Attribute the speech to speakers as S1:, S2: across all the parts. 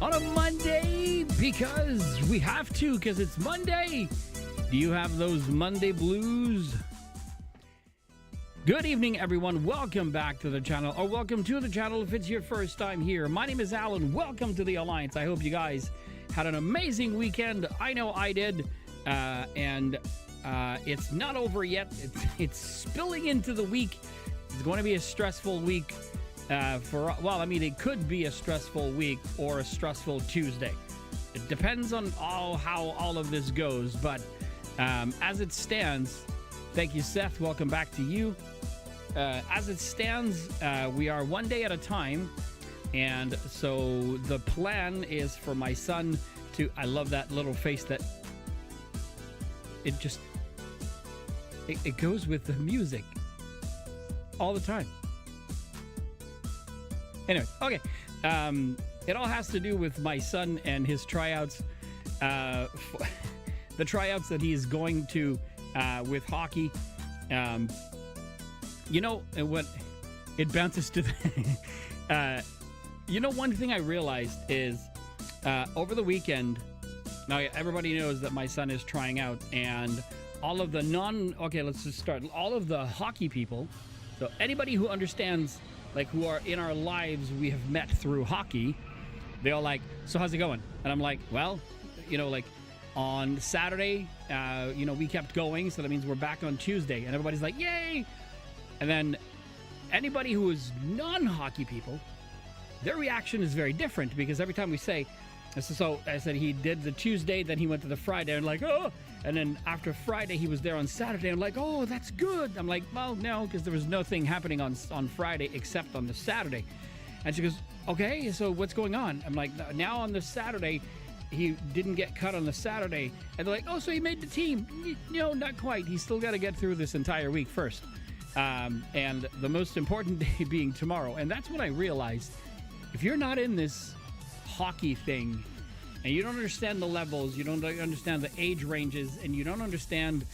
S1: on a Monday because we have to, because it's Monday. Do you have those Monday blues? Good evening, everyone. Welcome back to the channel, or welcome to the channel if it's your first time here. My name is Alan. Welcome to the Alliance. I hope you guys had an amazing weekend. I know I did, and it's not over yet. It's spilling into the week. It's going to be a stressful week. It could be a stressful week or a stressful Tuesday. It depends on how all of this goes. But as it stands, thank you, Seth. Welcome back to you. As it stands, we are one day at a time. And so the plan is for my son to... I love that little face that... It goes with the music all the time. Anyway, okay. It all has to do with my son and his tryouts. The tryouts that he's going to with hockey. And what it bounces to the... one thing I realized is over the weekend, now everybody knows that my son is trying out, and all of the let's just start. All of the hockey people, so anybody who understands, like, who are in our lives we have met through hockey, they all like, so how's it going? And I'm like, well, on Saturday, we kept going, so that means we're back on Tuesday, and everybody's like, yay! And then anybody who is non-hockey people, their reaction is very different, because every time we say, so I said he did the Tuesday, then he went to the Friday, and like, oh, and then after Friday he was there on Saturday, and like, oh, that's good. I'm like, well, no, because there was nothing happening on Friday except on the Saturday. And she goes, okay, so what's going on? I'm like, now on the Saturday, he didn't get cut on the Saturday, and they're like, oh, so he made the team. No, not quite. He's still got to get through this entire week first, and the most important day being tomorrow. And that's when I realized, if you're not in this hockey thing and you don't understand the levels, you don't understand the age ranges, and you don't understand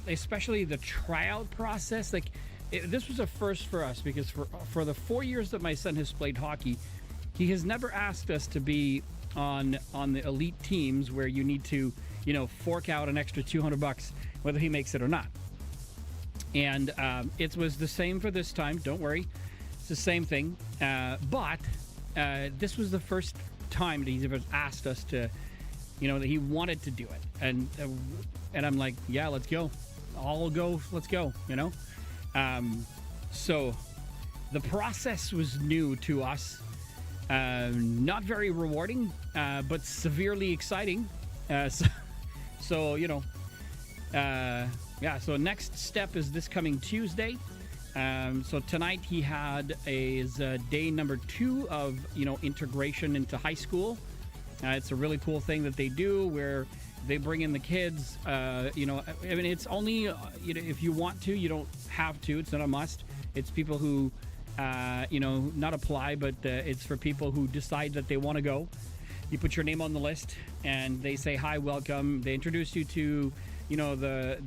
S1: especially the tryout process, this was a first for us, because for the 4 years that my son has played hockey, he has never asked us to be on the elite teams where you need to fork out an extra $200 whether he makes it or not. And it was the same for this time. Don't worry, it's the same thing, but this was the first time that he's ever asked us to, that he wanted to do it. And I'm like, yeah, let's go. I'll go, let's go, So the process was new to us. Not very rewarding, but severely exciting. So next step is this coming Tuesday. So tonight he had his day number 2 of integration into high school. It's a really cool thing that they do, where they bring in the kids. It's only if you want to, you don't have to. It's not a must. It's people who not apply, but it's for people who decide that they want to go. You put your name on the list, and they say hi, welcome. They introduce you to the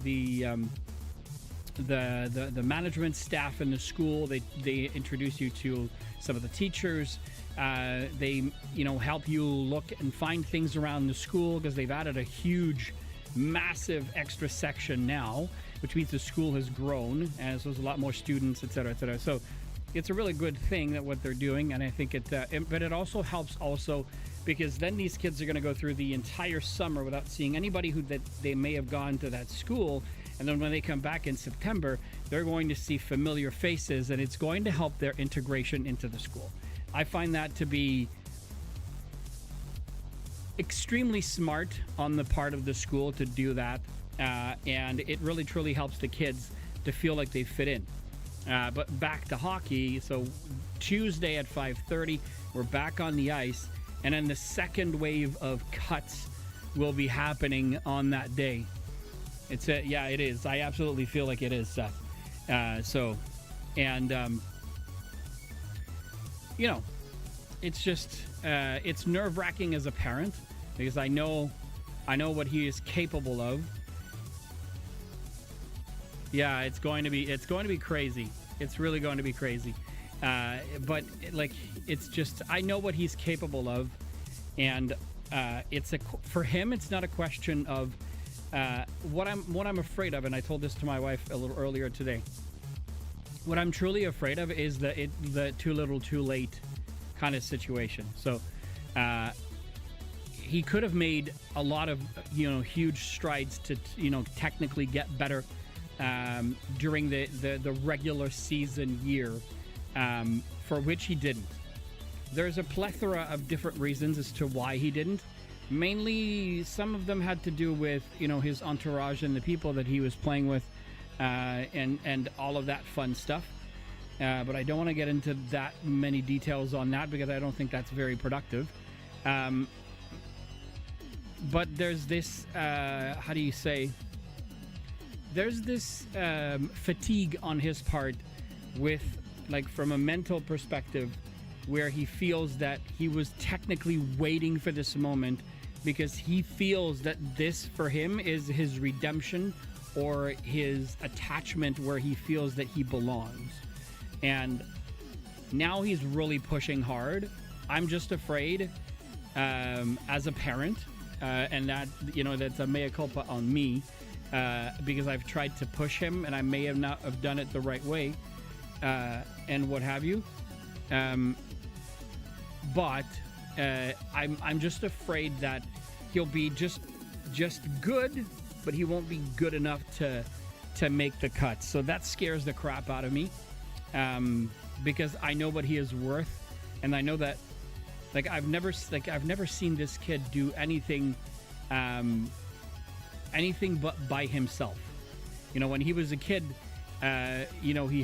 S1: management staff in the school. They introduce you to some of the teachers. They help you look and find things around the school, because they've added a huge, massive extra section now, which means the school has grown, and so there's a lot more students, etc., etc. So it's a really good thing that what they're doing, and I think but it also helps because then these kids are going to go through the entire summer without seeing anybody that they may have gone to that school. And then when they come back in September, they're going to see familiar faces, and it's going to help their integration into the school. I find that to be extremely smart on the part of the school to do that. And it really, truly helps the kids to feel like they fit in. But back to hockey. So Tuesday at 5:30, we're back on the ice. And then the second wave of cuts will be happening on that day. It is. I absolutely feel like it is, Seth. It's just, it's nerve-wracking as a parent, because I know what he is capable of. Yeah, it's going to be crazy. It's really going to be crazy. But like, it's just, I know what he's capable of, and for him, it's not a question of what I'm afraid of. And I told this to my wife a little earlier today. What I'm truly afraid of is the too little, too late kind of situation. So he could have made a lot of huge strides to technically get better during the regular season year, for which he didn't. There's a plethora of different reasons as to why he didn't. Mainly, some of them had to do with his entourage and the people that he was playing with, and all of that fun stuff. But I don't want to get into that many details on that because I don't think that's very productive. But there's this, how do you say? There's this fatigue on his part with, like, from a mental perspective, where he feels that he was technically waiting for this moment because he feels that this, for him, is his redemption or his attachment where he feels that he belongs. And now he's really pushing hard. I'm just afraid, as a parent, and that, that's a mea culpa on me, because I've tried to push him and I may have not have done it the right way, and what have you. But I'm just afraid that he'll be just good, but he won't be good enough to make the cut. So that scares the crap out of me, because I know what he is worth, and I know that, like, I've never seen this kid do anything but by himself. When he was a kid, he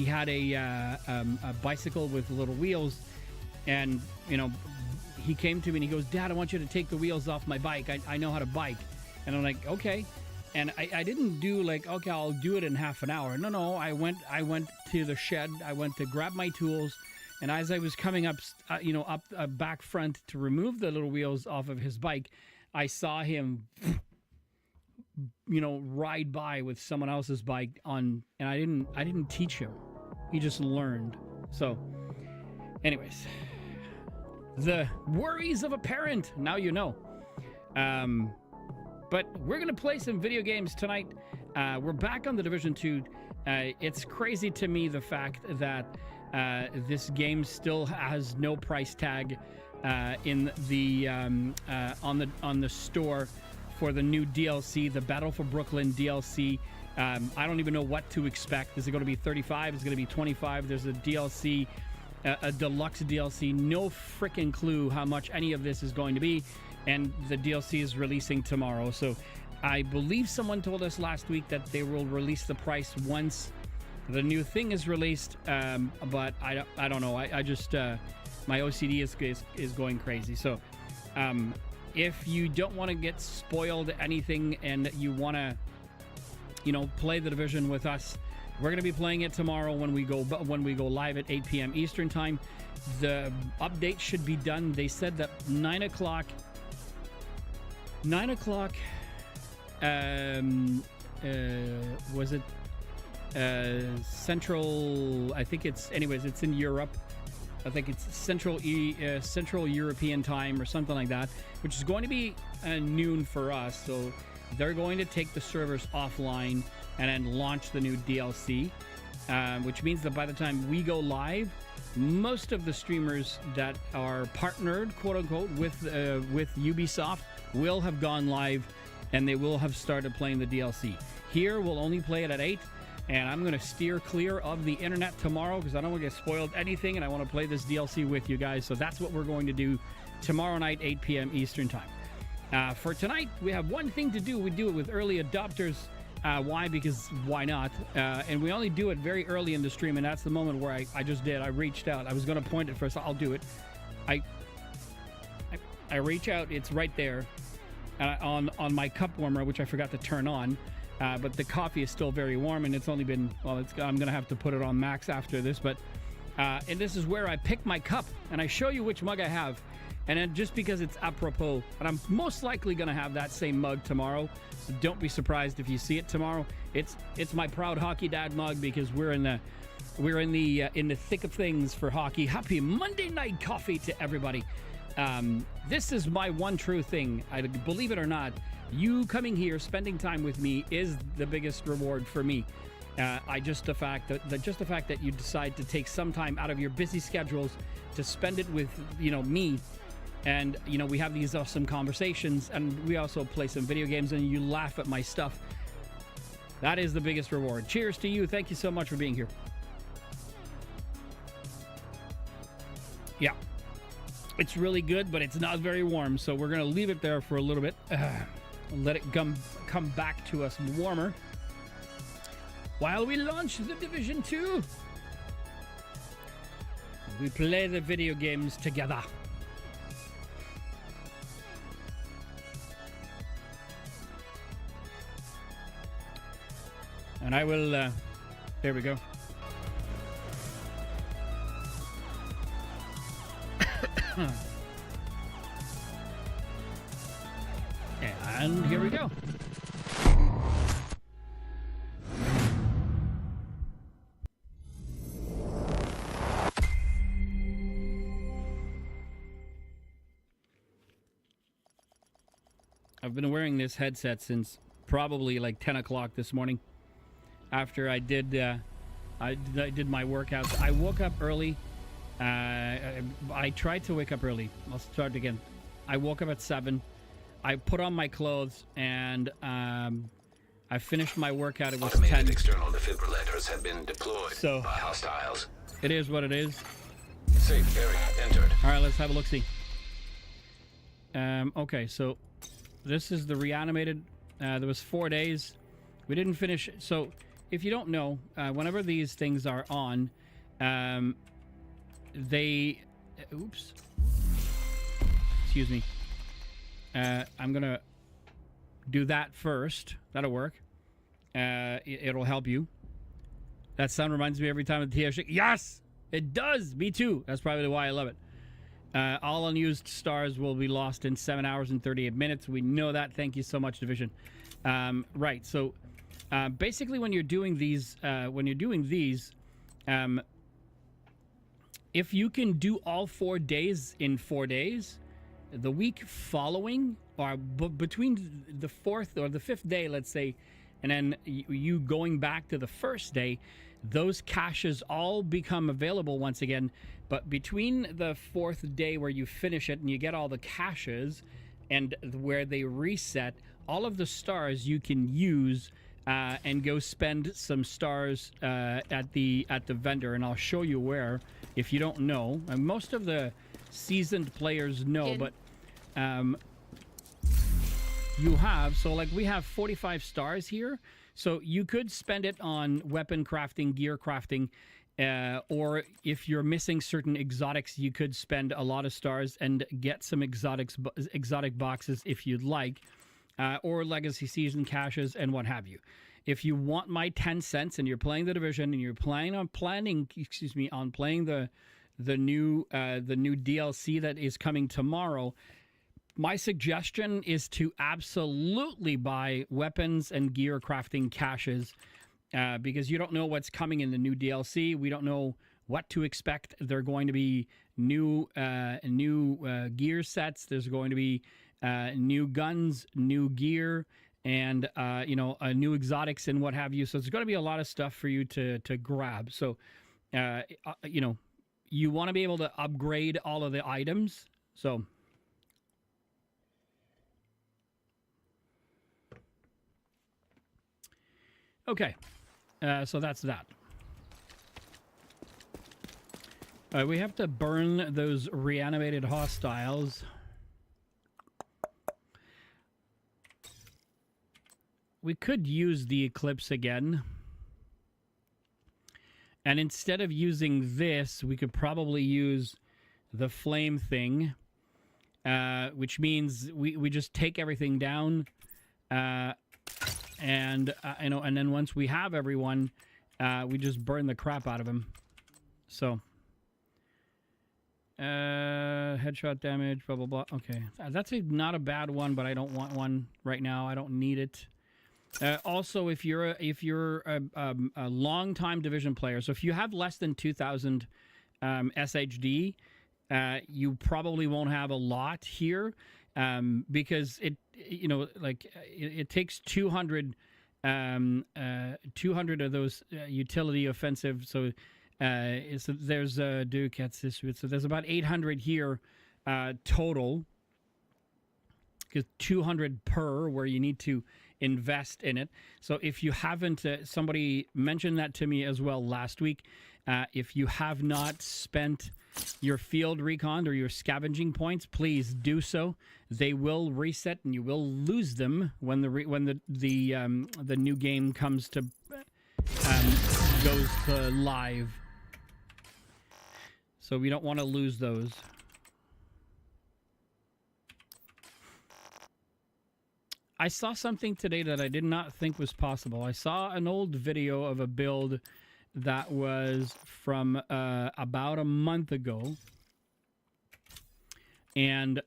S1: had a bicycle with little wheels, and he came to me and he goes, "Dad, I want you to take the wheels off my bike. I know how to bike." And I'm like, "Okay." And I didn't do like, "Okay, I'll do it in half an hour." No, I went to the shed. I went to grab my tools, and as I was coming up, up back front to remove the little wheels off of his bike, I saw him ride by with someone else's bike on, and I didn't teach him. He just learned. So anyways, the worries of a parent. Now you know. But we're going to play some video games tonight. We're back on the Division 2. It's crazy to me, the fact that this game still has no price tag in the on the store for the new DLC, the Battle for Brooklyn DLC. I don't even know what to expect. Is it going to be 35? Is it going to be 25? There's a DLC, a deluxe DLC. No freaking clue how much any of this is going to be. And the DLC is releasing tomorrow. So I believe someone told us last week that they will release the price once the new thing is released. But I don't know. I just, my OCD is going crazy. So if you don't want to get spoiled anything and you want to, play the Division with us, we're going to be playing it tomorrow when we go live at 8 p.m. Eastern time. The update should be done. They said that 9 o'clock, was it Central? I think it's, anyways, it's in Europe. I think it's Central European time or something like that, which is going to be noon for us. So they're going to take the servers offline and then launch the new DLC, which means that by the time we go live, most of the streamers that are partnered, quote unquote, with Ubisoft will have gone live, and they will have started playing the DLC. Here, we'll only play it at 8, and I'm going to steer clear of the internet tomorrow because I don't want to get spoiled anything, and I want to play this DLC with you guys. So that's what we're going to do tomorrow night, 8 p.m. Eastern time. For tonight, we have one thing to do. We do it with early adopters. Why? Because why not? And we only do it very early in the stream, and that's the moment where I just did. I reached out. I was going to point it first. I'll do it. I reach out. It's right there on my cup warmer, which I forgot to turn on. But the coffee is still very warm, and it's only been, well, I'm going to have to put it on max after this. But and this is where I pick my cup, and I show you which mug I have. And then just because it's apropos, and I'm most likely going to have that same mug tomorrow, so don't be surprised if you see it tomorrow. It's my Proud Hockey Dad mug because we're in We're in the thick of things for hockey. Happy Monday night coffee to everybody. This is my one true thing. I believe it or not, you coming here, spending time with me is the biggest reward for me. Just the fact that you decide to take some time out of your busy schedules to spend it with me, and we have these awesome conversations, and we also play some video games, and you laugh at my stuff. That is the biggest reward. Cheers to you. Thank you so much for being here. Yeah, it's really good, but it's not very warm, so we're gonna leave it there for a little bit. Let it come back to us warmer while we launch the Division 2. We play the video games together. And I will, there we go. And here we go. I've been wearing this headset since probably like 10 o'clock this morning. After I did my workouts. I woke up early. I tried to wake up early. I'll start again. I woke up at 7. I put on my clothes and I finished my workout. It was 10.
S2: Automated external defibrillators have been deployed by hostiles.
S1: It is what it is.
S2: Safe area entered.
S1: All right, let's have a look-see. Okay, so this is the reanimated. There was 4 days. We didn't finish. So if you don't know, whenever these things are on, oops. Excuse me. I'm going to do that first. That'll work. It'll help you. That sound reminds me every time of the TF. Yes, it does. Me too. That's probably why I love it. All unused stars will be lost in 7 hours and 38 minutes. We know that. Thank you so much, Division. Right. So basically, when you're doing these, if you can do all 4 days in 4 days, the week following, or between the 4th or the 5th day, let's say, and then you going back to the first day, those caches all become available once again. But between the 4th day where you finish it and you get all the caches and where they reset, all of the stars you can use and go spend some stars at the vendor, and I'll show you where if you don't know. And most of the seasoned players know, but you have, so like we have 45 stars here, so you could spend it on weapon crafting, gear crafting, or if you're missing certain exotics, you could spend a lot of stars and get some exotic boxes if you'd like, or legacy season caches and what have you. If you want my 10 cents and you're playing the Division and you're planning on playing the new DLC that is coming tomorrow, my suggestion is to absolutely buy weapons and gear crafting caches, because you don't know what's coming in the new DLC. We don't know what to expect. There are going to be new gear sets. There's going to be new guns, new gear, and new exotics and what have you. So there's going to be a lot of stuff for you to grab. So you want to be able to upgrade all of the items. So okay, so that's that. We have to burn those reanimated hostiles. We could use the Eclipse again. And instead of using this, we could probably use the flame thing, which means we just take everything down, and then once we have everyone, we just burn the crap out of them. So headshot damage, blah blah blah. Okay, that's not a bad one, but I don't want one right now. I don't need it. Also, if you're a long-time division player, so if you have less than 2,000 SHD, you probably won't have a lot here because it takes 200 of those utility offensive. So there's Duke gets this. So there's about 800 here total. Because 200 per, where you need to invest in it. So if you haven't, somebody mentioned that to me as well last week. If you have not spent your field recon or your scavenging points, please do so. They will reset, and you will lose them when the new game comes to goes to live. So we don't want to lose those. I saw something today that I did not think was possible. I saw an old video of a build that was from about a month ago, and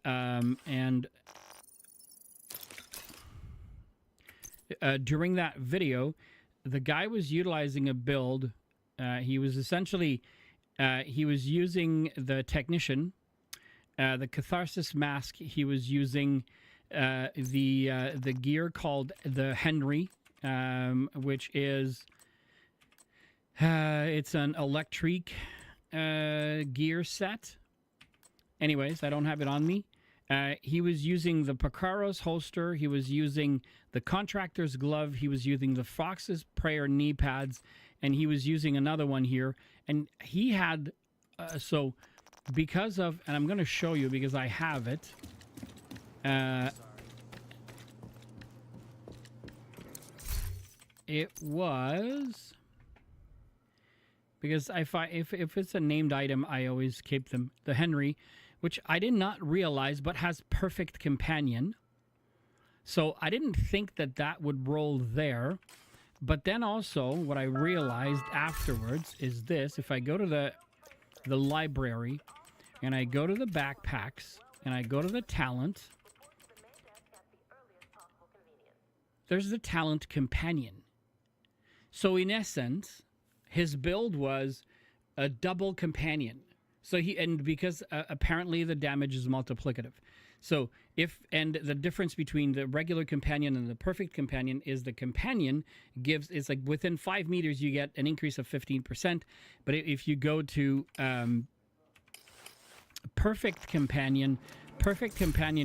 S1: during that video, the guy was utilizing a build. He was essentially he was using the technician, the catharsis mask. He was using the gear called the Henry, which is it's an electric gear set. Anyways, I don't have it on me. He was using the Picaro's holster. He was using the contractor's glove. He was using the Fox's prayer knee pads, and he was using another one here. And he had so because of, and I'm going to show you because I have it. It was because if it's a named item, I always keep them. The Henry, which I did not realize, but has perfect companion. So I didn't think that would roll there. But then also, what I realized afterwards is this: if I go to the library, and I go to the backpacks, and I go to the talent. There's the talent companion. So in essence, his build was a double companion. So because apparently the damage is multiplicative. So and the difference between the regular companion and the perfect companion is the companion it's like within 5 meters you get an increase of 15%. But if you go to perfect companion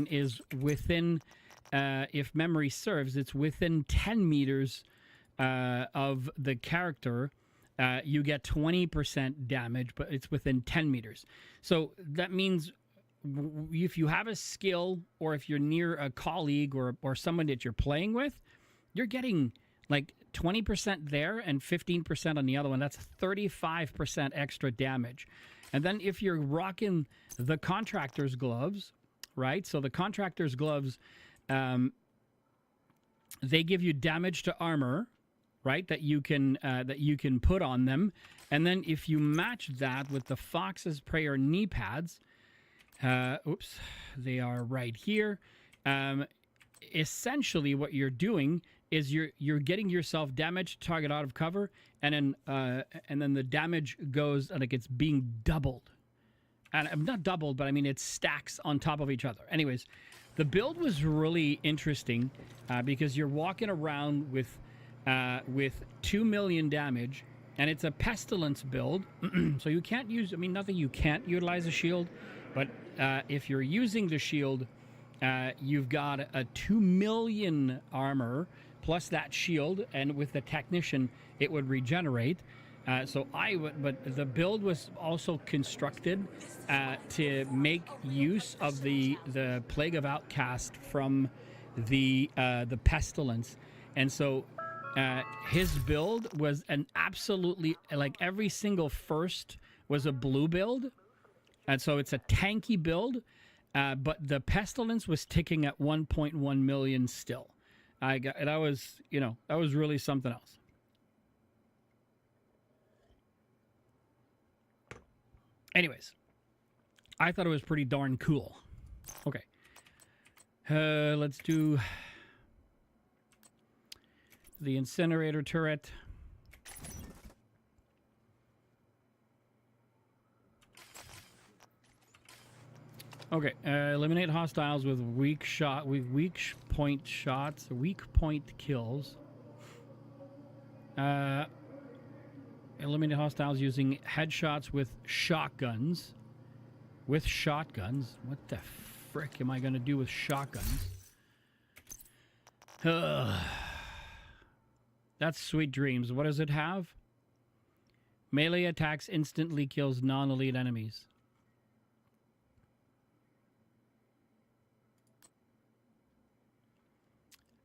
S1: is within, if memory serves, it's within 10 meters of the character. You get 20% damage, but it's within 10 meters. So that means if you have a skill, or if you're near a colleague or someone that you're playing with, you're getting like 20% there and 15% on the other one. That's 35% extra damage. And then if you're rocking the contractor's gloves, right? So the contractor's gloves, they give you damage to armor, right? That you can put on them. And then if you match that with the Fox's Prayer knee pads, oops, they are right here. Essentially, what you're doing is you're getting yourself damaged, target out of cover, and then the damage goes, like it's being doubled. And not doubled, but I mean it stacks on top of each other. Anyways, the build was really interesting because you're walking around with 2 million damage, and it's a pestilence build. So you can't use, I mean, nothing you can't utilize a shield, but if you're using the shield, you've got a 2 million armor plus that shield, and with the technician, it would regenerate. But the build was also constructed to make use of the Plague of Outcast from the pestilence, and so his build was an absolutely, like, every single first was a blue build, and so it's a tanky build, but the pestilence was ticking at 1.1 million still. That was really something else. Anyways, I thought it was pretty darn cool. Okay. Let's do... the incinerator turret. Okay, eliminate hostiles with weak point shots, weak point kills. Eliminate hostiles using headshots with shotguns. With shotguns? What the frick am I going to do with shotguns? That's sweet dreams. What does it have? Melee attacks instantly kills non-elite enemies.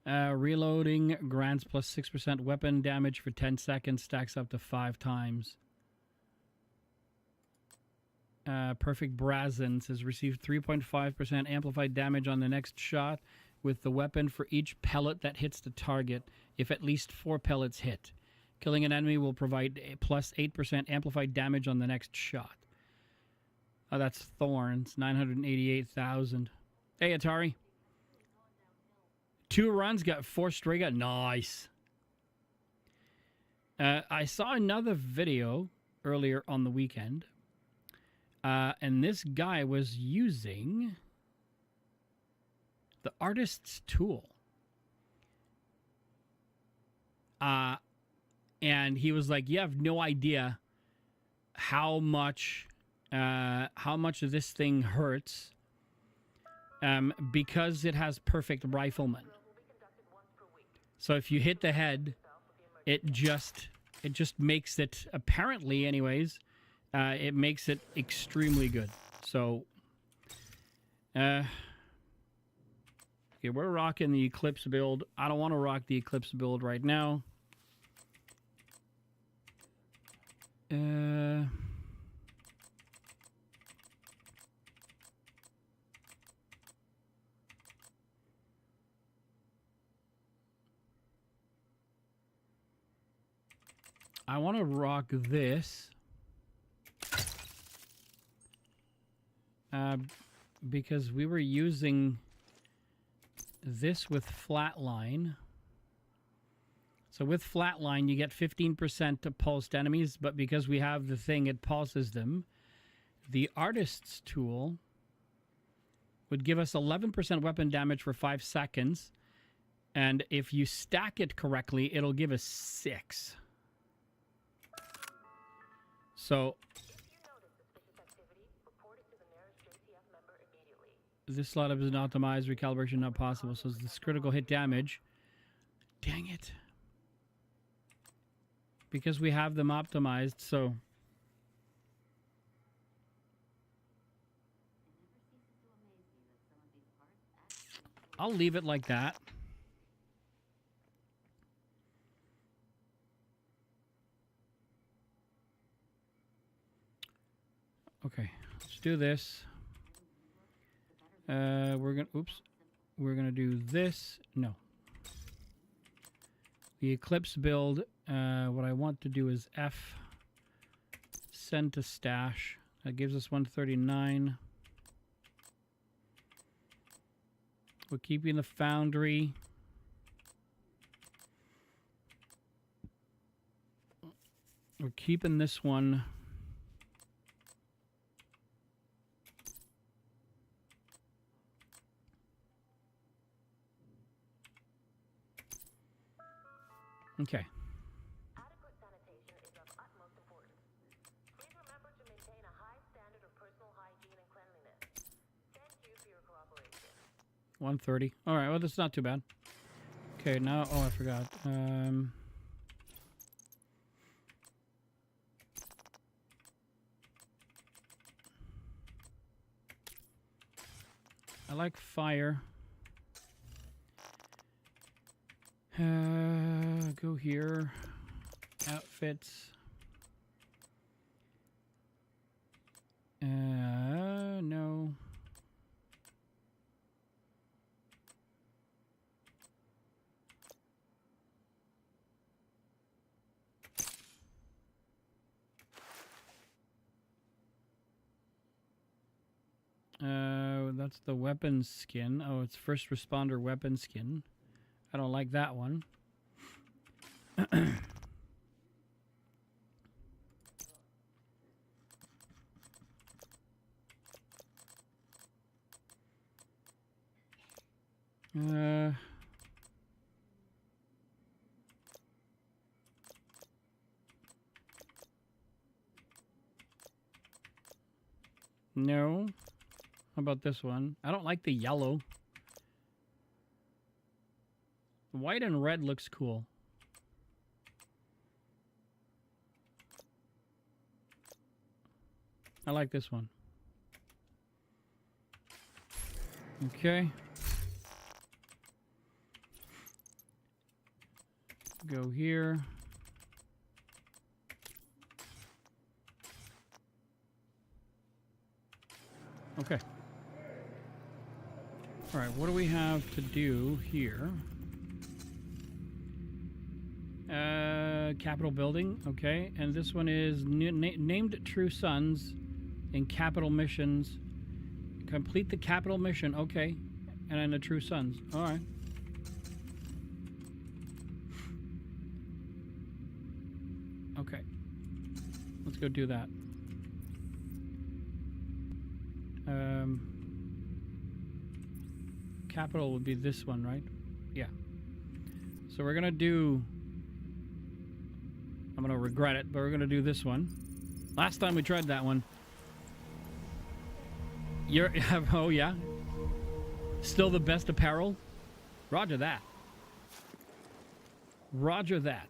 S1: Reloading grants plus 6% weapon damage for 10 seconds, stacks up to 5 times. Perfect Brazin says received 3.5% amplified damage on the next shot with the weapon for each pellet that hits the target if at least 4 pellets hit. Killing an enemy will provide a plus 8% amplified damage on the next shot. Oh, that's Thorns, 988,000. Hey, Atari. 2 runs, got 4 straight. Got nice. I saw another video earlier on the weekend, and this guy was using the artist's tool. And he was like, "You have no idea how much of this thing hurts, because it has perfect rifleman. So if you hit the head, it just makes it, apparently anyways, it makes it extremely good." So okay, we're rocking the Eclipse build. I don't want to rock the Eclipse build right now. I want to rock this because we were using this with Flatline. So with Flatline, you get 15% to pulsed enemies, but because we have the thing, it pulses them. The Artist's Tool would give us 11% weapon damage for 5 seconds, and if you stack it correctly, it'll give us 6. So this slot is not optimized, recalibration not possible. So this critical hit damage. Dang it. Because we have them optimized, so I'll leave it like that. Okay, let's do this. We're gonna do this. No. The Eclipse build, what I want to do is F, send to stash. That gives us 139. We're keeping the Foundry. We're keeping this one. Okay.
S3: Adequate sanitation is of utmost importance. Please remember to maintain a high standard of personal hygiene and cleanliness. Thank you for your cooperation.
S1: 130. All right, well, that's not too bad. Okay, now, oh, I forgot. I like fire. Go here. Outfits. No. That's the weapon skin. Oh, it's first responder weapon skin. I don't like that one. No. How about this one? I don't like the yellow. White and red looks cool. I like this one. Okay. Go here. Okay. All right, what do we have to do here? Capitol building, okay. And this one is named True Sons in capital missions. Complete the capital mission, okay. And then the True Sons, all right. Okay. Let's go do that. Capital would be this one, right? Yeah. So we're gonna do... I'm gonna regret it, but we're gonna do this one. Last time we tried that one. You're... Oh, yeah? Still the best apparel? Roger that. Roger that.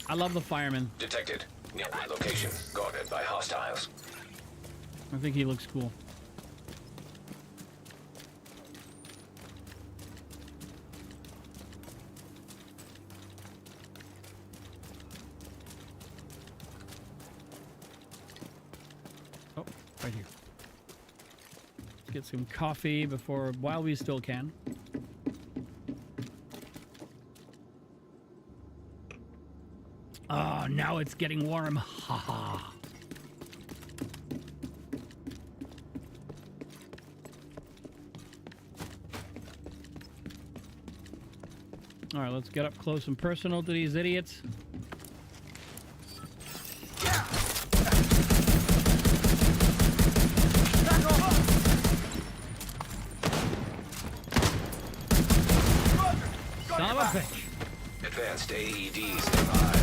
S1: I love the fireman.
S2: Detected. Nearby location. Guarded by hostiles.
S1: I think he looks cool. Oh, right here. Let's get some coffee while we still can. Oh, now it's getting warm. Ha ha. All right, let's get up close and personal to these idiots. Son of a bitch.
S2: Advanced AEDs nearby.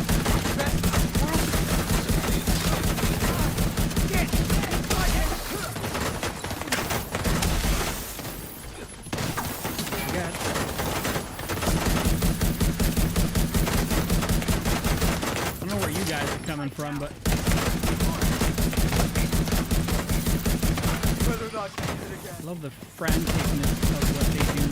S1: Coming from, but I love the franticness of what they do.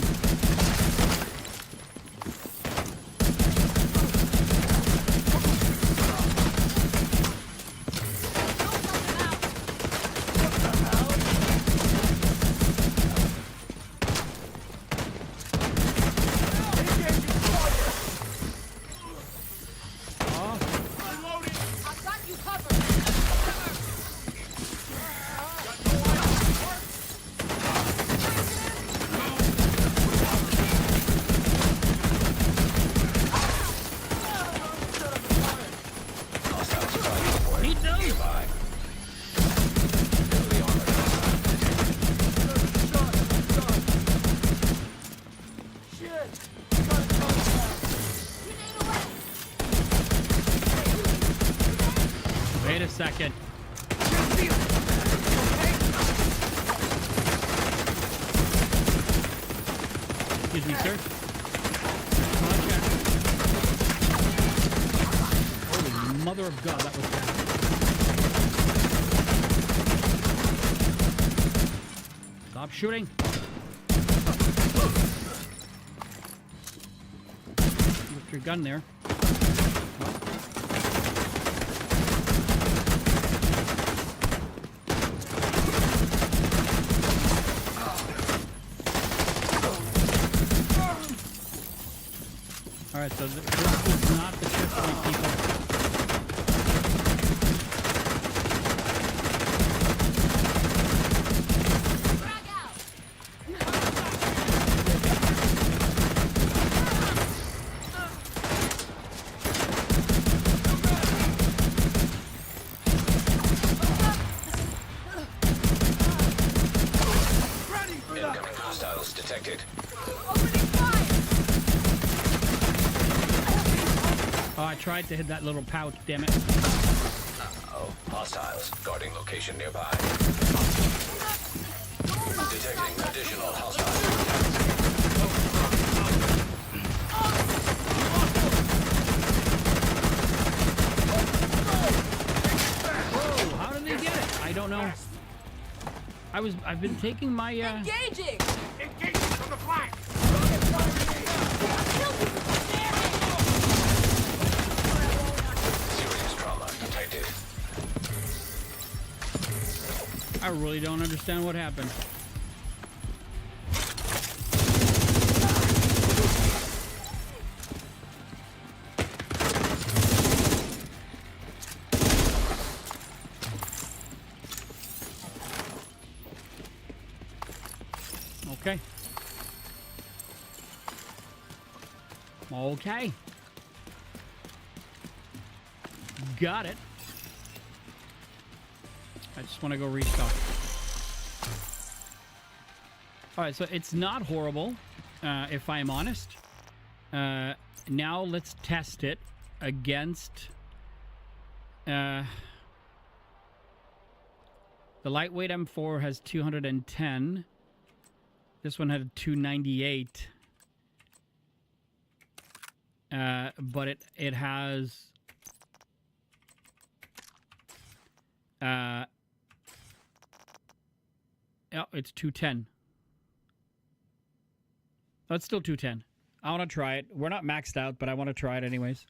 S1: Wait a second. Excuse me, sir. Holy mother of God, that was bad. Stop shooting. Lift your gun there. Alright, so this is not the checkpoint, people. I tried to hit that little pouch, damn it.
S2: Oh, hostiles guarding location nearby. Detecting additional hostiles.
S1: Whoa, how did they get it? I don't know. I've been taking my
S4: Engaging!
S5: Engaging from the flank!
S2: Serious trauma detected.
S1: I really don't understand what happened. Okay. Okay. Got it. I just want to go restock. All right, so it's not horrible, if I'm honest. Now let's test it against the lightweight M4 has 210. This one had 298. But it has oh, it's 210. Oh, it's still 210. I want to try it. We're not maxed out, but I want to try it anyways.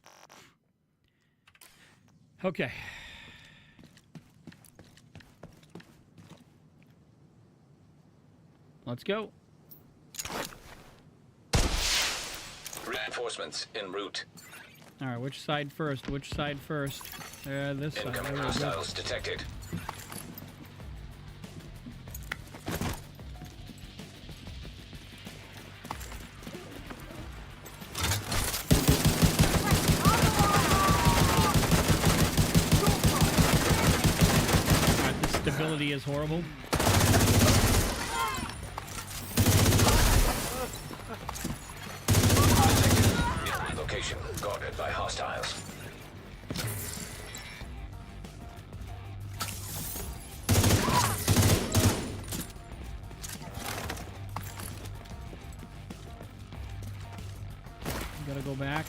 S1: Okay. Let's go.
S2: Reinforcements en route.
S1: All right, which side first? Which side first? This side.
S2: Incoming
S1: There we go.
S2: hostiles detected.
S1: All right, the stability is horrible.
S2: Location guarded by hostiles.
S1: Gotta go back.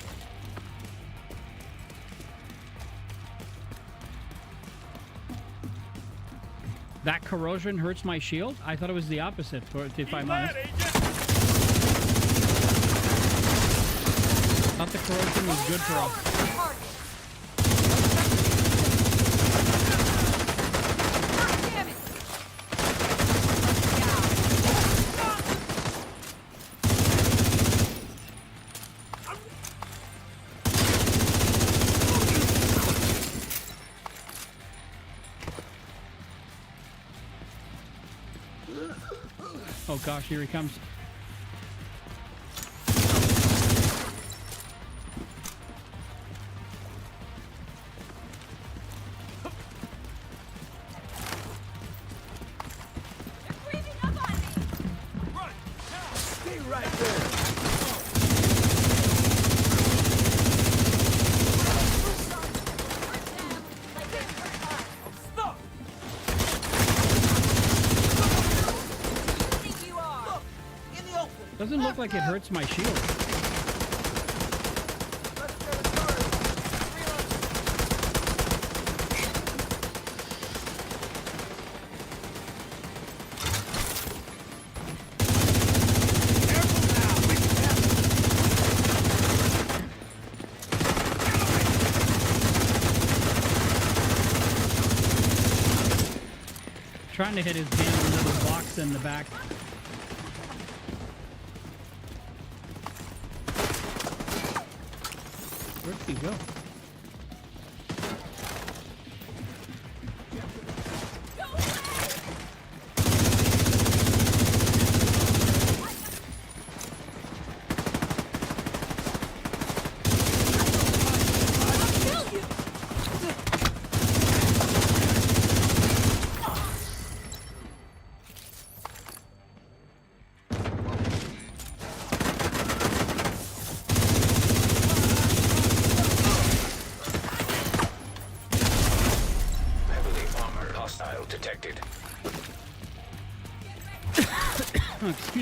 S1: That corrosion hurts my shield? I thought it was the opposite, if I'm honest. Thought the corrosion was good for us. Oh gosh, here he comes. Doesn't look like it hurts my shield. Trying to hit his damn little box in the back. Where'd he go?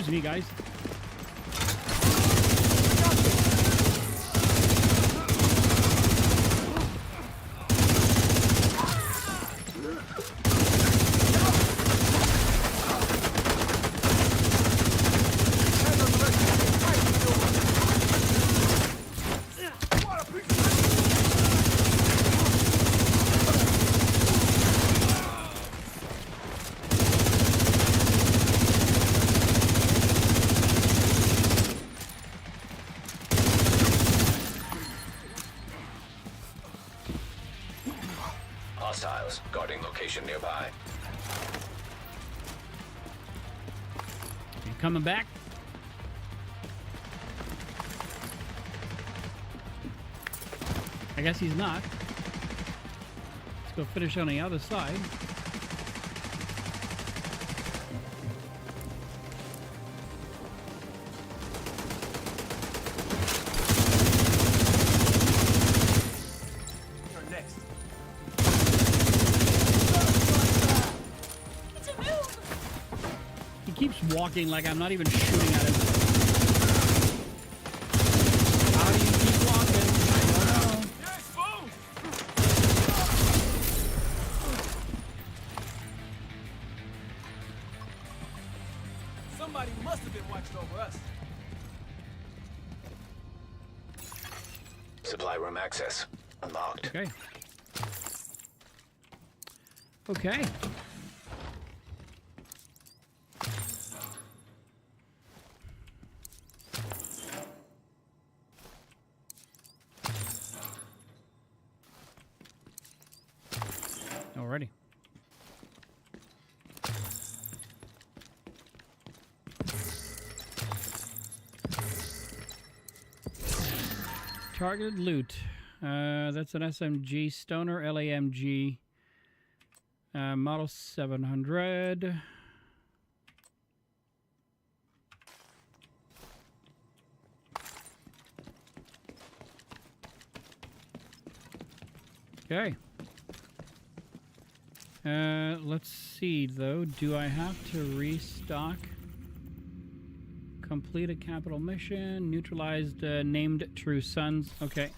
S1: Excuse me, guys.
S2: Hostiles guarding location nearby.
S1: You coming back? I guess he's not. Let's go finish on the other side.
S5: You're next.
S1: He keeps walking like I'm not even shooting at him. How do you keep walking? I don't know.
S5: Yes, move! Somebody must have been watching over us.
S2: Supply room access unlocked.
S1: Okay. Okay. Alrighty. Targeted loot. That's an SMG Stoner LAMG Model 700. Okay. Let's see though. Do I have to restock? Complete a capital mission. Neutralized named True Sons. Okay.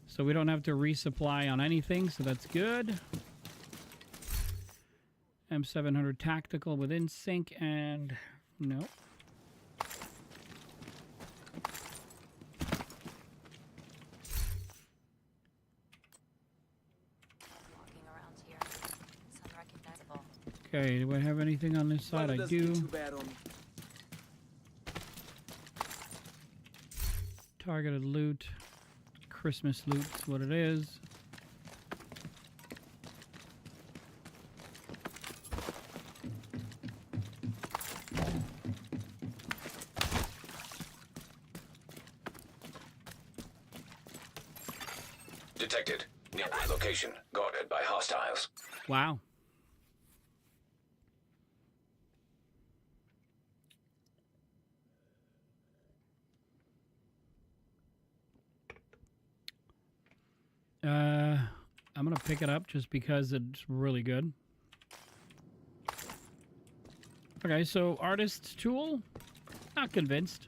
S1: So we don't have to resupply on anything, so that's good. M700 Tactical within sync and no.
S4: Walking around here. It's unrecognizable.
S1: Okay, do I have anything on this side? I do.
S5: Too bad on me.
S1: Targeted loot. Christmas loot is what it is.
S2: Detected. Nearby location guarded by hostiles.
S1: Wow. I'm gonna pick it up just because it's really good. Okay, so artist's tool, not convinced.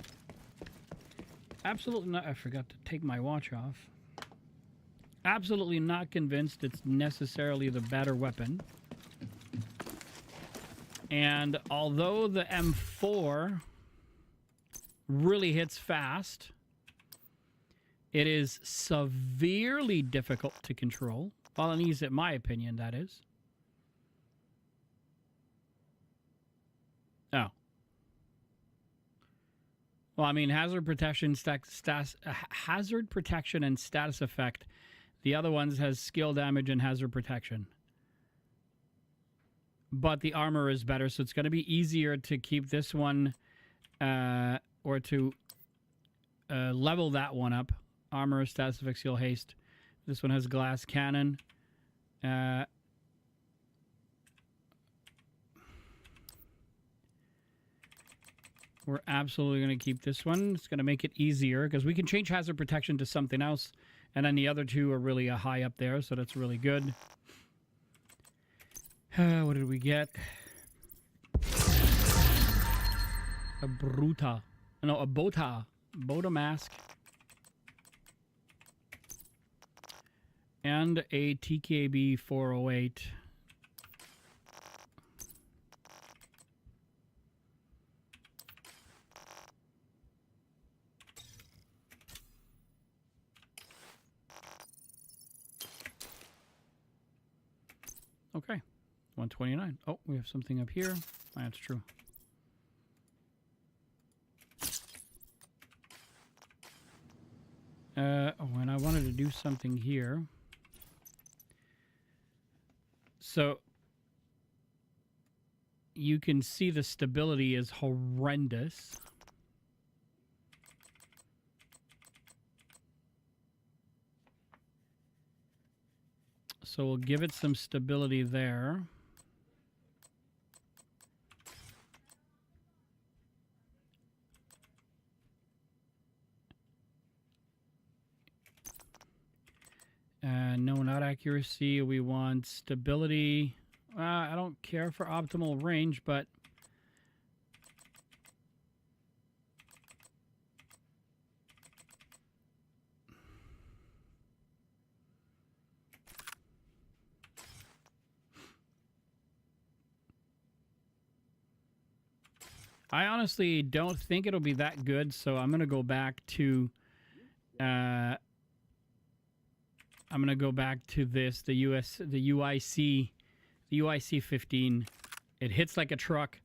S1: Absolutely not. I forgot to take my watch off. Absolutely not convinced it's necessarily the better weapon. And although the M4 really hits fast, it is severely difficult to control. Balinese, in my opinion, that is. Oh. Well, I mean, hazard protection, hazard protection and status effect. The other ones has skill damage and hazard protection. But the armor is better, so it's going to be easier to keep this one or to level that one up. Armor, status effect, skill, haste. This one has glass cannon. We're absolutely going to keep this one. It's going to make it easier because we can change hazard protection to something else. And then the other two are really high up there, so that's really good. What did we get? A Bruta. No, a Bota. Bota mask. And a TKB 408. Okay. 129. Oh, we have something up here. That's true. Oh, and I wanted to do something here. So you can see the stability is horrendous. So we'll give it some stability there. No, not accuracy. We want stability. I don't care for optimal range, but I honestly don't think it'll be that good, so I'm going to go back to this, the UIC 15. It hits like a truck.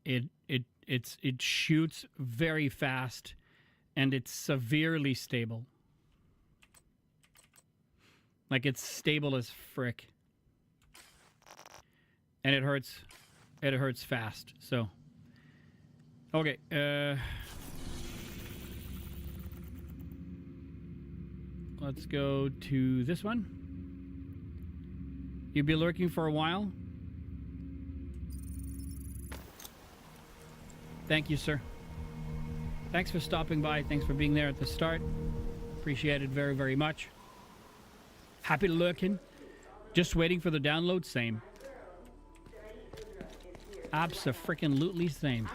S1: It shoots very fast, and it's severely stable. Like, it's stable as frick. And it hurts. It hurts fast. So, okay. Let's go to this one. You'll be lurking for a while. Thank you, sir. Thanks for stopping by. Thanks for being there at the start. Appreciate it very, very much. Happy lurking. Just waiting for the download. Same. Abso-freaking-lutely same.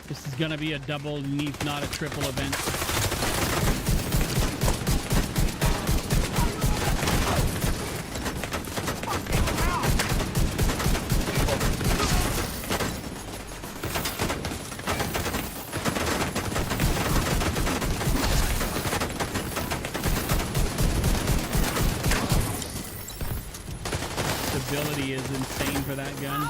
S1: This is going to be a double, not a triple event. Stability is insane for that gun.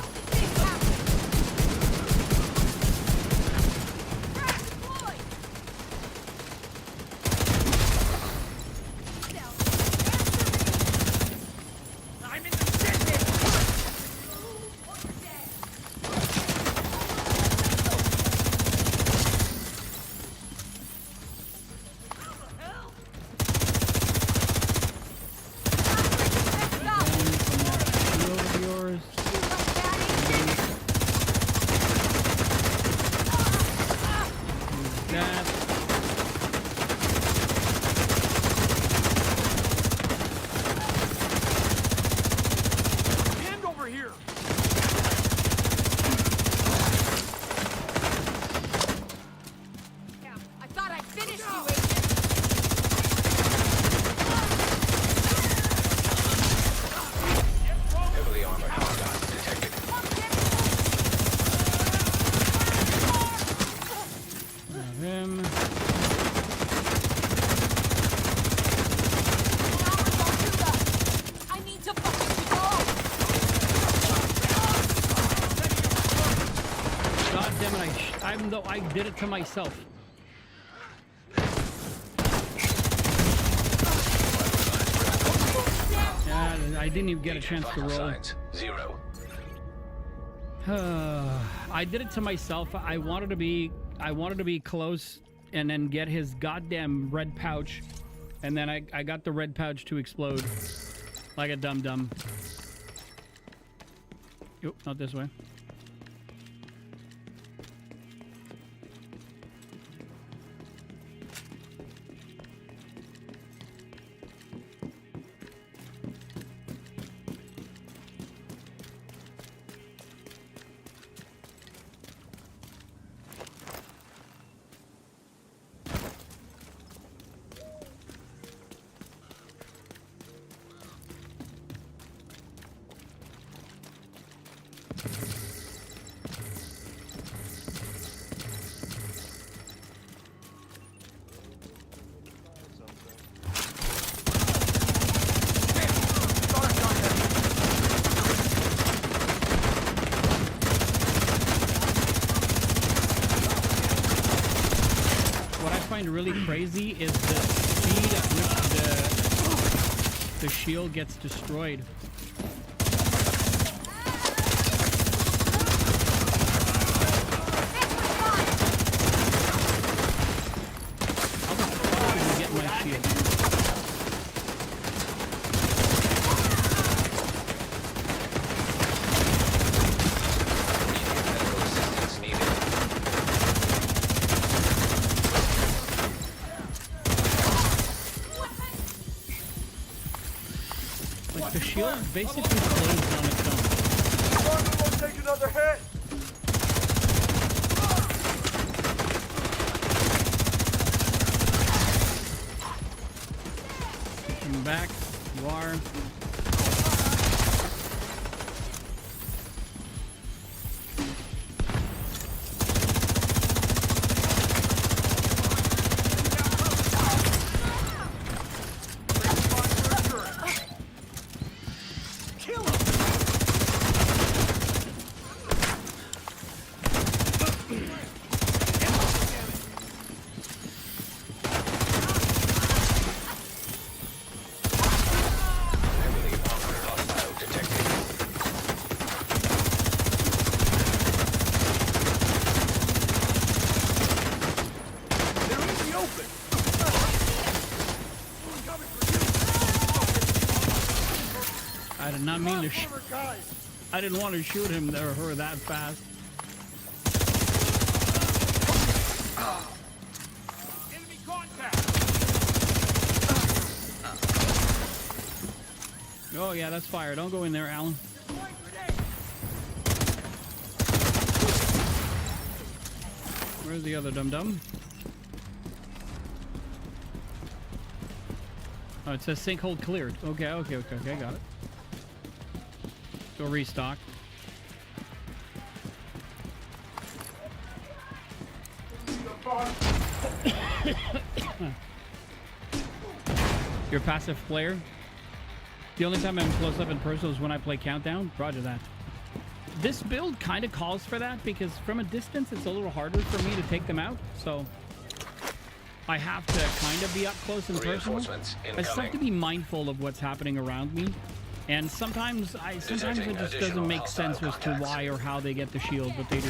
S1: I did it to myself. didn't even get a
S2: Agent
S1: chance to
S2: vital
S1: roll.
S2: signs, 0.
S1: I did it to myself. I wanted to be close and then get his goddamn red pouch, and then I got the red pouch to explode like a dum-dum. Nope, not this way. Really crazy is the speed at which the shield gets destroyed. How the fuck did we get my shield?
S2: Medical assistance needed.
S1: Like the shield basically closed on its own.
S5: Won't take another hit.
S1: Come back. You are. I did not mean to I didn't want to shoot him there or her that fast.
S5: Enemy contact.
S1: Oh yeah, that's fire. Don't go in there, Alan. Where's the other dum-dum? Oh, it says sinkhole cleared. Okay, okay, got it. Go restock. You're a passive player? The only time I'm close up in personal is when I play Countdown? Roger that. This build kind of calls for that because from a distance it's a little harder for me to take them out, so I have to kind of be up close and personal. I just have to be mindful of what's happening around me. And sometimes it just doesn't make sense as to why or how they get the shield, but they do.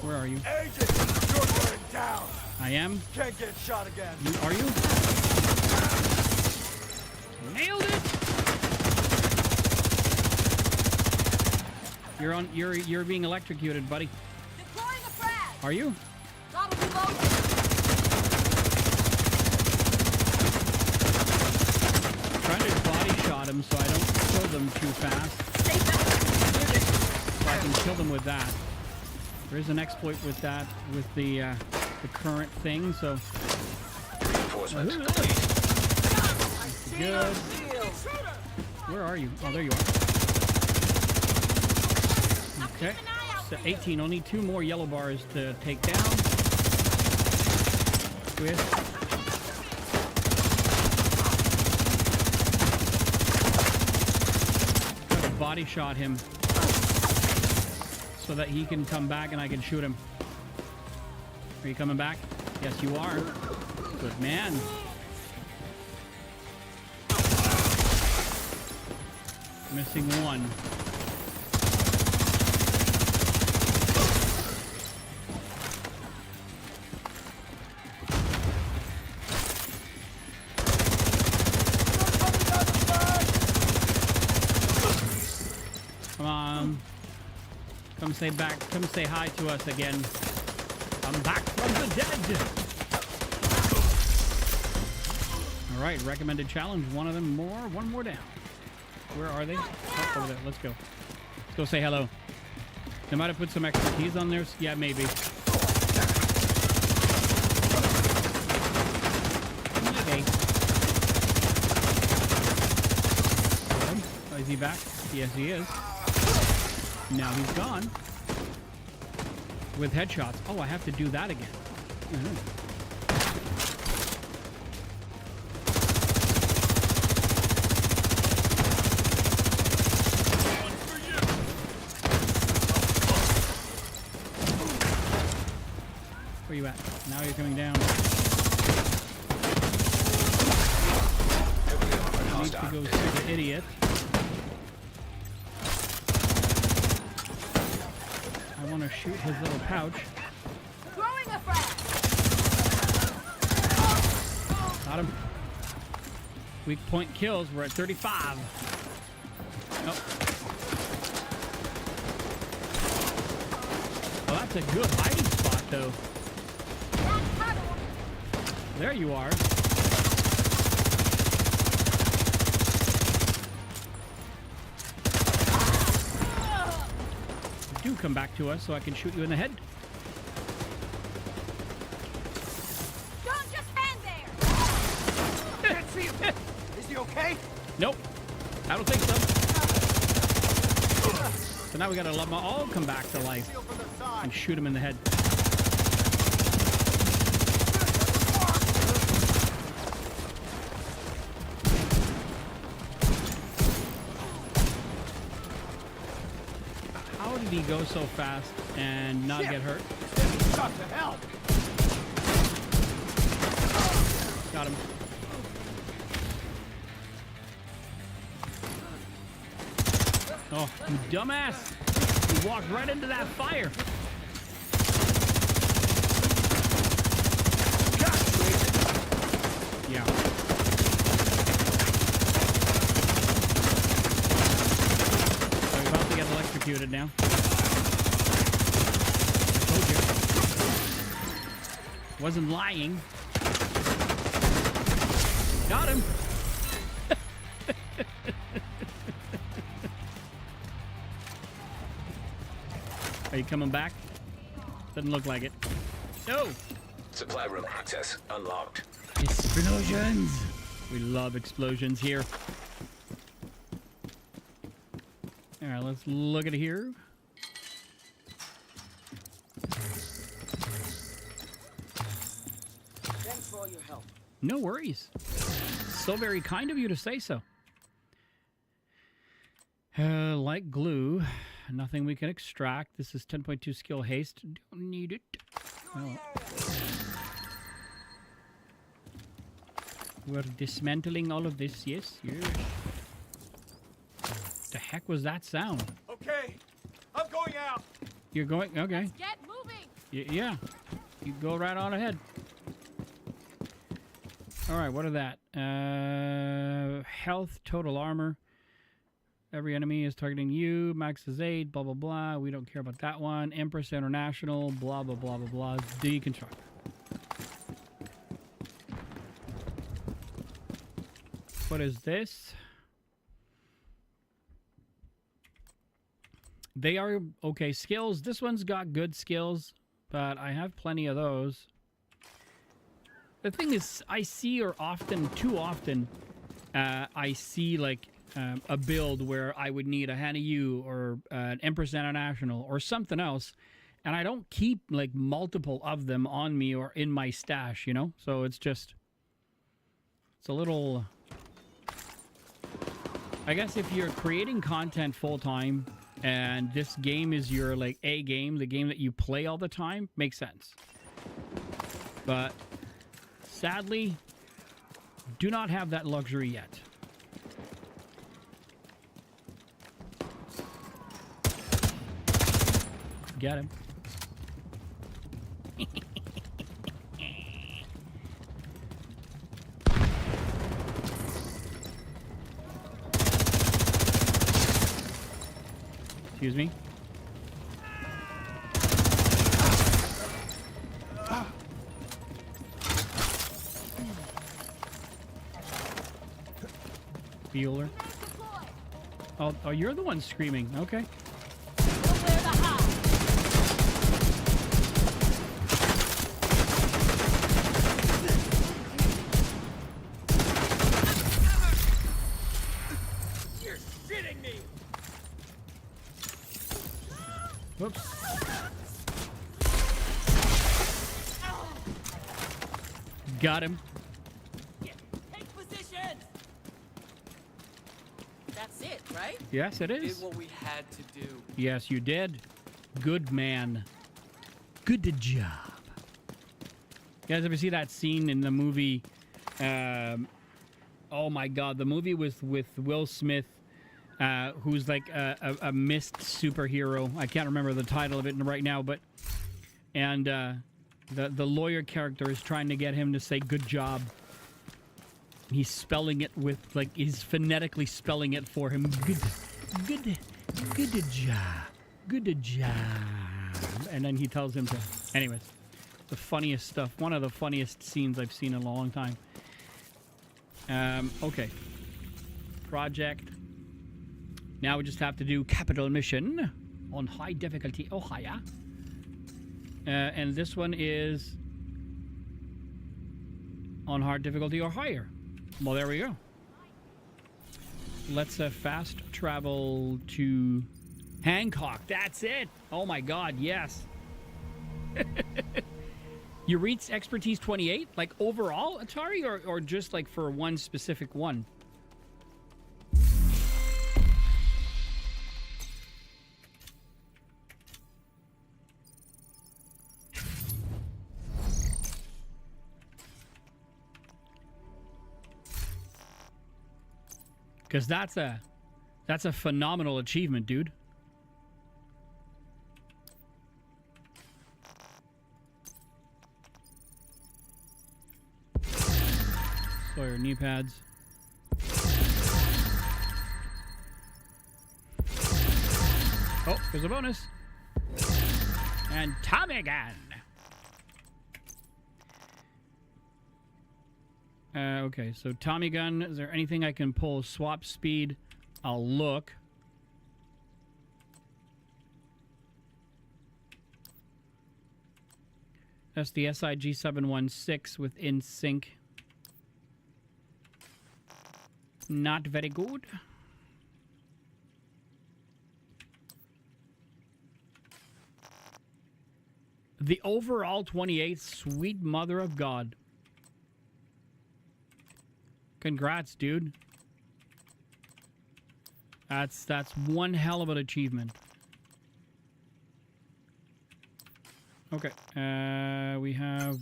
S1: Where are you?
S5: Agent, you're going down.
S1: I am?
S5: Can't get shot again.
S1: Are you? Nailed it! You're being electrocuted, buddy.
S4: Deploying a frag!
S1: Are you?
S4: Throttle reloaded!
S1: I'm trying to body shot him so I don't kill them too fast. So I can kill them with that. There is an exploit with that, with the current thing, so...
S2: Reinforcements complete.
S1: Good. Where are you? Oh, there you are. Okay. So 18. Only 2 more yellow bars to take down. With body shot him so that he can come back and I can shoot him. Are you coming back? Yes, you are. Good man. Missing one. Come on. Come say hi to us again. I'm back from the dead. All right, recommended challenge. One more down. Where are they? Oh, over there. Let's go. Let's go say hello. They might have put some extra keys on there. Yeah, maybe. Okay. Oh, is he back? Yes, he is. Now he's gone. With headshots. Oh, I have to do that again. Where you at? Now you're coming down. I need to go see the idiot. I want to shoot his little pouch.
S4: Throwing a frag.
S1: Got him. Weak point kills. We're at 35. Nope. Well, that's a good hiding spot, though. There you are. Do come back to us so I can shoot you in the head.
S4: Don't just stand there.
S5: Can't see him. Is he okay?
S1: Nope. I don't think so. So now we gotta let them all come back to life and shoot him in the head. How did he go so fast and not get hurt?
S5: Shot to hell.
S1: Got him. Oh, you dumbass! You walked right into that fire. Yeah. So we're about to get electrocuted now. I told you. Wasn't lying. Got him. Are you coming back? Doesn't look like it. No!
S2: Supply room access unlocked.
S1: Explosions! We love explosions here. Alright, let's look at it here.
S5: Thanks for all your help.
S1: No worries. So very kind of you to say so. Like glue. Nothing we can extract. This is 10.2 skill haste. Don't need it. Oh. We're dismantling all of this. Yes, yes. The heck was that sound?
S5: Okay, I'm going out.
S1: You're going? Okay.
S4: Get moving.
S1: Yeah. You go right on ahead. All right, what are that? Health, total armor. Every enemy is targeting you. Max is 8, blah, blah, blah. We don't care about that one. Empress International, blah, blah, blah, blah, blah. Deconstruct. What is this? They are, okay, skills. This one's got good skills, but I have plenty of those. The thing is, I see, or often, too often, I see, like, a build where I would need a Hannah U or an Empress International or something else, and I don't keep like multiple of them on me or in my stash, you know? So it's just, it's a little I guess if you're creating content full time and this game is your like A game, the game that you play all the time, makes sense. But sadly, do not have that luxury yet. Get him. Excuse me. Bueller. Oh, you're the one screaming. Okay.
S4: Nowhere to hide.
S5: You're shitting me!
S1: Whoops. Got him.
S5: Take position!
S6: That's it, right?
S1: Yes, it
S5: Did
S1: is.
S5: what we had to do.
S1: Yes, you did. Good man. Good job. You guys ever see that scene in the movie? Oh my God, the movie with Will Smith, who's like a mist superhero. I can't remember the title of it right now, but the lawyer character is trying to get him to say "good job." He's spelling it with like he's phonetically spelling it for him. Good job. And then he tells him to. Anyways, the funniest stuff. One of the funniest scenes I've seen in a long time. Okay. Project. Now we just have to do capital mission on high difficulty. Oh, higher. And this one is on hard difficulty or higher. Well, there we go. Let's fast travel to Hancock. That's it. Oh my God, yes. You reached expertise 28, like overall, Atari, or just like for one specific one? Because that's a phenomenal achievement, dude. Sawyer knee pads. Oh, there's a bonus. And Tommy gun. Okay, so Tommy gun. Is there anything I can pull? Swap speed. I'll look. That's the SIG 716 with in sync. Not very good. The overall 28, sweet mother of God. Congrats, dude. That's one hell of an achievement. Okay.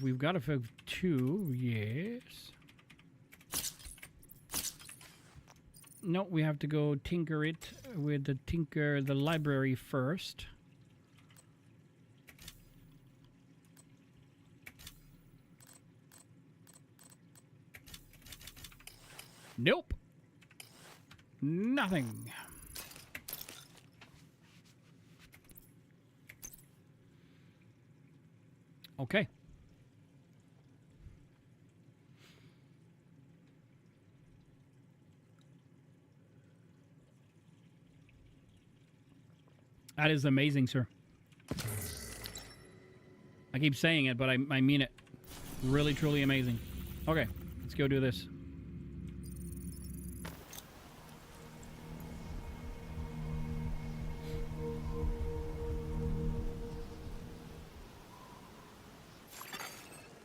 S1: We've got a 2, yes. No, we have to go tinker it with the library first. Nope. Nothing. Okay. That is amazing, sir. I keep saying it, but I mean it. Really, truly amazing. Okay, let's go do this.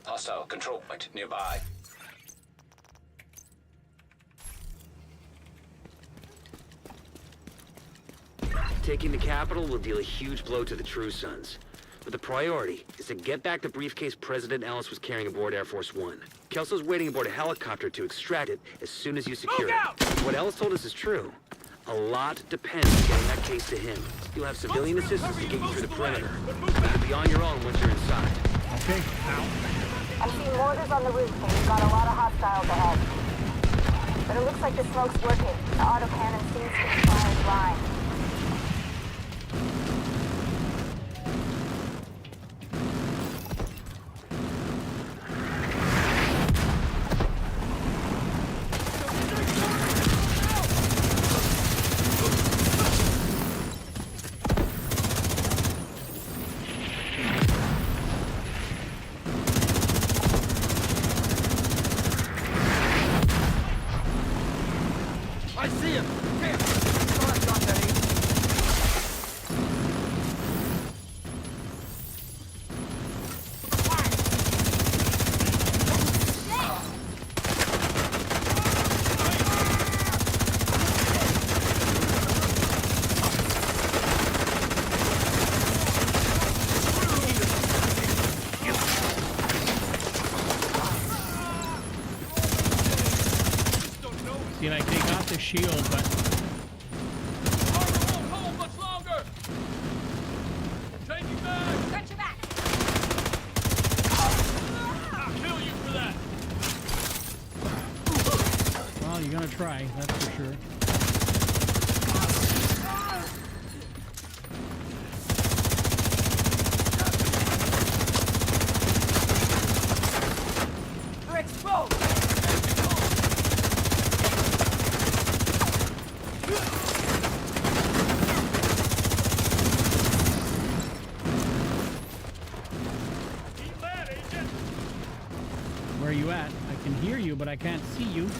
S2: Hostile control point nearby.
S6: Taking the capital will deal a huge blow to the True Sons. But the priority is to get back the briefcase President Ellis was carrying aboard Air Force One. Kelso's waiting aboard a helicopter to extract it as soon as you secure it. If what Ellis told us is true, a lot depends on getting that case to him. You'll have civilian assistance to get you through the perimeter. You'll be on your own once you're inside.
S1: Okay. Ow.
S3: I'm seeing mortars on the roof, and we've got a lot of hostiles ahead. But it looks like the smoke's working. The autocannon seems to be firing blind.
S5: I see him! Damn! Thought I got that aim.
S1: See, like, they got the shield, but...
S5: Armor won't hold much longer! Taking back!
S4: Got your back.
S5: I'll kill you for that!
S1: Well, you're gonna try, that's for sure.
S5: They're exposed! Keep that, Agent!
S1: Where are you at? I can hear you, but I can't see you.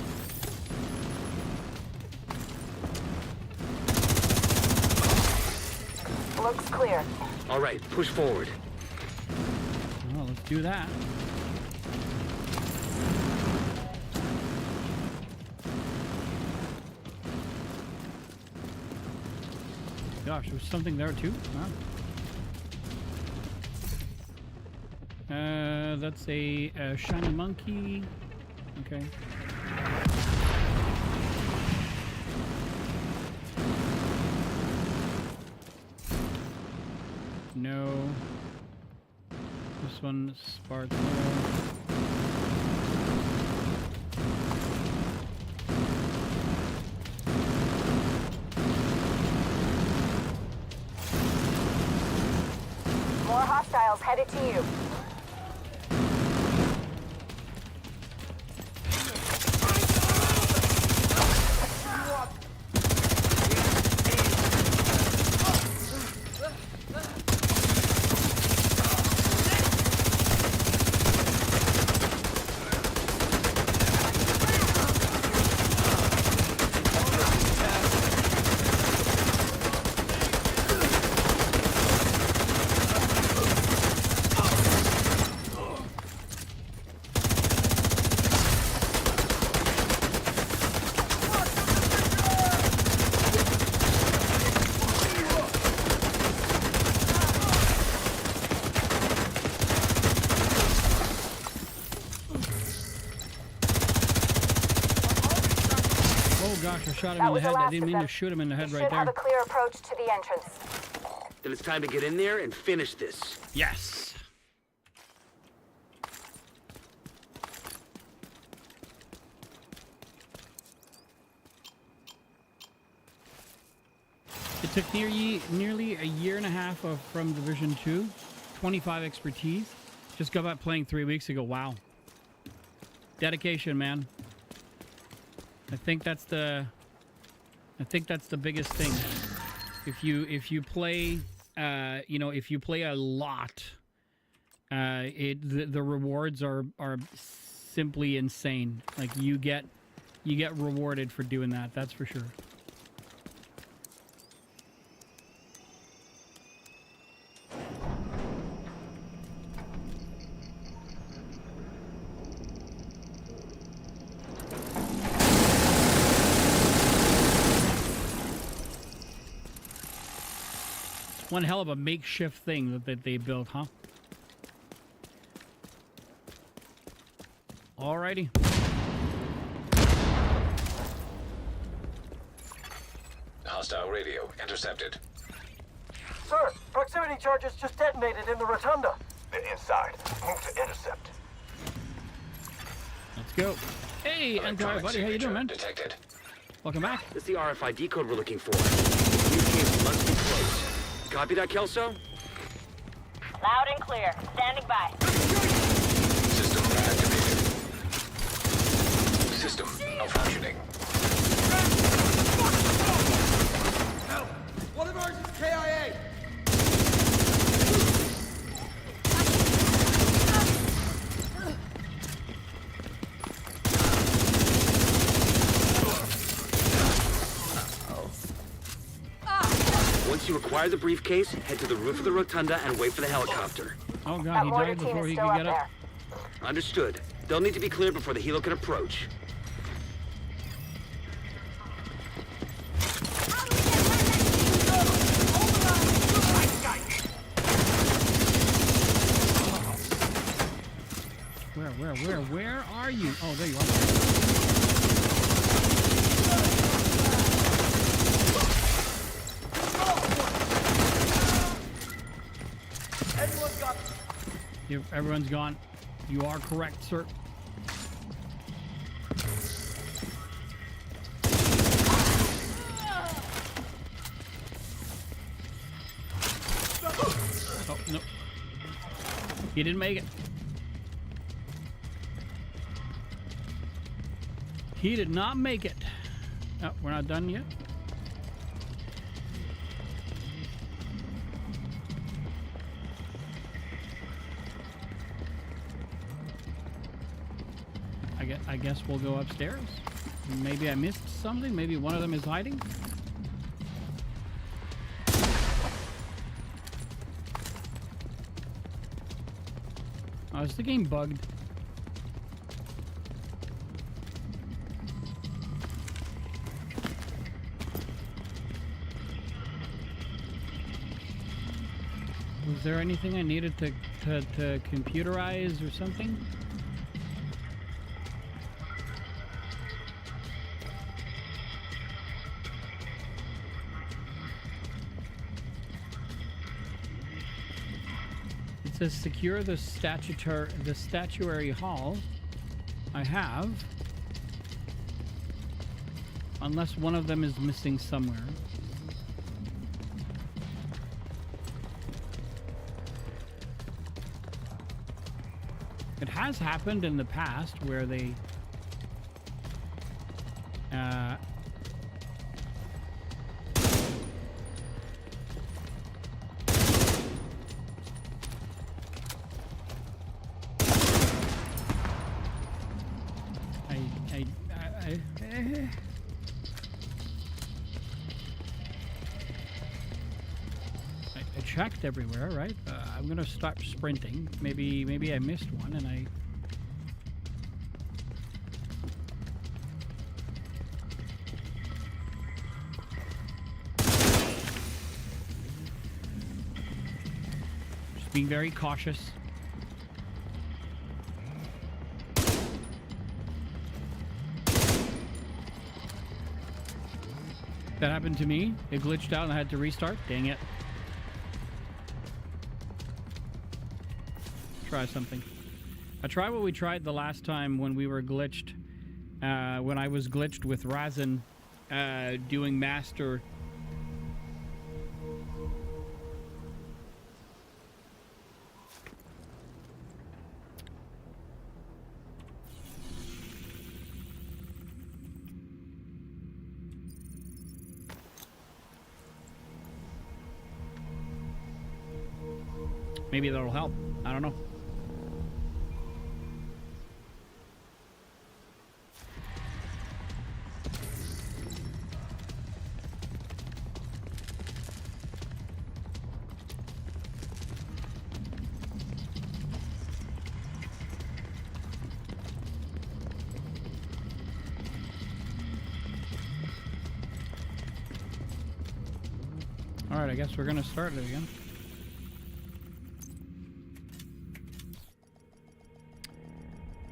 S3: Looks clear.
S6: All right, push forward.
S1: Well, let's do that. Gosh, there's something there too. Huh? That's a shiny monkey. Okay. No. This one, Sparta.
S3: More hostiles headed to you.
S1: Oh gosh, I shot him
S3: That
S1: in the
S3: was the
S1: head. I
S3: last
S1: didn't
S3: of
S1: mean
S3: them.
S1: to shoot him in the head
S3: You
S1: right
S3: should
S1: there.
S3: have a clear approach to the entrance.
S6: Then it's time to get in there and finish this.
S1: Yes. It took nearly a year and a half from Division 2, 25 expertise. Just got back playing 3 weeks ago. Wow. Dedication, man. I think that's the biggest thing. If you play, if you play a lot, the rewards are simply insane. Like you get rewarded for doing that. That's for sure. One hell of a makeshift thing that they built, huh? Alrighty.
S2: Hostile radio intercepted.
S5: Sir, proximity charges just detonated in the rotunda.
S7: They're inside. Move to intercept.
S1: Let's go. Hey, Empire buddy, how you doing, man?
S2: Detected.
S1: Welcome back.
S6: That's the RFID code we're looking for. The briefcase must be closed. Copy that, Kelso?
S3: Loud and clear. Standing by.
S2: System activated. System malfunctioning.
S5: Help! One of ours is KIA!
S6: Once you acquire the briefcase, head to the roof of the rotunda and wait for the helicopter.
S1: Oh god, he died before he could get up.
S6: Understood. They'll need to be cleared before the helo can approach.
S1: Where are you? Oh, there you are. Everyone's gone. You are correct, sir. Oh, no. He didn't make it. He did not make it. Oh, we're not done yet. I guess we'll go upstairs. Maybe I missed something. Maybe one of them is hiding. Oh, is the game bugged? Was there anything I needed to computerize or something? It says secure the statuary hall. I have. Unless one of them is missing somewhere. It has happened in the past where they I checked everywhere, right? I'm gonna start sprinting. Maybe I missed one and I. Just being very cautious. That happened to me. It glitched out and I had to restart. Dang it. Try something. I try what we tried the last time when we were glitched. When I was glitched with Razin doing master. Maybe that'll help. I don't know. All right, I guess we're gonna start it again.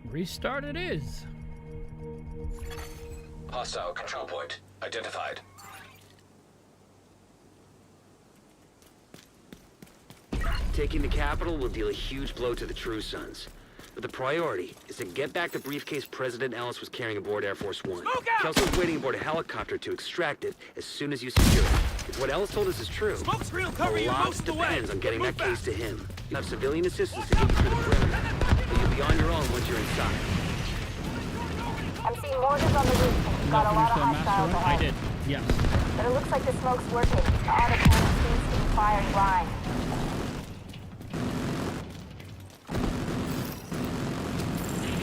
S1: Restart it is.
S2: Hostile control point identified.
S6: Taking the capital will deal a huge blow to the True Sons. But the priority is to get back the briefcase President Ellis was carrying aboard Air Force One. Kelso's waiting aboard a helicopter to extract it as soon as you secure it. If what Ellis told us is true, a lot depends on getting that case to him. You have civilian assistance to get you through the perimeter, but you'll be on your own once you're inside.
S3: I'm seeing mortars on the roof. Got a lot of hostiles
S1: I
S3: ahead.
S1: did, yes.
S3: But it looks like the smoke's working. The autocannon seems to be firing blind.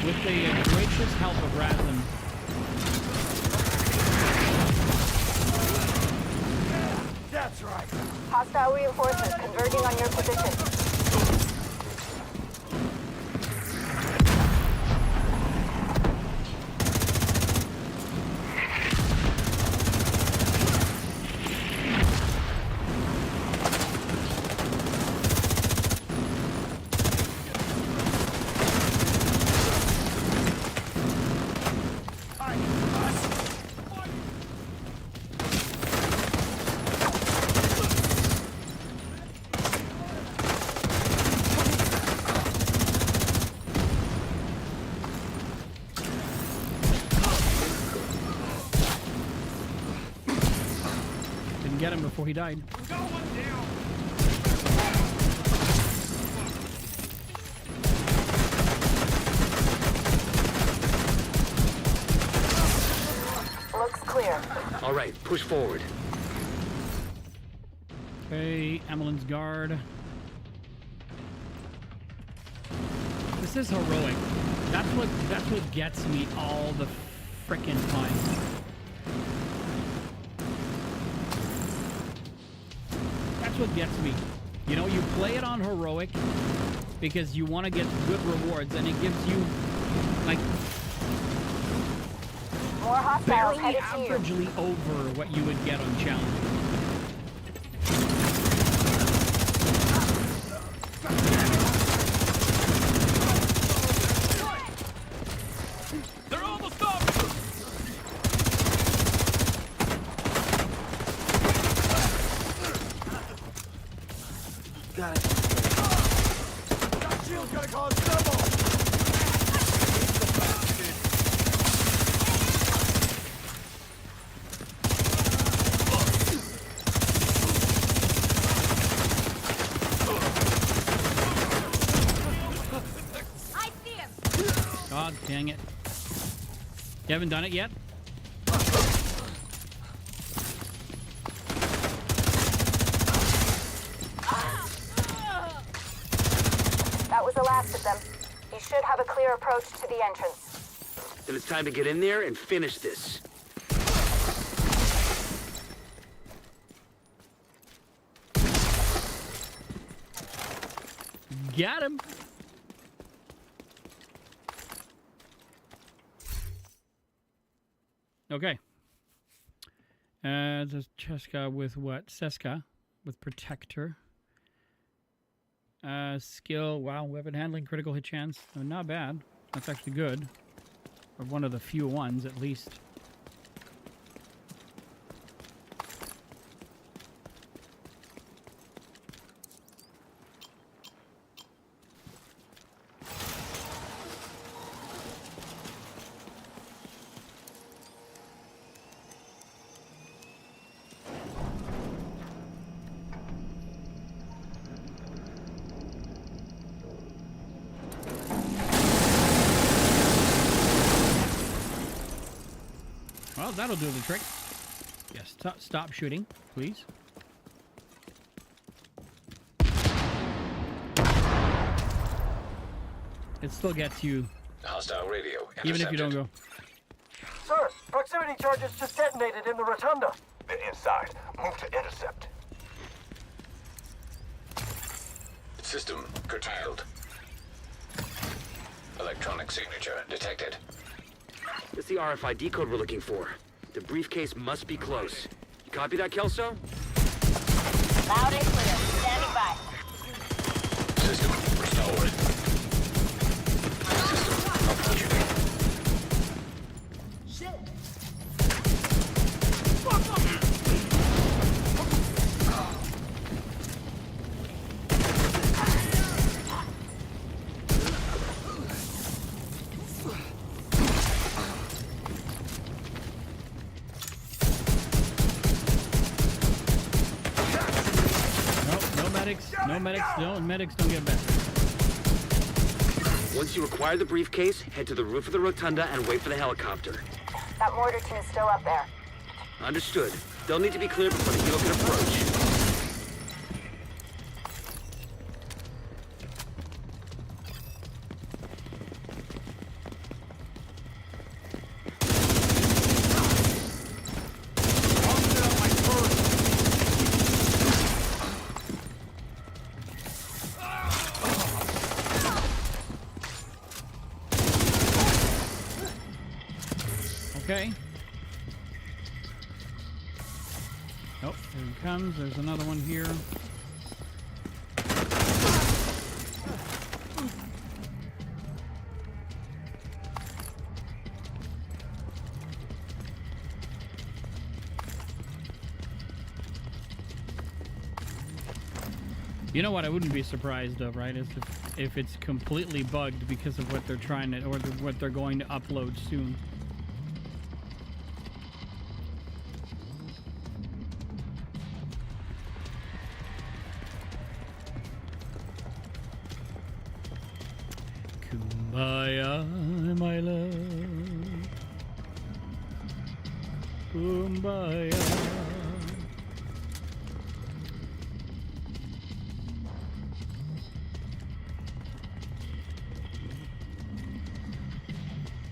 S1: With the gracious help of Ratlin.
S5: That's right.
S3: Hostile reinforcements converging on your position.
S1: Get him before he died.
S3: Looks clear.
S6: All right, push forward.
S1: Okay, Emmeline's guard. This is heroic. That's what gets me all the frickin' time. That's what gets me. You know, you play it on heroic because you want to get good rewards, and it gives you like
S3: More hostiles
S1: barely
S3: headed to you.
S1: averagely over what you would get on challenge.
S5: They're almost up! Got it. That shield's gonna cause trouble!
S4: I see him.
S1: God dang it. You haven't done it yet?
S3: That was the last of them. You should have a clear approach to the entrance.
S6: Then it's time to get in there and finish this.
S1: Got him. Okay. There's Cheska with what? Seska with Protector. Skill, wow, weapon handling, critical hit chance. Oh, not bad. That's actually good. Or one of the few ones, at least. Well, that'll do the trick. Yes, stop shooting, please. It still gets you,
S2: Hostile radio intercepted.
S1: even if you don't go.
S5: Sir, proximity charges just detonated in the rotunda.
S7: They're inside. Move to intercept.
S2: System curtailed. Electronic signature detected.
S6: That's the RFID code we're looking for. The briefcase must be close. You copy that, Kelso?
S4: Loud and clear. Standing by.
S2: System restored. System approaching.
S1: No medics don't get better.
S6: Once you acquire the briefcase, head to the roof of the rotunda and wait for the helicopter.
S3: That mortar team is still up there.
S6: Understood. They'll need to be cleared before the helo can approach.
S1: Okay. Oh, here he comes. There's another one here. You know what I wouldn't be surprised of, right, is if it's completely bugged because of what they're trying to, or what they're going to upload soon. Kumbaya, my love. Kumbaya.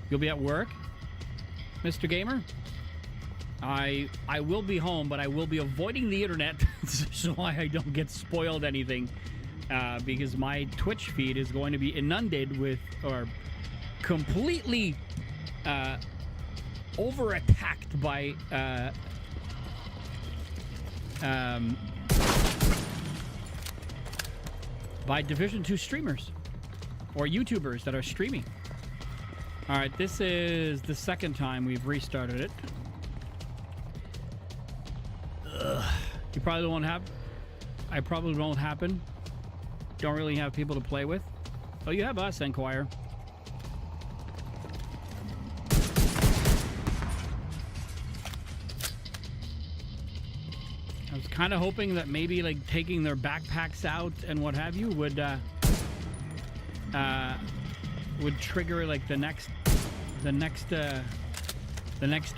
S1: You'll be at work, Mr. Gamer? I will be home, but I will be avoiding the internet so I don't get spoiled anything. Because my Twitch feed is going to be inundated with, or completely over-attacked by Division 2 streamers or YouTubers that are streaming. All right, this is the second time we've restarted it. You probably won't have. I probably won't happen. Don't really have people to play with. Oh, you have us, Enquire. I was kind of hoping that maybe like taking their backpacks out and what have you would trigger like the next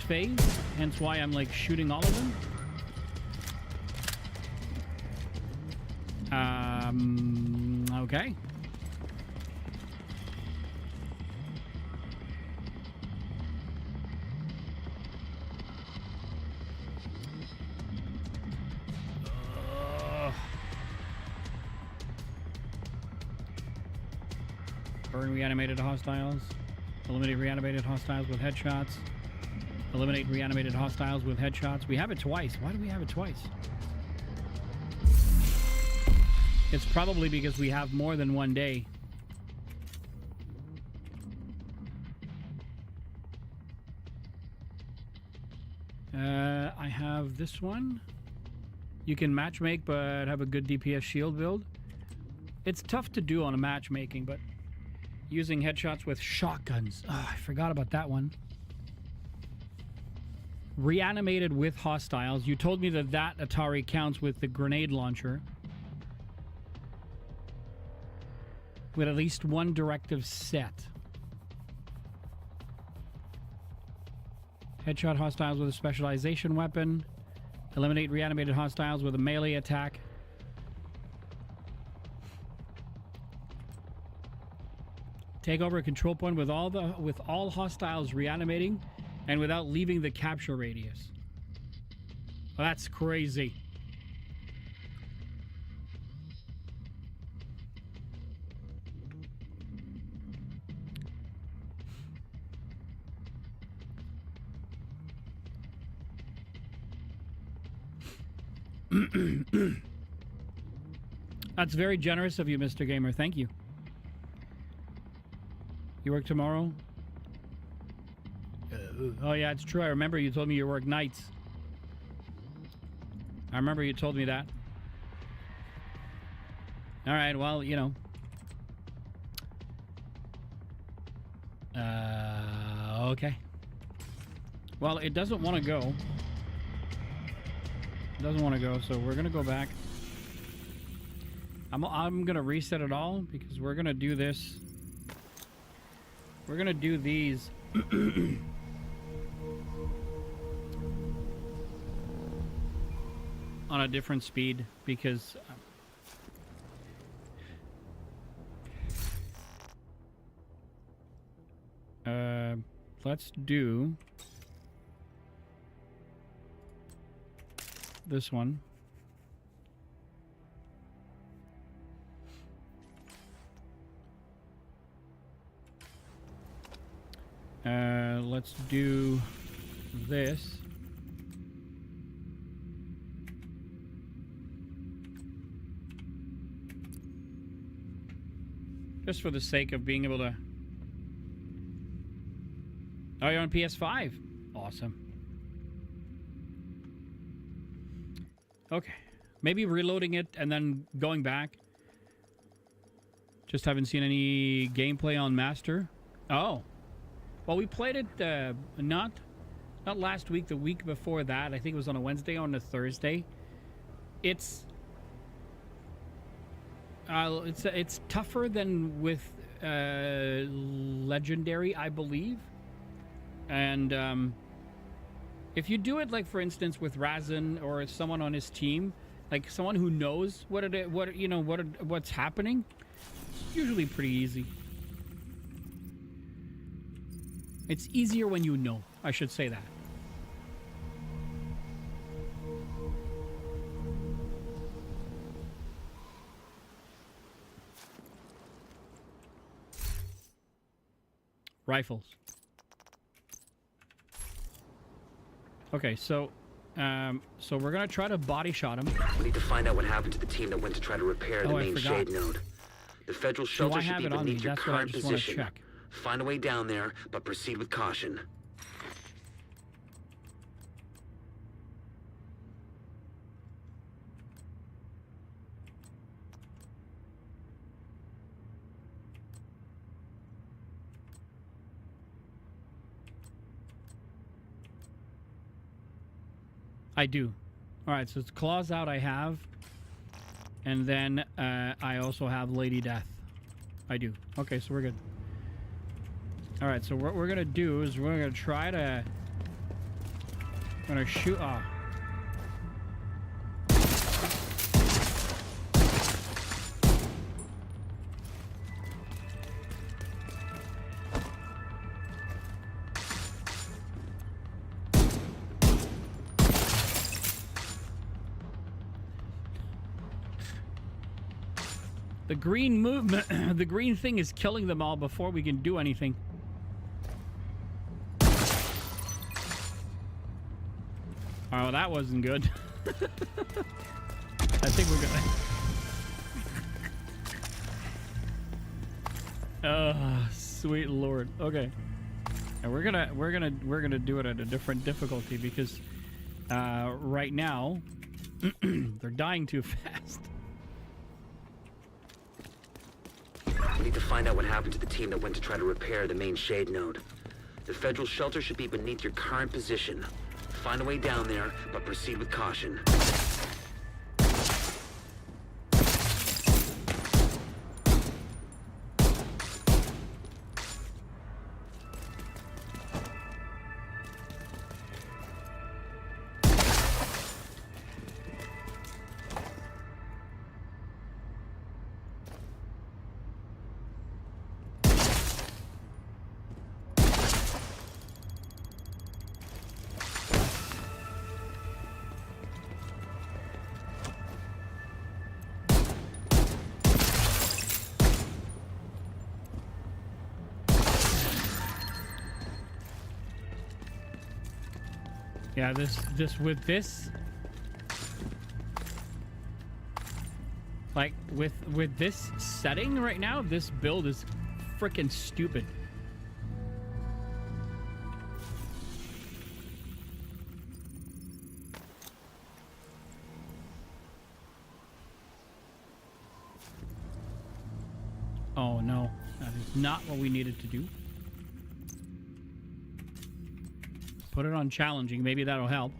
S1: phase. Hence why I'm like shooting all of them. Okay. Burn reanimated hostiles. Eliminate reanimated hostiles with headshots. Eliminate reanimated hostiles with headshots. We have it twice. Why do we have it twice? It's probably because we have more than one day. I have this one. You can matchmake, but have a good DPS shield build. It's tough to do on a matchmaking, but using headshots with shotguns. Oh, I forgot about that one. Reanimated with hostiles. You told me that Atari counts with the grenade launcher. With at least one directive set. Headshot hostiles with a specialization weapon. Eliminate reanimated hostiles with a melee attack. Take over a control point with all hostiles reanimating and without leaving the capture radius. Well, that's crazy. That's very generous of you, Mr. Gamer. Thank you. You work tomorrow? Oh, yeah, it's true. I remember you told me you work nights. I remember you told me that. All right, well, you know. Okay. Well, it doesn't want to go. It doesn't want to go, so we're going to go back. I'm going to reset it all because we're going to do this. We're going to do these. On a different speed because let's do this one. Let's do this. Just for the sake of being able to... Oh, you're on PS5? Awesome. Okay. Maybe reloading it and then going back. Just haven't seen any gameplay on Master. Oh. Well, we played it not last week, the week before that. I think it was on a Wednesday or on a Thursday. It's tougher than with Legendary, I believe. And if you do it, like for instance with Razin or someone on his team, like someone who knows what's happening, it's usually pretty easy. It's easier when you know. I should say that. Rifles. Okay, so we're gonna try to body shot him.
S6: We need to find out what happened to the team that went to try to repair the main shade node. The federal shelter should be beneath your current position. Find a way down there, but proceed with caution.
S1: I do. All right, so it's Claws Out I have. And then I also have Lady Death. I do. Okay, so we're good. All right, so what we're going to do is we're going to try to... I'm going to shoot... Oh. The green movement, the green thing is killing them all before we can do anything. Oh, that wasn't good. I think we're gonna... Oh, sweet Lord. Okay. And we're gonna do it at a different difficulty because right now they're dying too fast.
S6: We need to find out what happened to the team that went to try to repair the main shade node. The federal shelter should be beneath your current position. Find a way down there, but proceed with caution.
S1: Yeah, this with this. Like, with this setting right now, this build is freaking stupid. Oh no, that is not what we needed to do. Put it on challenging, maybe that'll help.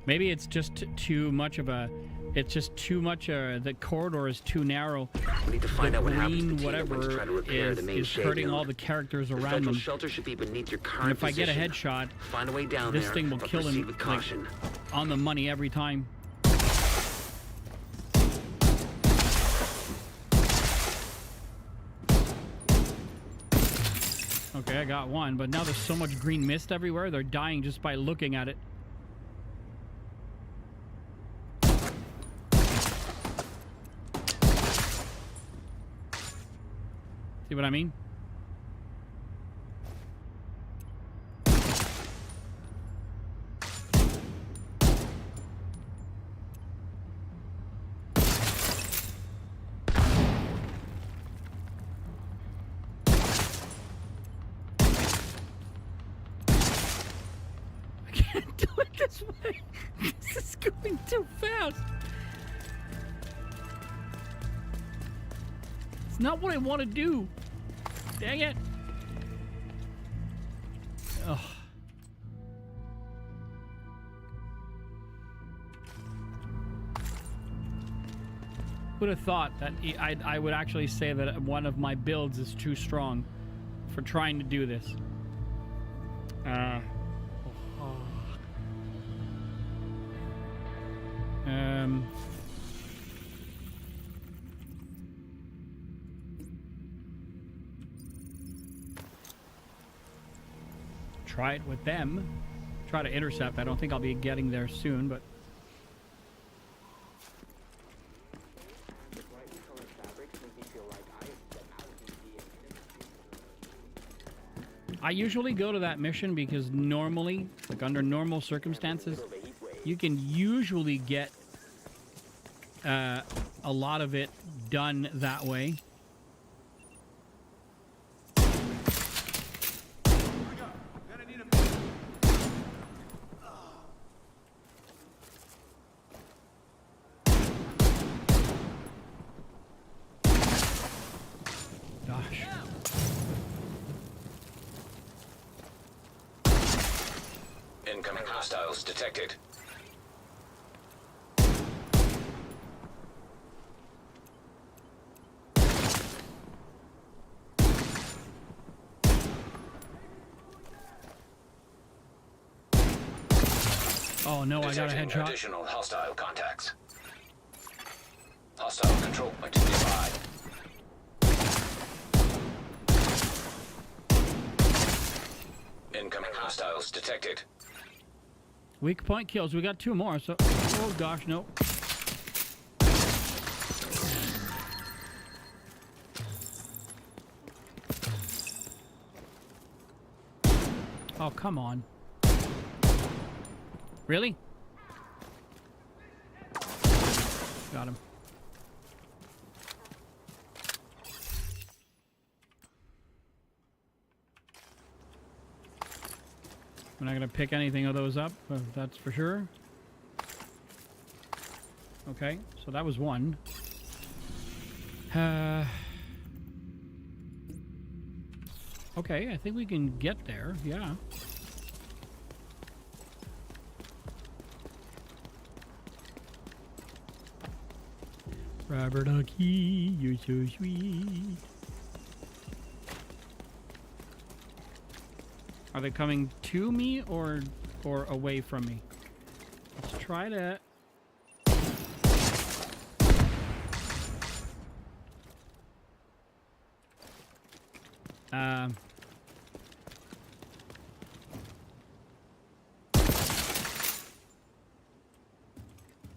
S1: Maybe it's just too much of a... It's just too much, the corridor is too narrow.
S6: We need to find out what happens to
S1: green
S6: the
S1: whatever
S6: trying to repair the main
S1: is
S6: shade
S1: hurting
S6: node.
S1: all the characters
S6: The
S1: around
S6: federal
S1: them.
S6: shelter should be beneath your current
S1: And if I get a
S6: position.
S1: headshot,
S6: Find a way down
S1: this
S6: there,
S1: thing will
S6: but
S1: kill
S6: proceed
S1: him
S6: with
S1: like,
S6: caution.
S1: on the money every time. Okay, I got one, but now there's so much green mist everywhere, they're dying just by looking at it. See what I mean? I can't do it this way. This is going too fast. It's not what I want to do. Dang it. Ugh. Would have thought that I would actually say that one of my builds is too strong for trying to do this. Try it with them. Try to intercept. I don't think I'll be getting there soon, but I usually go to that mission because normally, like under normal circumstances, you can usually get a lot of it done that way. Gosh.
S2: Incoming hostiles detected.
S1: Oh no, I got a
S2: Detecting
S1: headshot.
S2: additional hostile contacts. Hostile control point nearby. Incoming hostiles detected.
S1: Weak point kills. We got two more, so... Oh gosh, no. Oh, come on. Really? Got him. I'm not going to pick anything of those up, that's for sure. Okay, so that was one. Okay, I think we can get there, yeah. Rubber ducky, you're so sweet. Are they coming to me or away from me? Let's try to...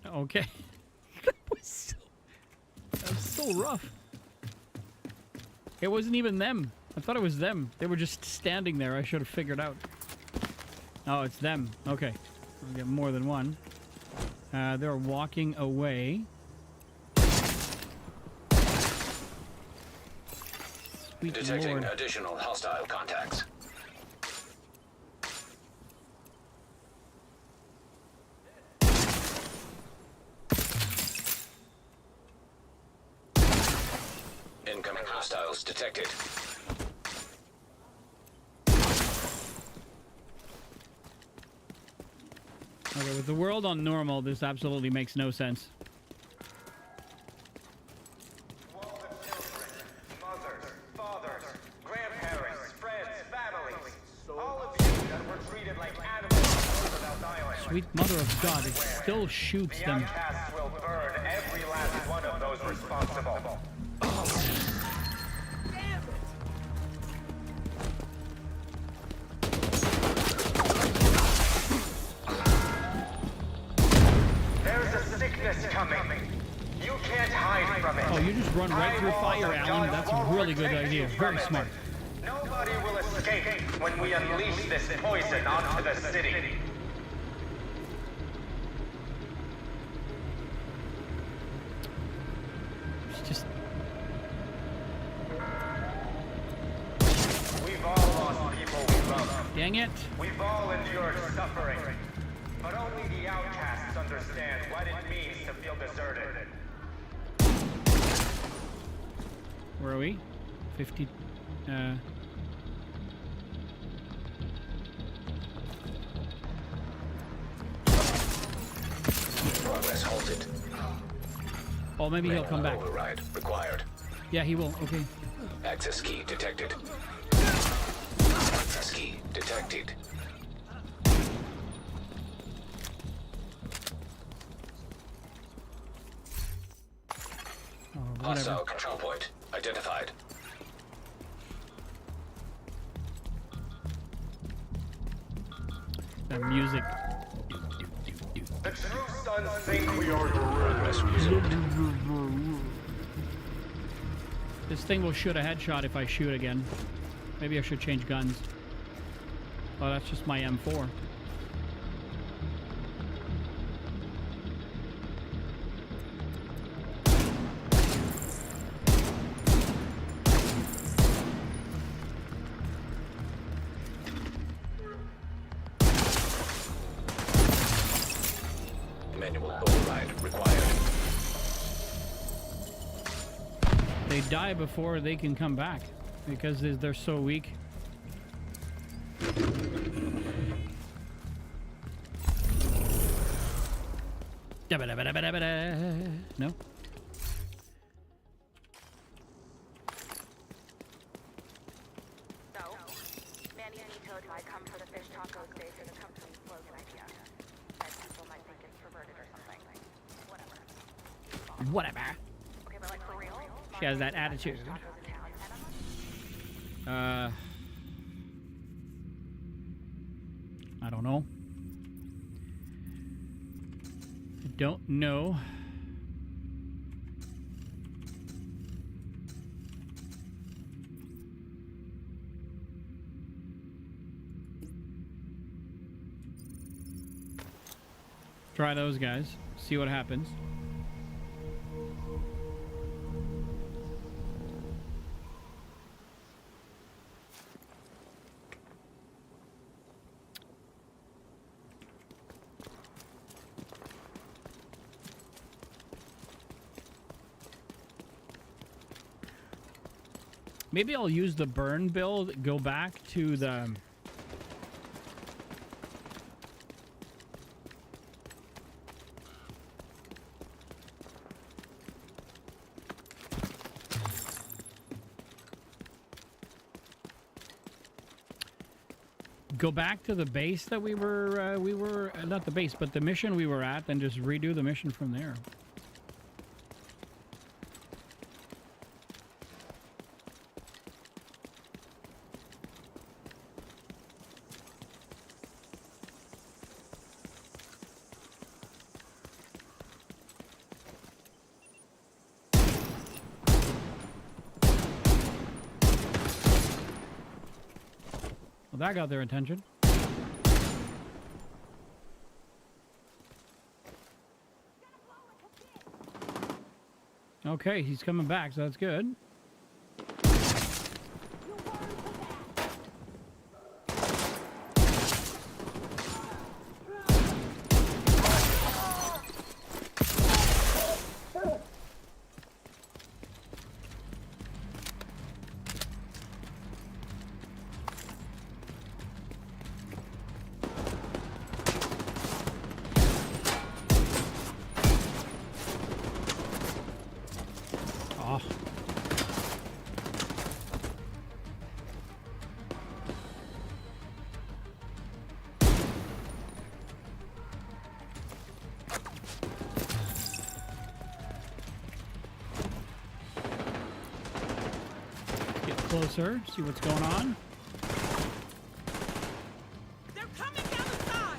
S1: Okay. That was so rough. It wasn't even them. I thought it was them. They were just standing there. I should have figured out. Oh, it's them. Okay. We'll get more than one. They're walking away. Sweet
S2: Detecting
S1: Lord.
S2: additional hostile contacts. Incoming hostiles detected.
S1: Okay, with the world on normal, this absolutely makes no sense.
S7: All the children, mothers, fathers, grandparents, friends, families. All of you that were treated like animals on Roosevelt Island.
S1: Sweet Mother of God, it still shoots
S7: The
S1: them.
S7: outcasts will burn every last one of those responsible. There's a sickness coming. You can't hide from it.
S1: Oh, you just run right through fire, Alan. That's a really good idea. Very smart.
S7: Nobody will escape when we unleash this poison onto the city.
S1: It's just...
S7: We've all lost people we love.
S1: Dang it.
S7: We've all endured suffering. But only the outcasts understand what it means to feel deserted.
S1: Where are we? 50...
S2: Progress halted.
S1: Oh, maybe he'll come back.
S2: Override required.
S1: Yeah, he will. Okay.
S2: Access key detected. Access key detected.
S1: Oh, whatever.
S2: Hostile control point identified.
S1: The music.
S7: The true sons think we are
S2: Progress resumed.
S1: This thing will shoot a headshot if I shoot again. Maybe I should change guns. Oh, that's just my M4.
S2: Manual override required.
S1: They die before they can come back because they're so weak. No?
S3: So, Manny and Ito might come for the fish tacos based on the company's slogan idea. That people might think it's perverted or something. Whatever.
S1: Whatever.
S3: Okay, but like for real?
S1: She has that attitude.
S3: Tacos in town.
S1: I don't know. I don't know. Try those guys. See what happens. Maybe I'll use the burn build, go back to the... Go back to the base that we were not the base, but the mission we were at, and just redo the mission from there. Well, that got their attention. Okay, he's coming back, so that's good. closer, see what's going on.
S8: They're coming down the side.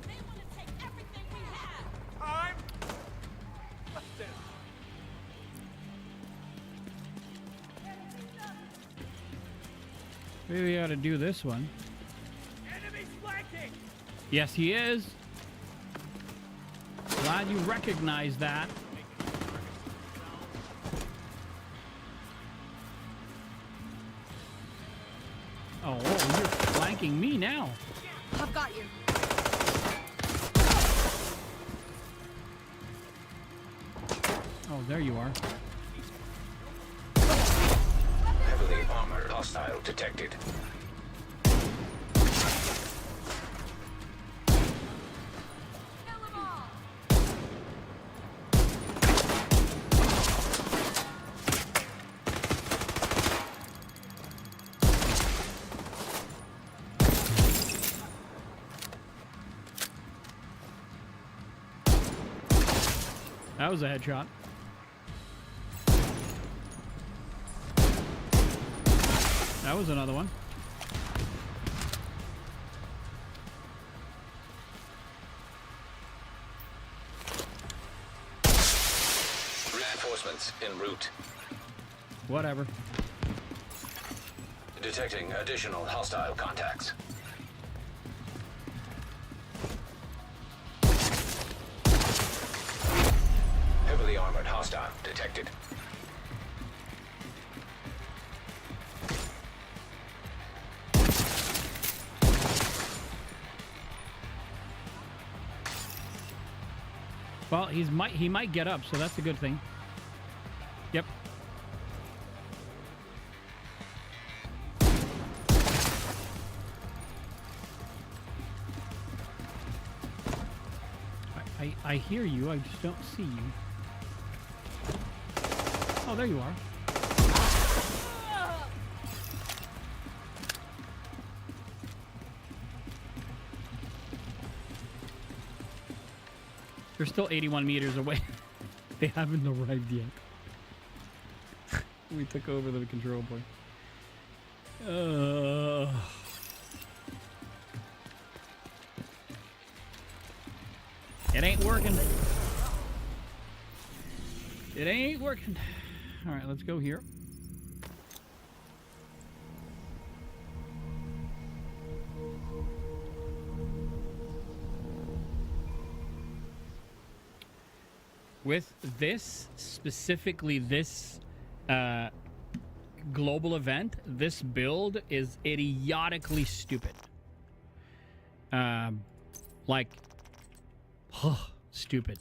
S8: They want to take everything we have.
S5: Time. That's it.
S1: Maybe we ought to do this one.
S5: Enemy's flanking.
S1: Yes, he is. Glad you recognize that. Oh, whoa, you're flanking me now.
S8: I've got you.
S1: Oh, there you are.
S2: Heavily armored hostile detected.
S3: Kill them all!
S1: That was a headshot. That was another one.
S2: Reinforcements en route.
S1: Whatever.
S2: Detecting additional hostile contacts. Heavily armored hostile detected.
S1: Well, he might get up, so that's a good thing. Yep. I hear you, I just don't see you. Oh, there you are. They're still 81 meters away. They haven't arrived yet. We took over the control point. It ain't working. It ain't working. All right, let's go here. With this, specifically this global event, this build is idiotically stupid. Like, stupid.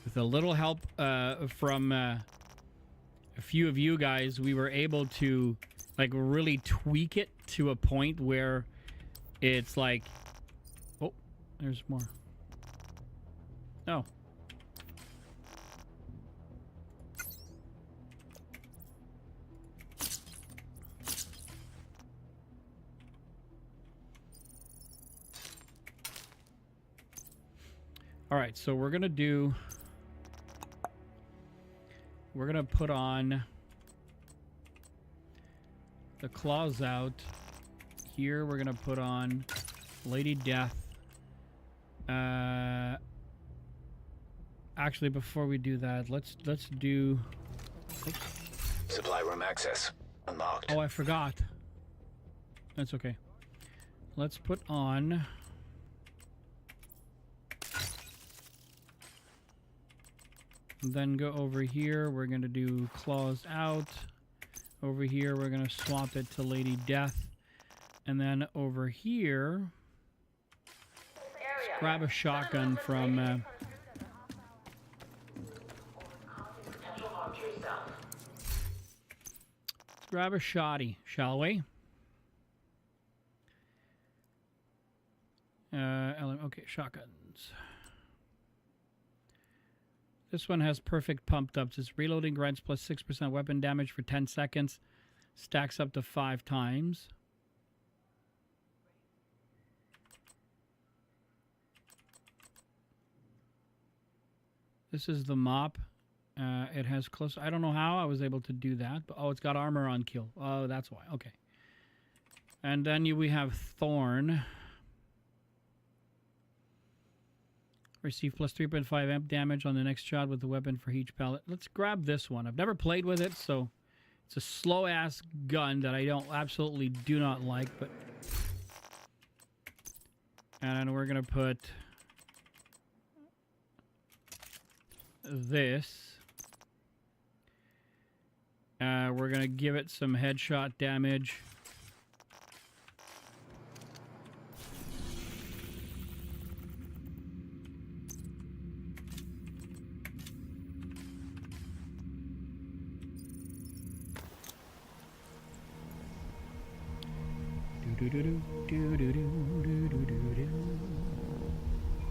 S1: With a little help from a few of you guys, we were able to like really tweak it to a point where it's like, oh, there's more. Oh. All right, so we're going to put on the claws out. Here we're going to put on Lady Death. Actually, before we do that, let's do... Oops.
S2: Supply room access unlocked.
S1: Oh, I forgot. That's okay. Let's put on... Then go over here. We're going to do claws out. Over here, we're going to swap it to Lady Death. And then over here, let's grab a shotgun from... let's grab a shotty, shall we? Okay, shotguns. This one has perfect pumped ups. It's reloading grants plus 6% weapon damage for 10 seconds. Stacks up to 5 times. This is the mop. It has close. I don't know how I was able to do that, but oh, it's got armor on kill. Oh, that's why. Okay. And then we have Thorn. Receive plus 3.5 amp damage on the next shot with the weapon for each pellet. Let's grab this one. I've never played with it, so it's a slow-ass gun that I absolutely do not like, but... And we're going to put this. We're going to give it some headshot damage.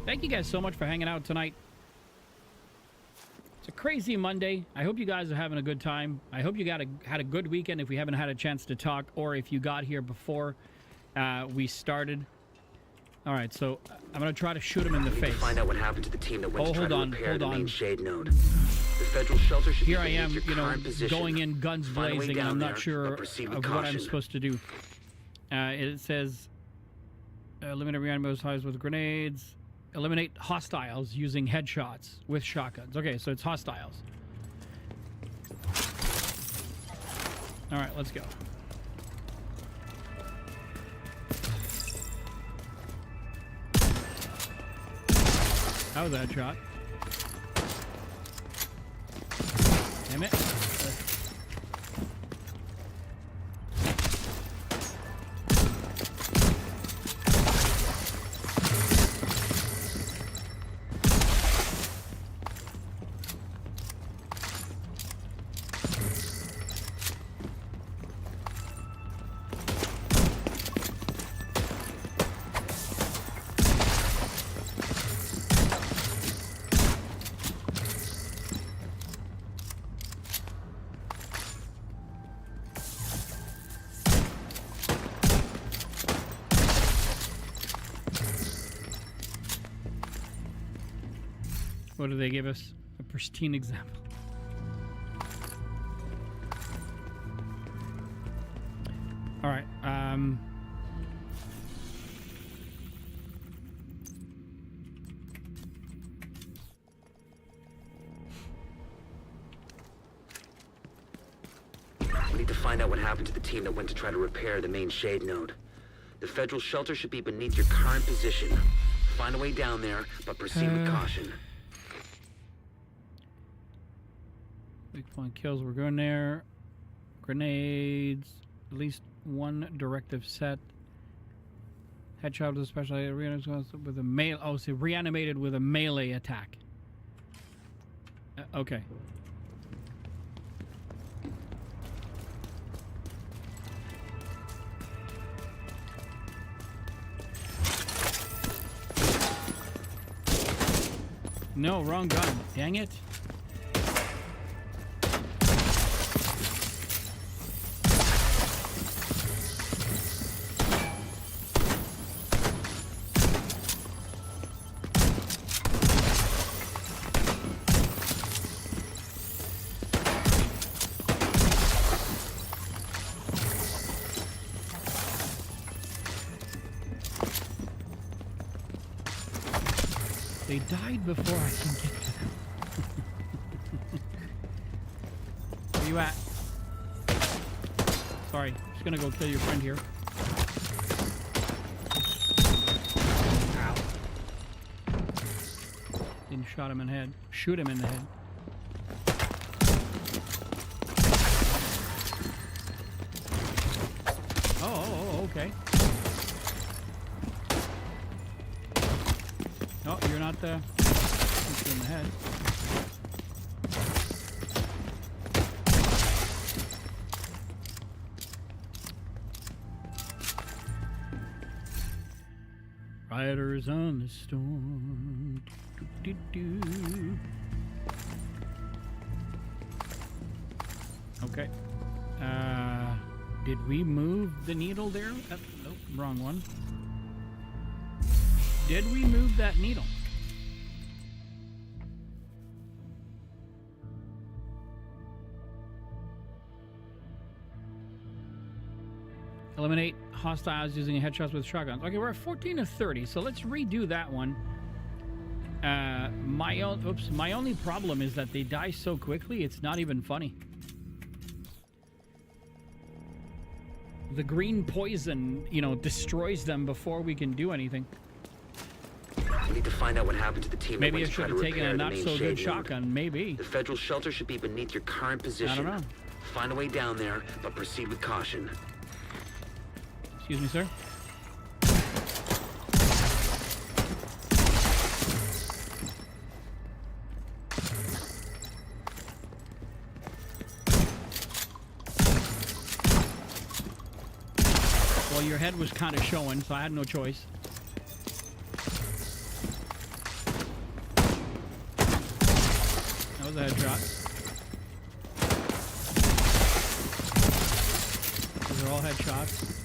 S1: Thank you guys so much for hanging out tonight. It's a crazy Monday. I hope you guys are having a good time. I hope you had a good weekend if we haven't had a chance to talk, or if you got here before we started. All right, so I'm going to try to shoot him in the face.
S6: Find out what happened to the team that went to try to repair the main
S1: on.
S6: shade node. The federal shelter should
S1: Here
S6: be
S1: I am,
S6: your current position.
S1: going in guns blazing, and I'm not sure of what I'm supposed to do. It says eliminate reanimated hostiles with grenades. Eliminate hostiles using headshots with shotguns. Okay, so it's hostiles. All right, let's go. How was that shot? Damn it. What do they give us? A pristine example. All right.
S6: We need to find out what happened to the team that went to try to repair the main shade node. The federal shelter should be beneath your current position. Find a way down there, but proceed with caution.
S1: Big point kills. We're going there. Grenades. At least one directive set. Headshot with a special with a melee. Oh, so reanimated with a melee attack. Okay. No, wrong gun. Dang it. They died before I can get to them. Where you at? Sorry, I'm just gonna go kill your friend here. Ow. Didn't shot him in the head. Shoot him in the head. Oh, okay. No, you're not the... Shoot you in the head. Riders on the storm. Do, do, do. Okay. Did we move the needle there? Nope, wrong one. Did we move that needle? Eliminate hostiles using headshots with shotguns. Okay, we're at 14 of 30, so let's redo that one. My only problem is that they die so quickly, it's not even funny. The green poison, you know, destroys them before we can do anything.
S6: We need to find out what happened to the team.
S1: Maybe I
S6: that went to try
S1: should
S6: to
S1: have taken
S6: repair
S1: a
S6: the
S1: not
S6: main
S1: so
S6: shade
S1: good
S6: node.
S1: shotgun, maybe.
S6: The federal shelter should be beneath your current position.
S1: I don't know.
S6: Find a way down there, but proceed with caution.
S1: Excuse me, sir. Well, your head was kind of showing, so I had no choice. That was a headshot. Those are all headshots.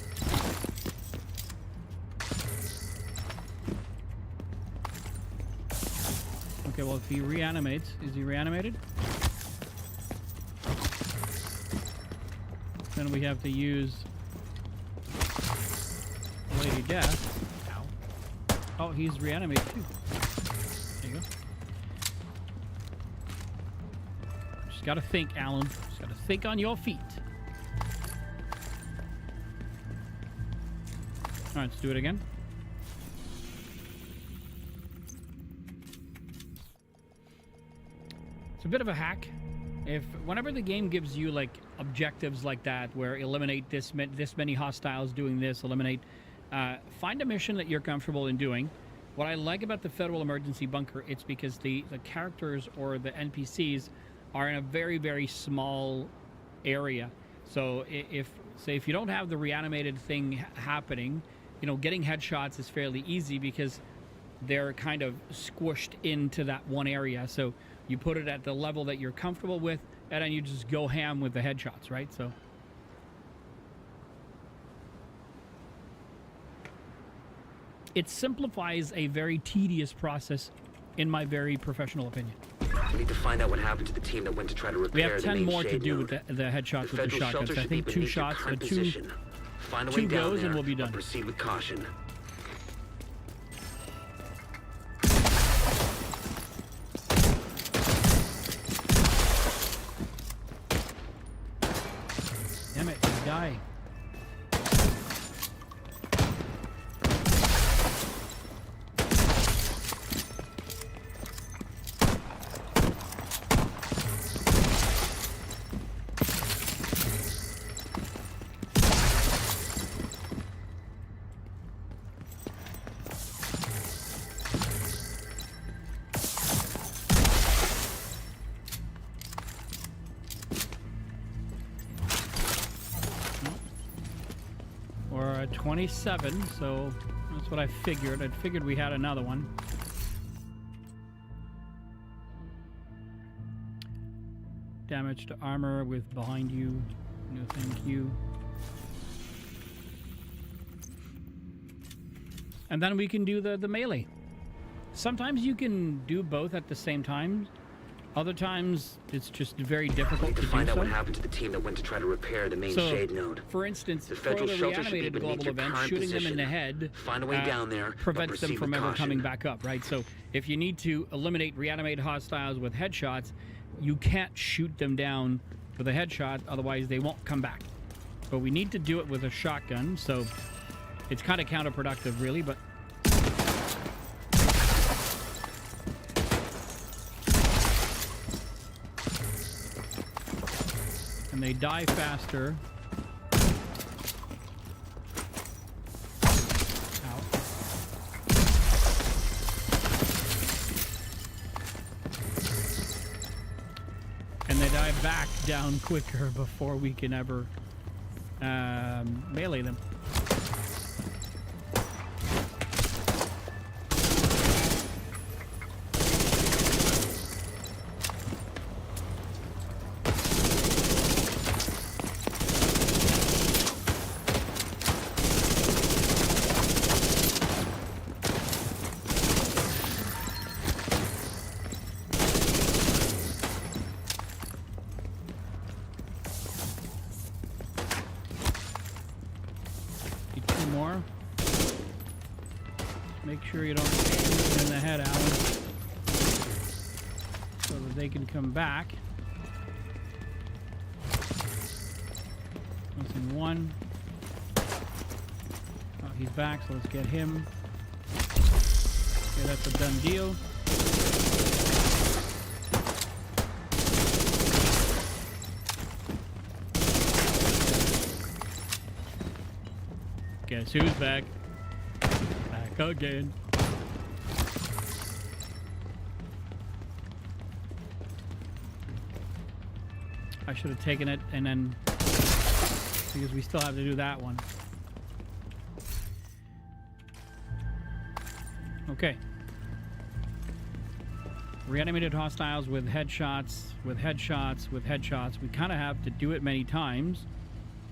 S1: Okay, well, if he reanimates, is he reanimated? Then we have to use Lady Death. Ow. Oh, he's reanimated too. There you go. Just gotta think, Alan. Just gotta think on your feet. Alright, let's do it again. It's a bit of a hack. Whenever the game gives you like objectives like that, where eliminate this many hostiles doing this, eliminate, find a mission that you're comfortable in doing. What I like about the Federal Emergency Bunker, it's because the characters or the NPCs are in a very, very small area. So if you don't have the reanimated thing happening, you know, getting headshots is fairly easy because they're kind of squished into that one area. So you put it at the level that you're comfortable with, and then you just go ham with the headshots, right? So it simplifies a very tedious process, in my very professional opinion.
S6: We need to find out what happened to the team that went to try to repair
S1: We have
S6: the
S1: 10
S6: main
S1: more to
S6: shade
S1: do
S6: node.
S1: with the headshots with the
S6: federal
S1: shotguns.
S6: shelter
S1: I
S6: should be
S1: think 2
S6: beneath your
S1: shots,
S6: current
S1: two
S6: position. Find a way down
S1: goes
S6: there,
S1: and we'll be
S6: but
S1: done.
S6: proceed with caution.
S1: Damn it, you die. We're at 27, so that's what I figured. I figured we had another one. Damage to armor with behind you. No thank you. And then we can do the melee. Sometimes you can do both at the same time. Other times, it's just very
S6: We
S1: difficult
S6: need
S1: to
S6: to
S1: do
S6: find out
S1: so.
S6: what happened to the team that went to try to repair the main
S1: So,
S6: shade node.
S1: for instance,
S6: The
S1: for
S6: federal
S1: the
S6: shelter should be
S1: reanimated
S6: beneath
S1: global
S6: your
S1: event,
S6: current
S1: shooting them in the
S6: position.
S1: head
S6: Find a way down there, but
S1: prevents them
S6: proceed
S1: from
S6: with
S1: ever coming
S6: caution.
S1: back up, right? So if you need to eliminate reanimated hostiles with headshots, you can't shoot them down with a headshot, otherwise they won't come back. But we need to do it with a shotgun, so it's kind of counterproductive, really, but and they die faster. Ow. And they die back down quicker before we can ever melee them. Make sure you don't shoot them in the head, Alan. So that they can come back. Missing one. Oh, he's back, so let's get him. Okay, that's a done deal. Guess who's back? Back again. I should have taken it and then, because we still have to do that one. Okay. Reanimated hostiles with headshots, with headshots, with headshots. We kind of have to do it many times,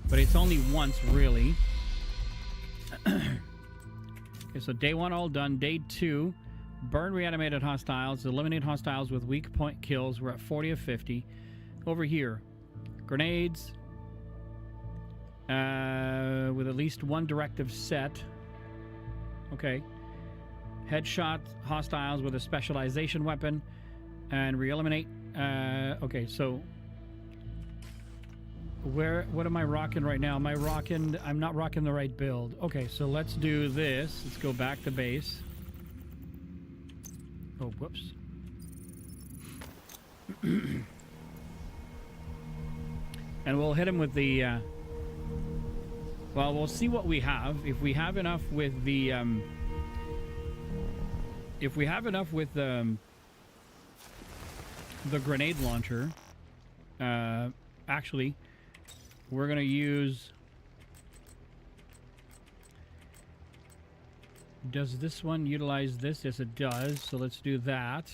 S1: but it's only once, really. Okay, so day 1 all done. Day 2, burn reanimated hostiles, eliminate hostiles with weak point kills. We're at 40 of 50. Over here, grenades with at least one directive set. Okay. Headshot hostiles with a specialization weapon and re-eliminate. Okay, so what am I rocking right now? I'm not rocking the right build. Okay, so let's do this. Let's go back to base. Oh, whoops. And we'll hit him with the well, we'll see what we have. If we have enough with the the grenade launcher, actually, we're gonna use. Does this one utilize this? Yes, it does. So let's do that.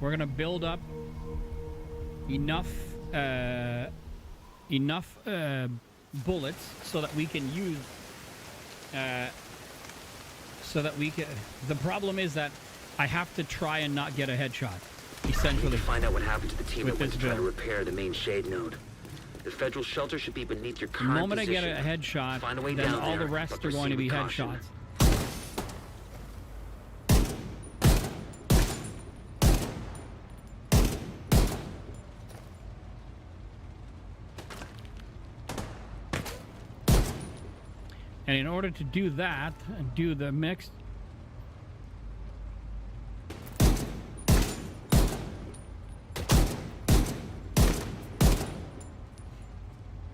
S1: We're gonna build up enough bullets so that we can use. So that we can. The problem is that I have to try and not get a headshot. Essentially,
S6: we need to find out what happened to the team that
S1: with
S6: went
S1: this
S6: to try to
S1: build.
S6: repair the main shade node. The federal shelter should be beneath your
S1: The
S6: current
S1: moment I
S6: position.
S1: get a headshot,
S6: Find a way
S1: then
S6: down
S1: all
S6: there,
S1: the rest
S6: but
S1: are going to
S6: proceed
S1: be
S6: with caution.
S1: headshots. And in order to do that and do the mix,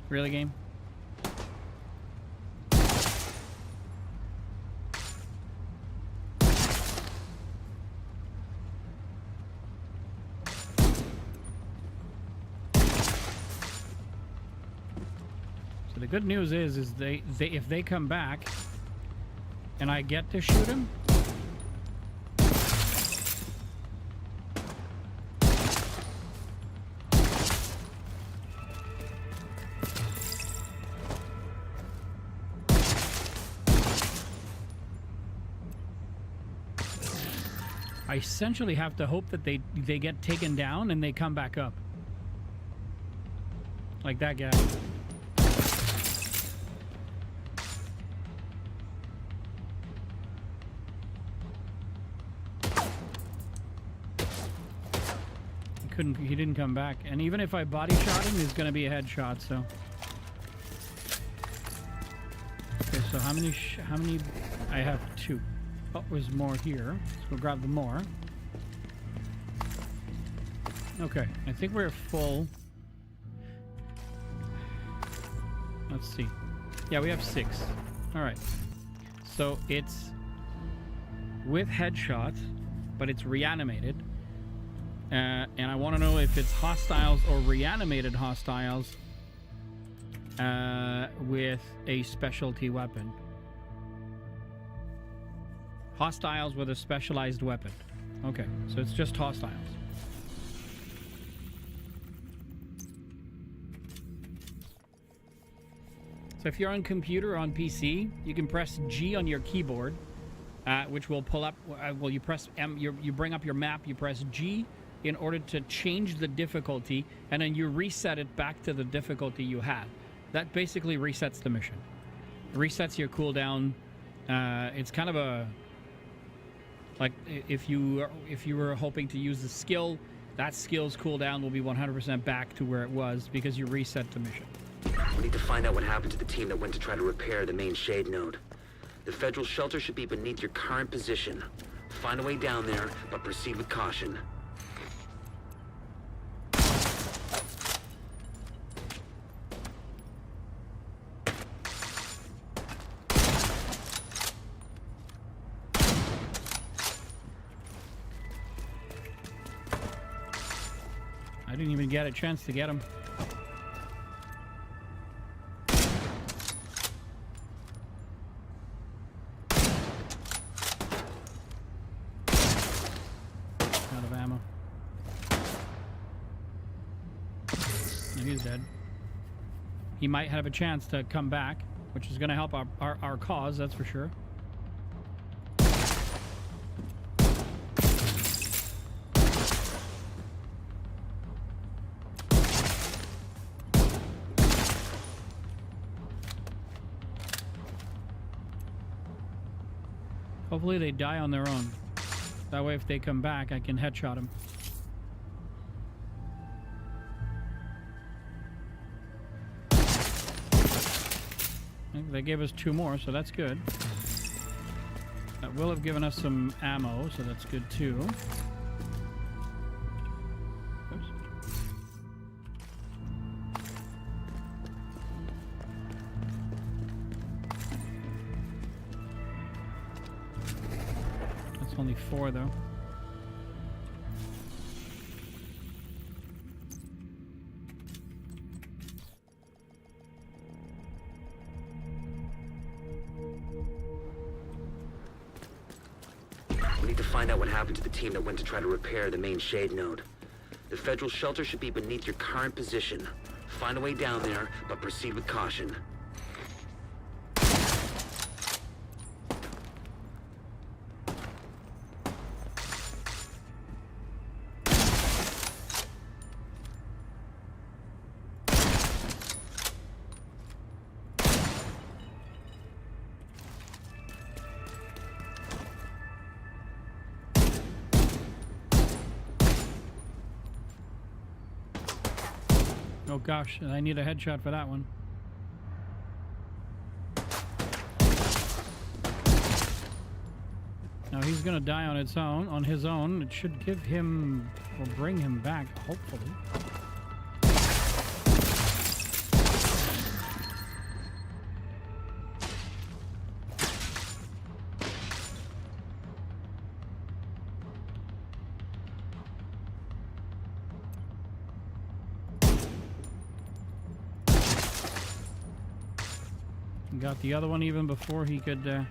S1: really, game? So the good news is they if they come back and I get to shoot him, I essentially have to hope that they get taken down and they come back up. Like that guy. He didn't come back. And even if I body shot him, he's gonna be a headshot, so. Okay, so how many I have 2. Oh, there's more here. Let's go grab the more. Okay, I think we're full. Let's see. Yeah, we have 6. All right. So it's with headshots, but it's reanimated. And I want to know if it's hostiles or reanimated hostiles with a specialty weapon. Hostiles with a specialized weapon. Okay, so it's just hostiles. So if you're on computer or on PC, you can press G on your keyboard, which will pull up. Well, you press M. You bring up your map. You press G in order to change the difficulty, and then you reset it back to the difficulty you had. That basically resets the mission. Resets your cooldown. It's kind of a like if you were hoping to use the skill, that skill's cooldown will be 100% back to where it was because you reset the mission.
S6: We need to find out what happened to the team that went to try to repair the main shade node. The federal shelter should be beneath your current position. Find a way down there, but proceed with caution.
S1: I didn't even get a chance to get him. Out of ammo. And he's dead. He might have a chance to come back, which is going to help our cause, that's for sure. Hopefully they die on their own. That way if they come back, I can headshot them. They gave us 2 more, so that's good. That will have given us some ammo, so that's good too. Oops. That's only 4 though.
S6: We need to find out what happened to the team that went to try to repair the main shade node. The federal shelter should be beneath your current position. Find a way down there, but proceed with caution.
S1: Oh gosh, I need a headshot for that one. Now he's gonna die on its own, on his own. It should give him, or bring him back, hopefully. Got the other one even before he could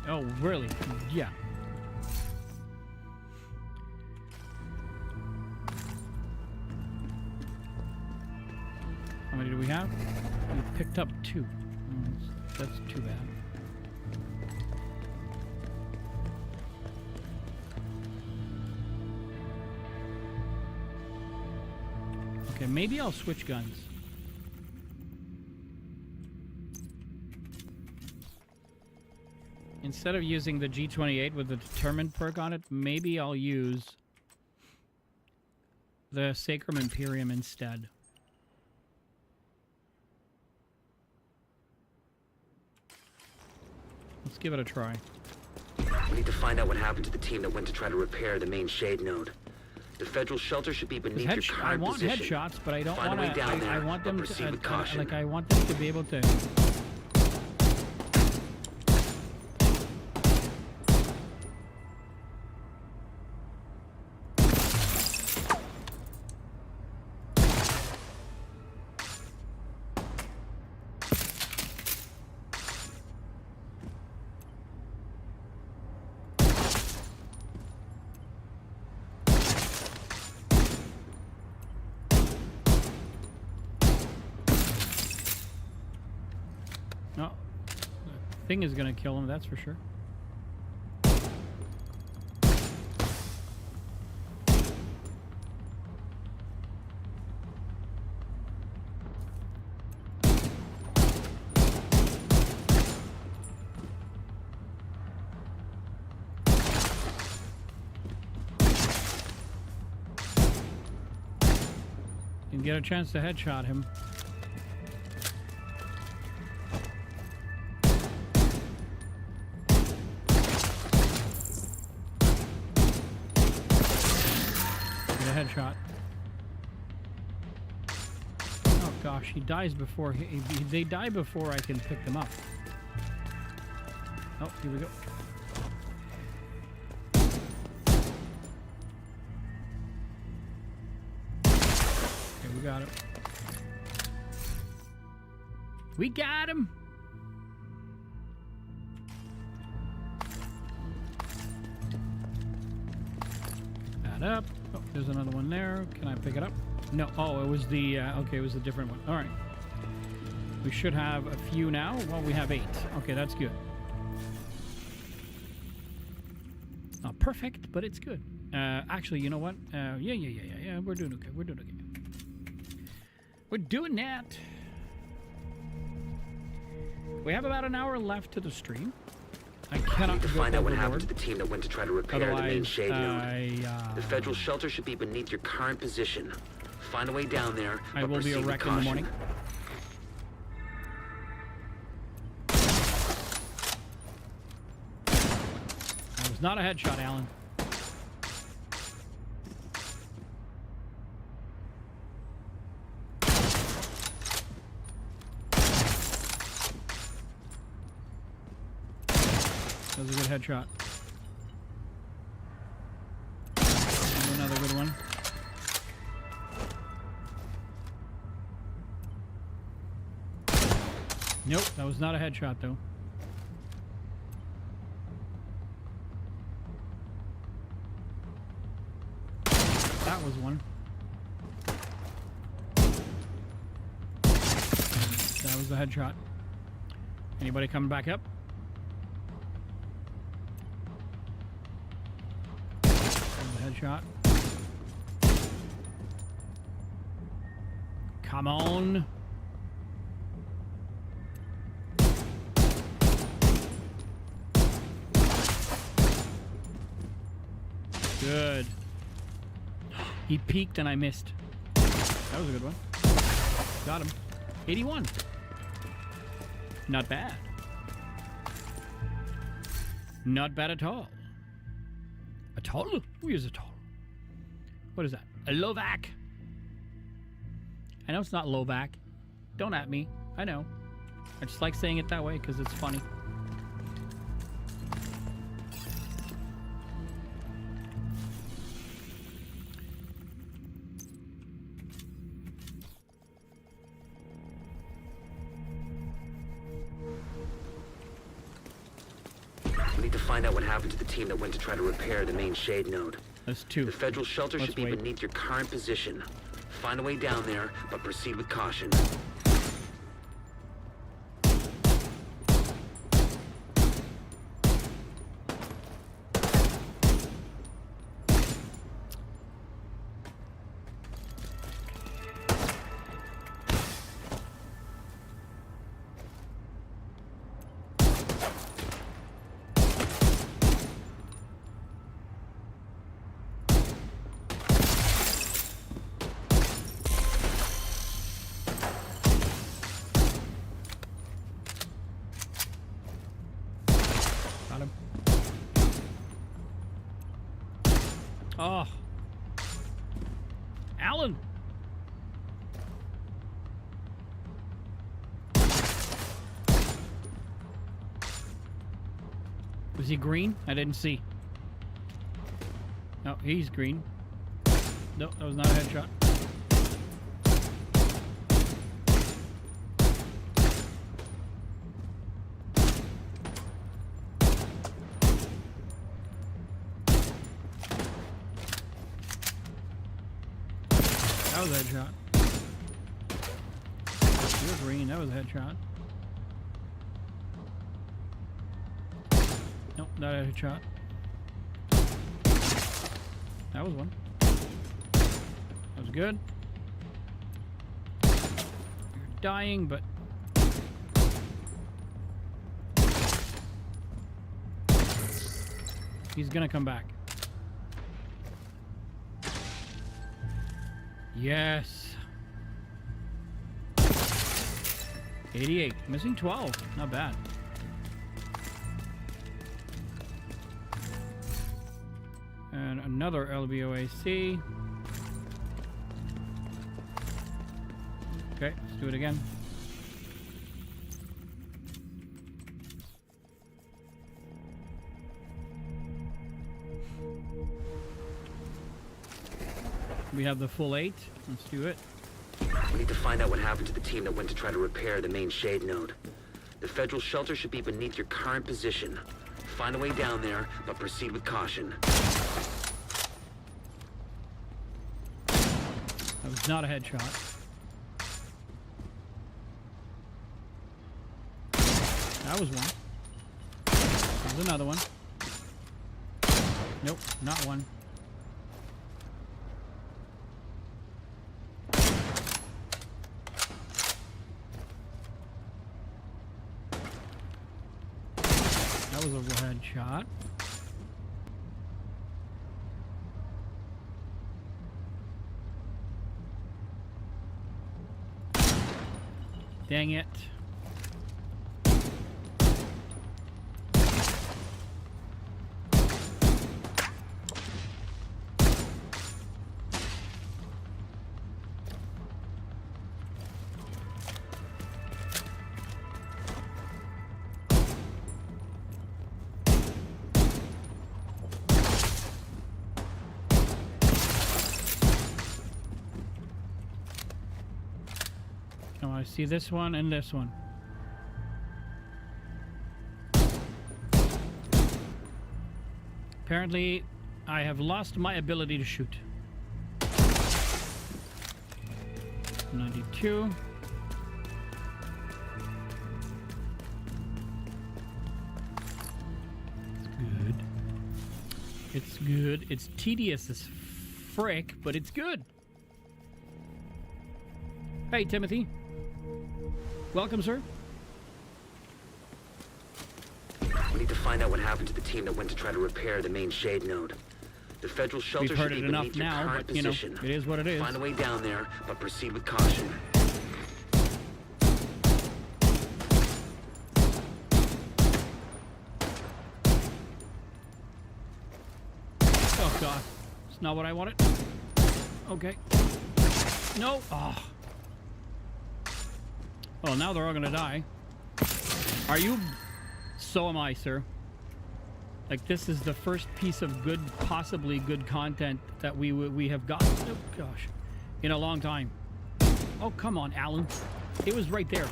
S1: Oh, really? Yeah. How many do we have? We picked up 2. That's too bad. Okay, maybe I'll switch guns. Instead of using the G28 with the Determined perk on it, maybe I'll use the Sacrum Imperium instead. Let's give it a try.
S6: We need to find out what happened to the team that went to try to repair the main shade node. The federal shelter should be beneath your current
S1: I want
S6: position.
S1: headshots, but I don't
S6: Find a way
S1: want to.
S6: down there,
S1: I want them
S6: but proceed
S1: to.
S6: with caution.
S1: Like I want them to be able to. thing is gonna kill him, that's for sure. Didn't get a chance to headshot him. Headshot. Oh gosh, he dies before they die before I can pick them up. Oh, here we go. Okay, we got him. We got him. That up. Oh, there's another one there. Can I pick it up? No. Oh, it was the... okay, it was a different one. All right. We should have a few now. Well, we have 8. Okay, that's good. Not perfect, but it's good. Actually, you know what? Yeah. We're doing okay. We're doing okay. We're doing that. We have about an hour left to the stream. I cannot
S6: need to
S1: go
S6: find out what
S1: overboard.
S6: happened to the team that went to try to repair the main
S1: Otherwise,
S6: shade node. The federal shelter should be beneath your current position. Find a way down there,
S1: I
S6: but
S1: will be a
S6: proceed with
S1: wreck in the
S6: caution.
S1: morning. That was not a headshot, Alan. That was a good headshot. And another good one. Nope, that was not a headshot though. That was one. That was the headshot. Anybody coming back up? Headshot. Come on. Good. He peeked and I missed. That was a good one. Got him. 81. Not bad. Not bad at all. At all? Who is at all? What is that? A Lovac. I know it's not Lovac. Don't at me. I know. I just like saying it that way because it's funny.
S6: We need to find out what happened to the team that went to try to repair the main shade node.
S1: That's 2.
S6: The federal shelter
S1: Let's
S6: should be
S1: wait.
S6: beneath your current position. Find a way down there, but proceed with caution.
S1: Got him. Oh. Alan. Was he green? I didn't see. No, he's green. No, that was not a headshot. That was a headshot. You're green. That was a headshot. Nope, not a headshot. That was one. That was good. You're dying, but... he's gonna come back. Yes. 88. Missing 12. Not bad. And another LBOAC. Okay, let's do it again. We have the full 8. Let's do it.
S6: We need to find out what happened to the team that went to try to repair the main shade node. The federal shelter should be beneath your current position. Find a way down there, but proceed with caution.
S1: That was not a headshot. That was one. That was another one. Nope, not one. That was a headshot. Dang it. Come on, I see this one and this one. Apparently, I have lost my ability to shoot. 92. It's good. It's good. It's tedious as frick, but it's good. Hey, Timothy. Welcome, sir.
S6: We need to find out what happened to the team that went to try to repair the main shade node. The federal shelter
S1: We've heard
S6: should
S1: it
S6: be
S1: enough
S6: beneath your
S1: now,
S6: current
S1: but, you know,
S6: position.
S1: it is what it is.
S6: Find a way down there, but proceed with caution.
S1: Oh, God. It's not what I wanted. Okay. No. Oh. Well, now they're all gonna die. Are you... So am I, sir. Like, this is the first piece of good, possibly good content that we have gotten. Oh, gosh. In a long time. Oh, come on, Alan. It was right there.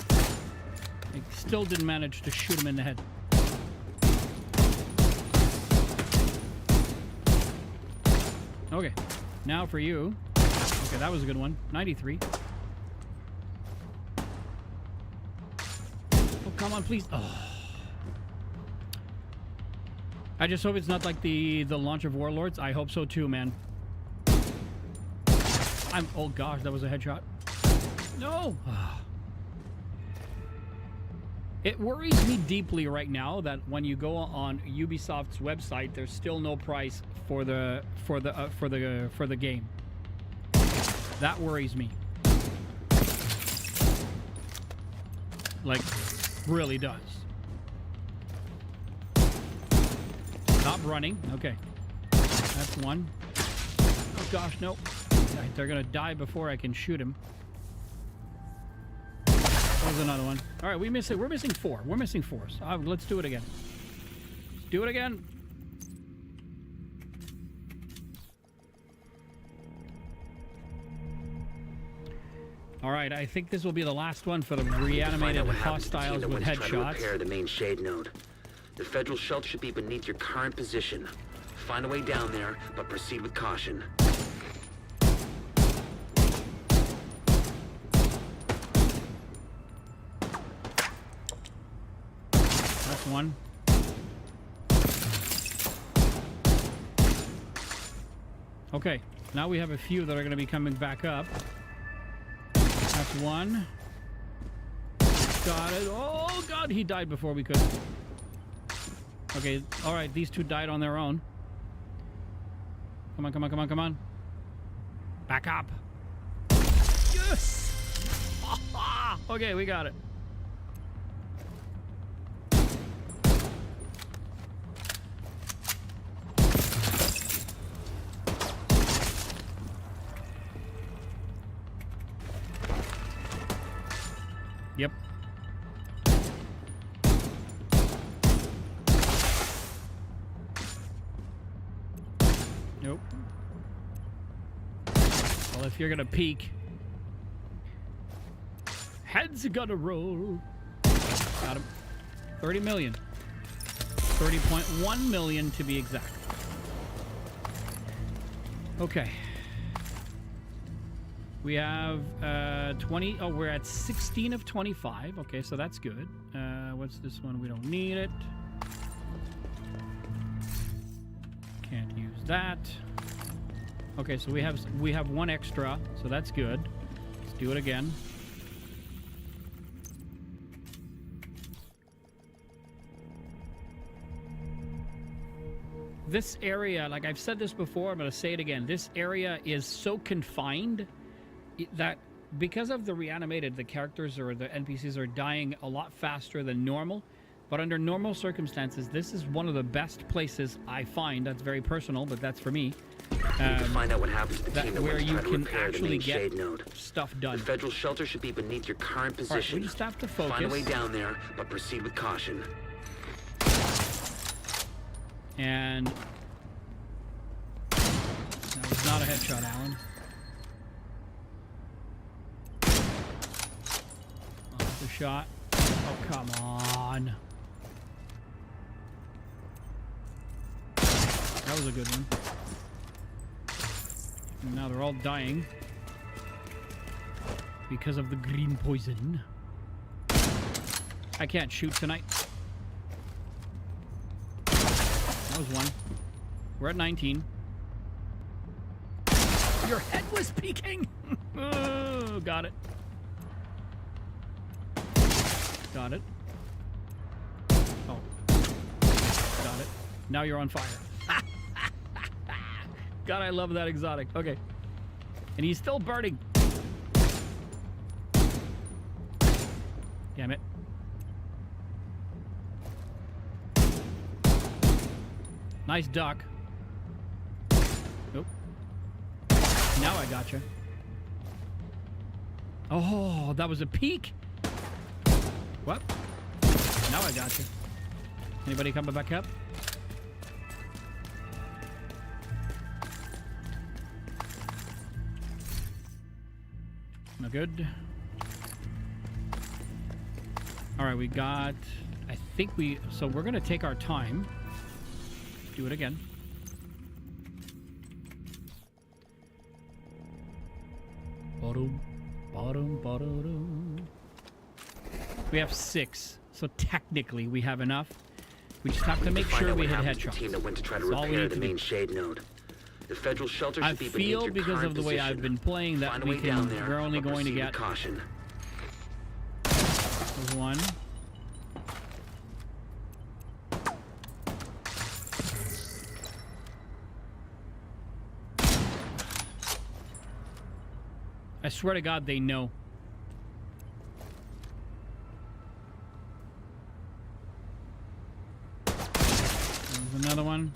S1: I still didn't manage to shoot him in the head. Okay. Now for you. Okay, that was a good one. 93. Oh, come on, please. Oh. I just hope it's not like the launch of Warlords. I hope so too, man. Oh gosh, that was a headshot. No. It worries me deeply right now that when you go on Ubisoft's website, there's still no price for the game. That worries me. Like, really does. Stop running. Okay. That's one. Oh gosh, no. They're gonna die before I can shoot him. There's another one. All right, we're missing 4. We're missing 4. So let's do it again. Let's do it again. All right, I think this will be the last one for the reanimated hostiles with headshots.
S6: Repair the main shade node. The federal shelter should be beneath your current position. Find a way down there, but proceed with caution.
S1: That's one. Okay, now we have a few that are going to be coming back up. That's one. Got it. Oh, God, he died before we could. Okay, all right, these two died on their own. Come on, come on, come on, come on. Back up. Yes! Okay, we got it. Yep. Nope. Well, if you're gonna peek, heads gonna roll. Got him. 30 million. 30.1 million to be exact. Okay. We have 20. Oh, we're at 16 of 25. Okay, so that's good. What's this one? We don't need it. Can't use that. Okay, so we have one extra, so that's good. Let's do it again. This area, like I've said this before, I'm going to say it again. This area is so confined that because of the reanimated, the characters or the NPCs are dying a lot faster than normal. But under normal circumstances, this is one of the best places I find. That's very personal, but that's for me.
S6: We need to find out what happens to the team that
S1: where
S6: went to
S1: you
S6: try to
S1: can
S6: repair the
S1: actually
S6: main
S1: get
S6: shade node.
S1: stuff done.
S6: The federal shelter should be beneath your current
S1: All right,
S6: position.
S1: we just have to focus.
S6: Find a way down there, but proceed with caution.
S1: And that was not a headshot, Alan. Oh, that's a shot. Oh, come on. That was a good one. And now they're all dying because of the green poison. I can't shoot tonight. That was one. We're at 19. Your head was peeking! Oh, got it. Got it. Oh. Got it. Now you're on fire. God, I love that exotic. Okay. And he's still burning. Damn it. Nice duck. Nope. Now I gotcha. Oh, that was a peek. What? Now I gotcha. Anybody coming back up? No good. All right, we got... I think we... So we're going to take our time. Do it again. Bottom, bottom, bottom. We have 6, so technically we have enough. We just have to make sure we hit headshots.
S6: The team that went to try to
S1: That's all we
S6: repair
S1: need
S6: the
S1: to do.
S6: main shade node. The federal shelter
S1: I
S6: should be beneath
S1: feel
S6: your
S1: because
S6: current
S1: of the way
S6: position.
S1: I've been playing that
S6: Find a
S1: we
S6: way
S1: can.
S6: down there,
S1: We're only
S6: but
S1: going to
S6: proceed with
S1: get
S6: caution.
S1: one. I swear to God, they know. There's another one.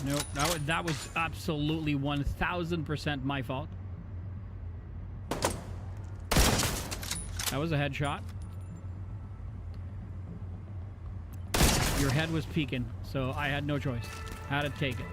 S1: Nope, that was absolutely 1000% my fault. That was a headshot. Your head was peeking, so I had no choice. Had to take it.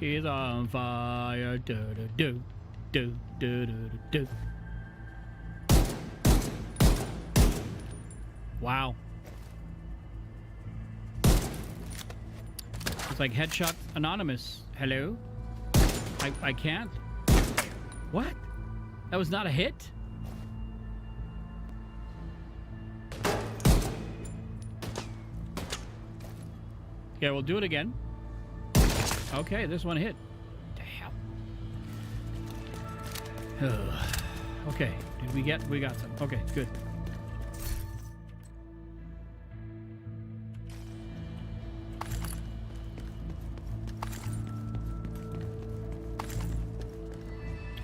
S1: He's on fire. Do do do do do do do. Wow. It's like Headshot Anonymous. Hello? I can't. What? That was not a hit? Okay, we'll do it again. Okay, this one hit. Damn. Okay, did we get? We got some. Okay, good.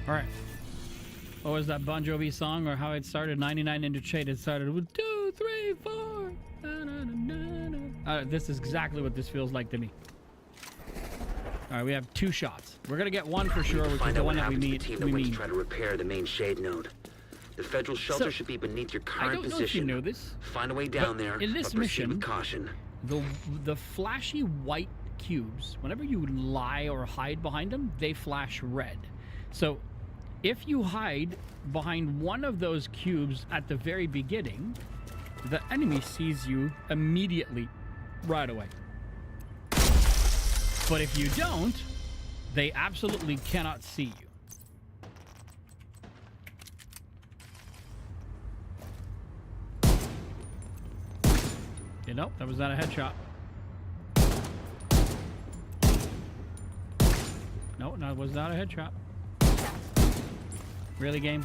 S1: All right. What was that Bon Jovi song, or how it started? 99 into shade. It started with 2, 3, 4. Na, na, na, na. This is exactly what this feels like to me. All right, we have 2 shots. We're gonna get one for sure, which is the one that we need.
S6: To try to repair the main shade node. The federal shelter should be beneath your current position. I don't know if you know this. Find a way down there.
S1: In this mission,
S6: with caution.
S1: The flashy white cubes, whenever you lie or hide behind them, they flash red. So if you hide behind one of those cubes at the very beginning, the enemy sees you immediately, right away. But if you don't, they absolutely cannot see you. You know, that was not a headshot. No, that was not a headshot. Really, game?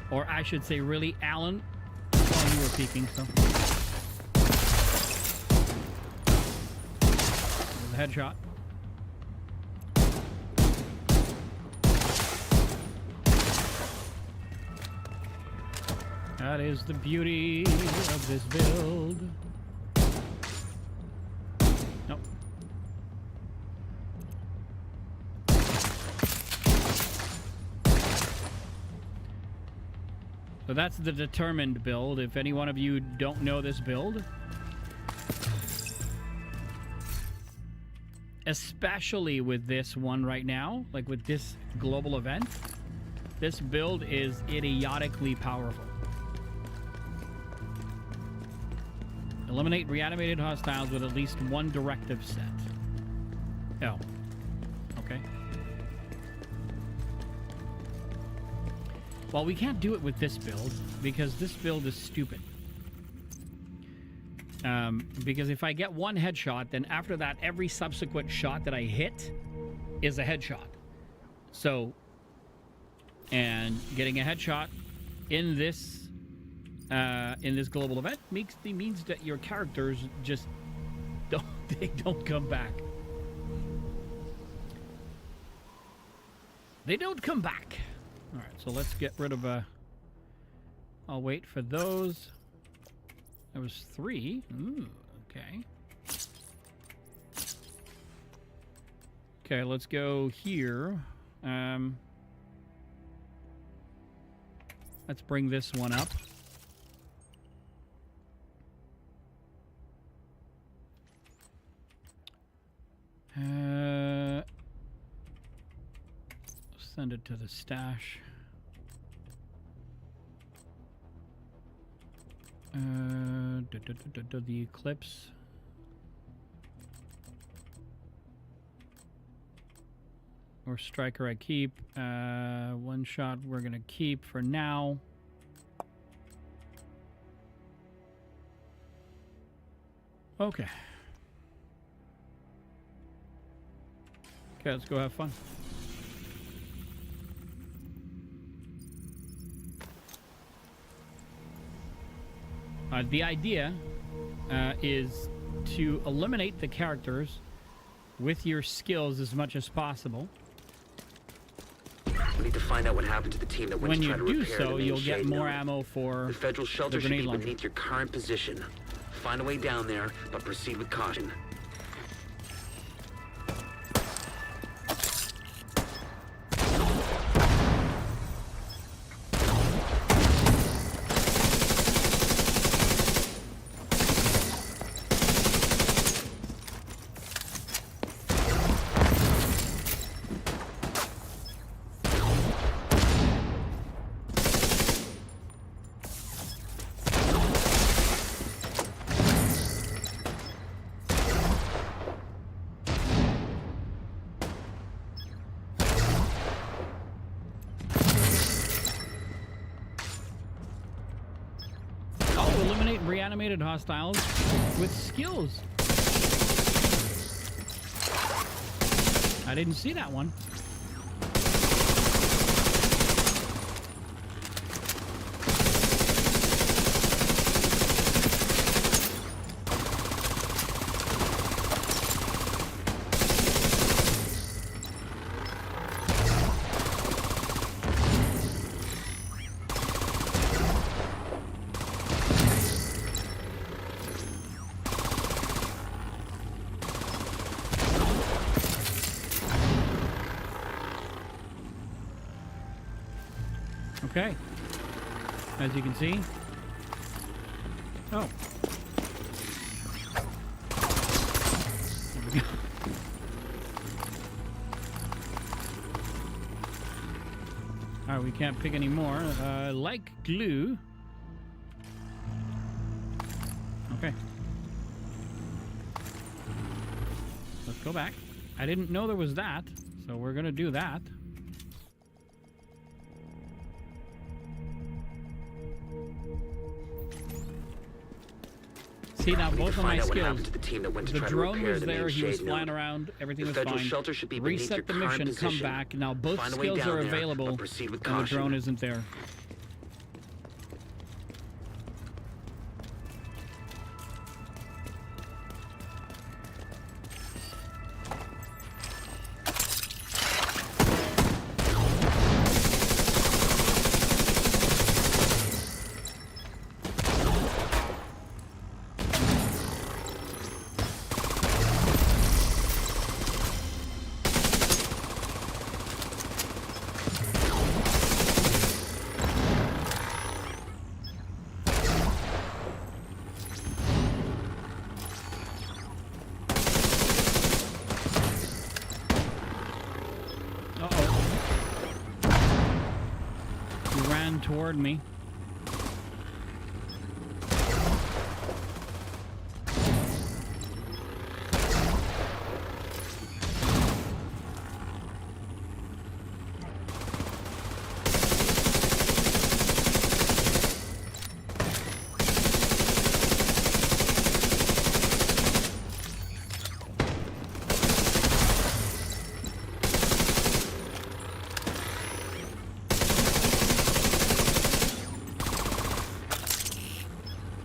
S1: Or I should say, really, Alan? Oh, you were peeking, so. There's a headshot. That is the beauty of this build. Nope. So that's the determined build. If any one of you don't know this build, especially with this one right now, like with this global event, this build is idiotically powerful. Eliminate reanimated hostiles with at least one directive set. Oh. Okay. Well, we can't do it with this build because this build is stupid. Because if I get one headshot, then after that, every subsequent shot that I hit is a headshot. So, and getting a headshot in this global event means that your characters just don't come back. They don't come back. All right, so let's get rid of I'll wait for those. There was 3. Ooh, okay. Okay, let's go here. Let's bring this one up. Send it to the stash. The Eclipse. Or Striker I keep. One shot we're gonna keep for now. Okay. Okay, let's go have fun. The idea is to eliminate the characters with your skills as much as possible.
S6: We need to find out what happened to the team that went to try to repair the main shade node.
S1: When you do so, you'll get more ammo for
S6: the federal shelter should be beneath your current position. Find a way down there, but proceed with caution.
S1: eliminate reanimated hostiles with skills. I didn't see that one. Okay, as you can see. Oh. There we go. Alright, we can't pick any more. Like glue. Okay. Let's go back. I didn't know there was that, so we're gonna do that. See, now both of my skills, the drone was there, he was flying around, everything was fine. Reset the mission, come back. Now both skills are available, and the drone isn't there. Toward me.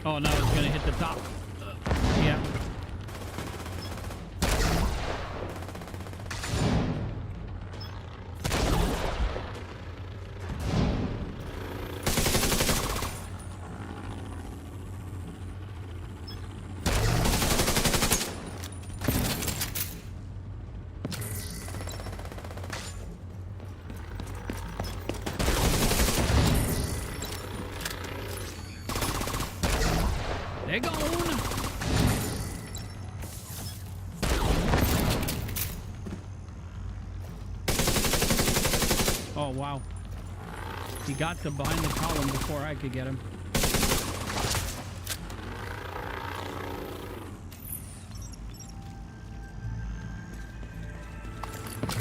S1: Oh no, it's gonna hit the top. Yeah. They're gone. Oh, wow. He got to behind the column before I could get him.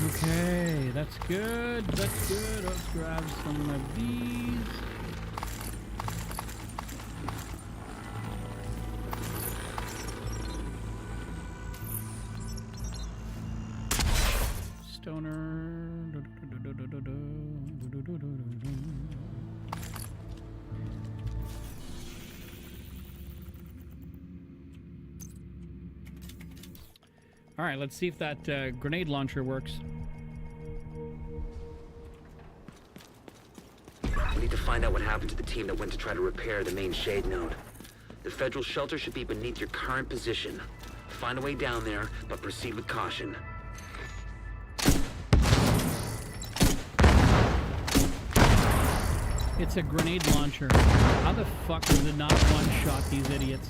S1: Okay, that's good. That's good. Let's grab some of these. Stoner. All right, let's see if that grenade launcher works.
S6: We need to find out what happened to the team that went to try to repair the main shade node. The federal shelter should be beneath your current position. Find a way down there, but proceed with caution.
S1: It's a grenade launcher. How the fuck does it not one-shot these idiots?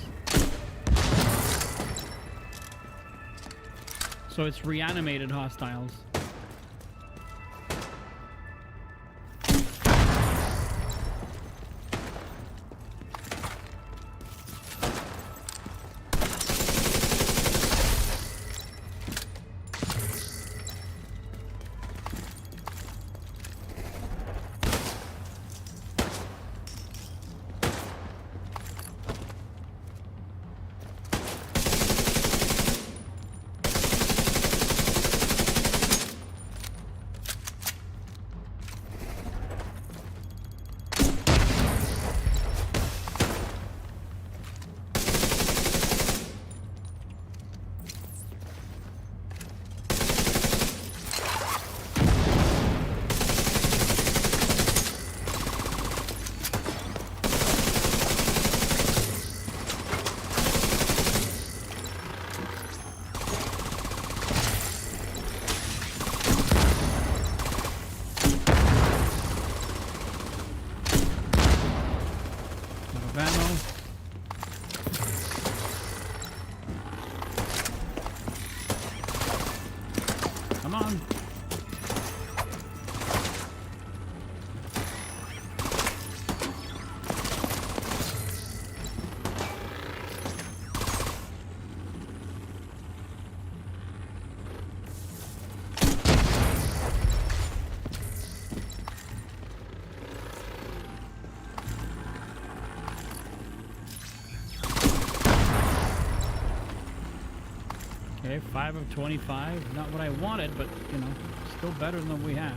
S1: So it's reanimated hostiles. of ammo. Come on. Okay, 5 of 25. Not what I wanted, but, you know, still better than we had.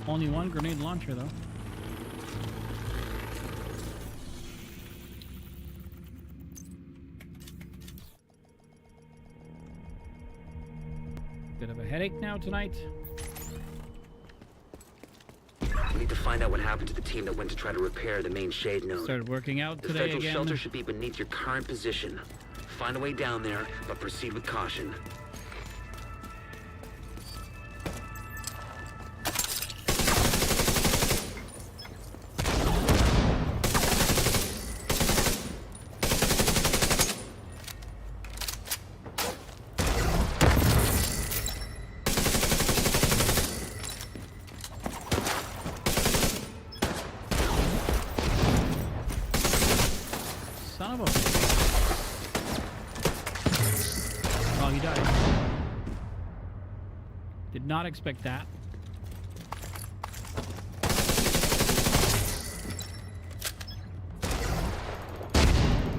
S1: Only one grenade launcher, though. Bit of a headache now tonight.
S6: We need to find out what happened to the team that went to try to repair the main shade node.
S1: Started working out
S6: The
S1: today
S6: federal
S1: again.
S6: shelter should be beneath your current position. Find a way down there, but proceed with caution.
S1: Son of a... Oh, he died. Did not expect that.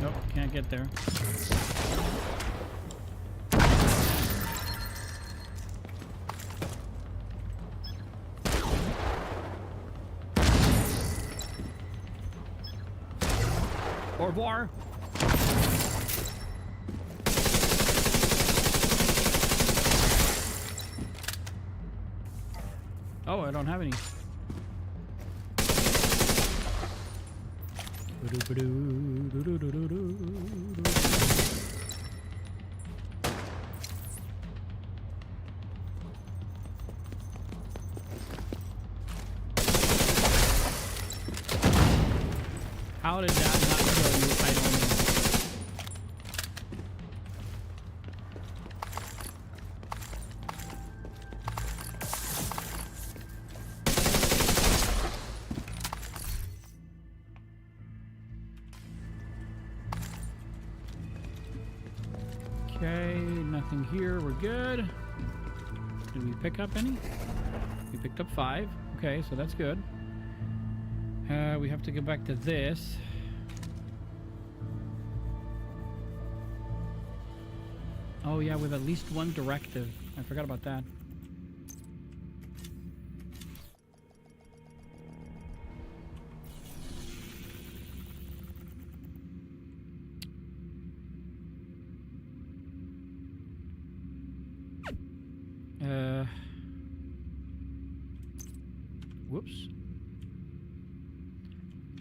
S1: Nope, can't get there. Au revoir. Oh, I don't have any. How did that not kill you? I don't know. Okay, nothing here. We're good. Did we pick up any? We picked up 5. Okay, so that's good. We have to go back to this. Oh yeah, with at least one directive. I forgot about that. Whoops.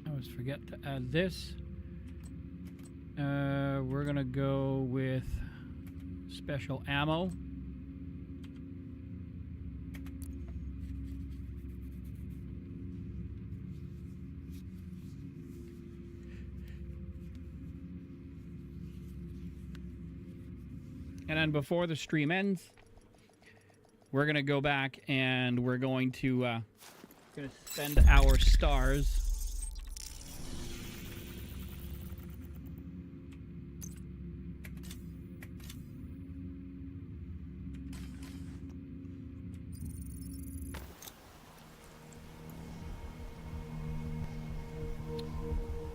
S1: I always forget to add this. We're gonna go with special ammo. And then before the stream ends, we're gonna go back and we're going to spend our stars.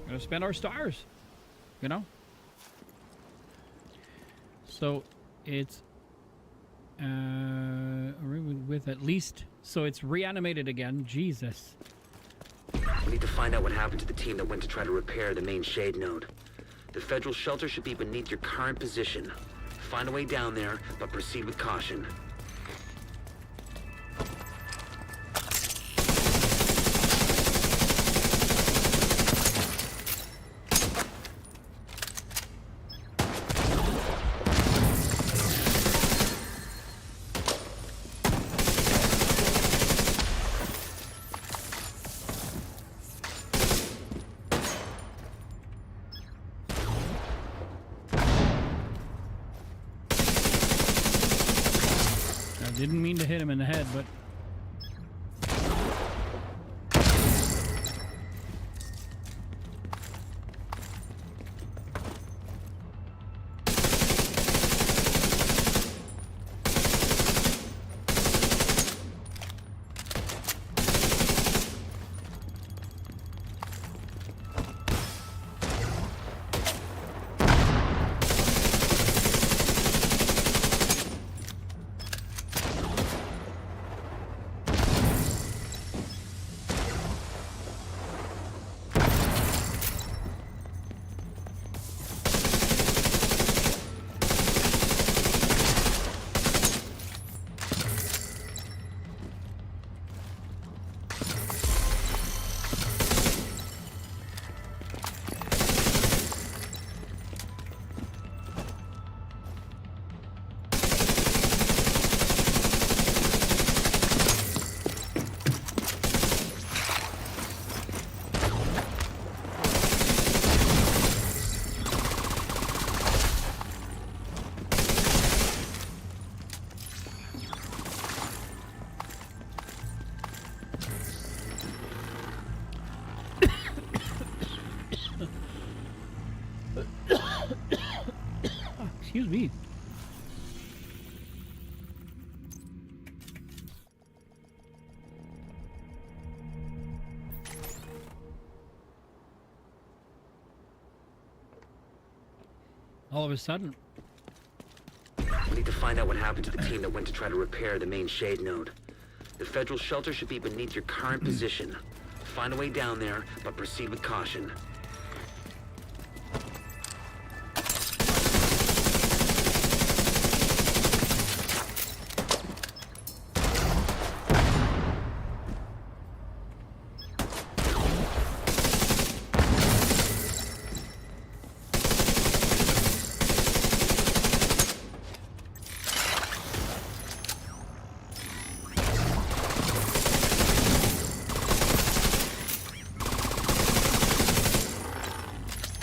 S1: Gonna spend our stars, you know. So it's with at least, so it's reanimated again. Jesus.
S6: We need to find out what happened to the team that went to try to repair the main shade node. The federal shelter should be beneath your current position. Find a way down there, but proceed with caution.
S1: Didn't mean to hit him in the head, but... Excuse me. All of a sudden.
S6: We need to find out what happened to the team that went to try to repair the main shade node. The federal shelter should be beneath your current position. Find a way down there, but proceed with caution.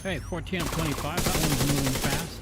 S1: Hey, 14 of 25, that one's moving fast.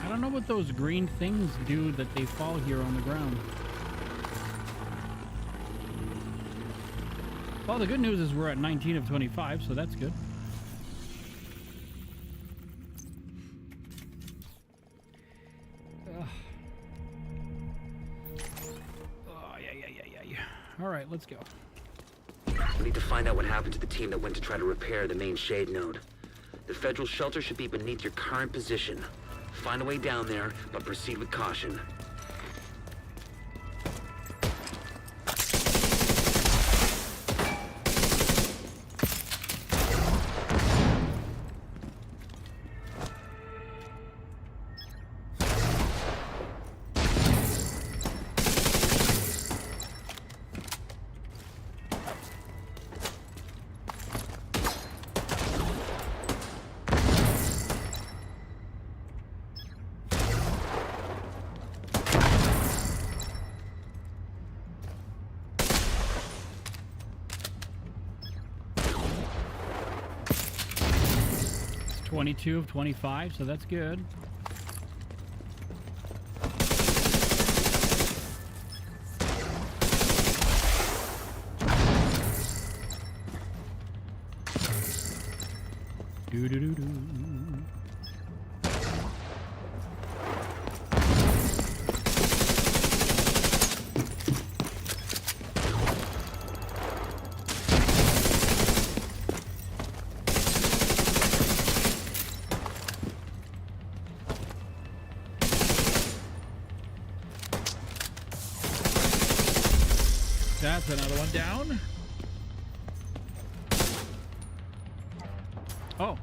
S1: I don't know what those green things do that they fall here on the ground. Well, the good news is we're at 19 of 25, so that's good. Ugh. Oh, yeah. All right, let's go.
S6: We need to find out what happened to the team that went to try to repair the main shade node. The federal shelter should be beneath your current position. Find a way down there, but proceed with caution.
S1: It's 22 of 25, so that's good. Do-do-do-do. That's another one down. Oh.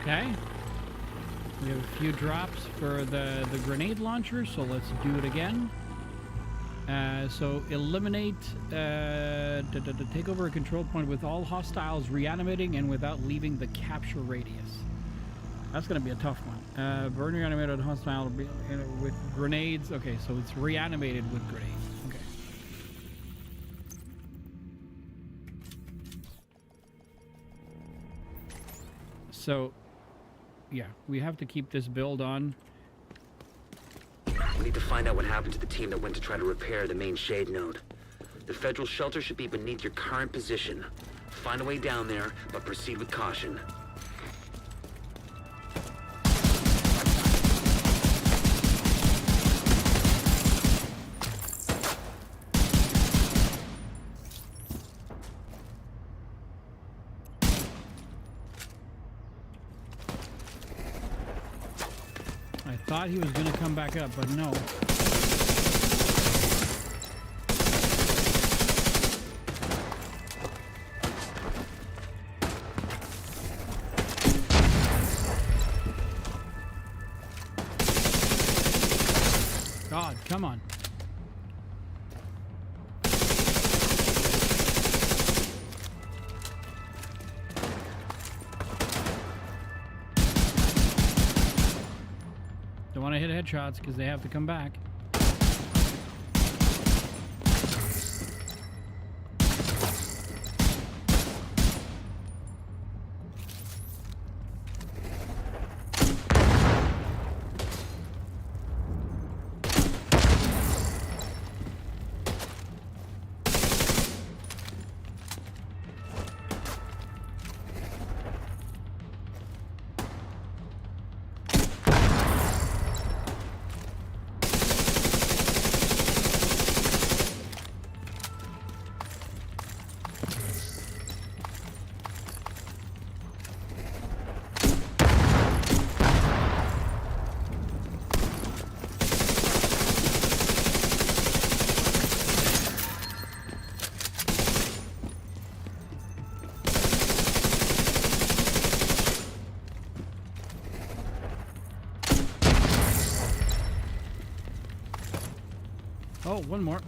S1: Okay. We have a few drops for the grenade launcher, so let's do it again. So eliminate, take over a control point with all hostiles reanimating and without leaving the capture radius. That's going to be a tough one. Burn reanimated hostile with grenades. Okay, so it's reanimated with grenades. Okay. So, yeah, we have to keep this build on.
S6: We need to find out what happened to the team that went to try to repair the main shade node. The federal shelter should be beneath your current position. Find a way down there, but proceed with caution.
S1: I thought he was going to come back up, but no. God, come on. Don't want to hit headshots because they have to come back. Oh, one more.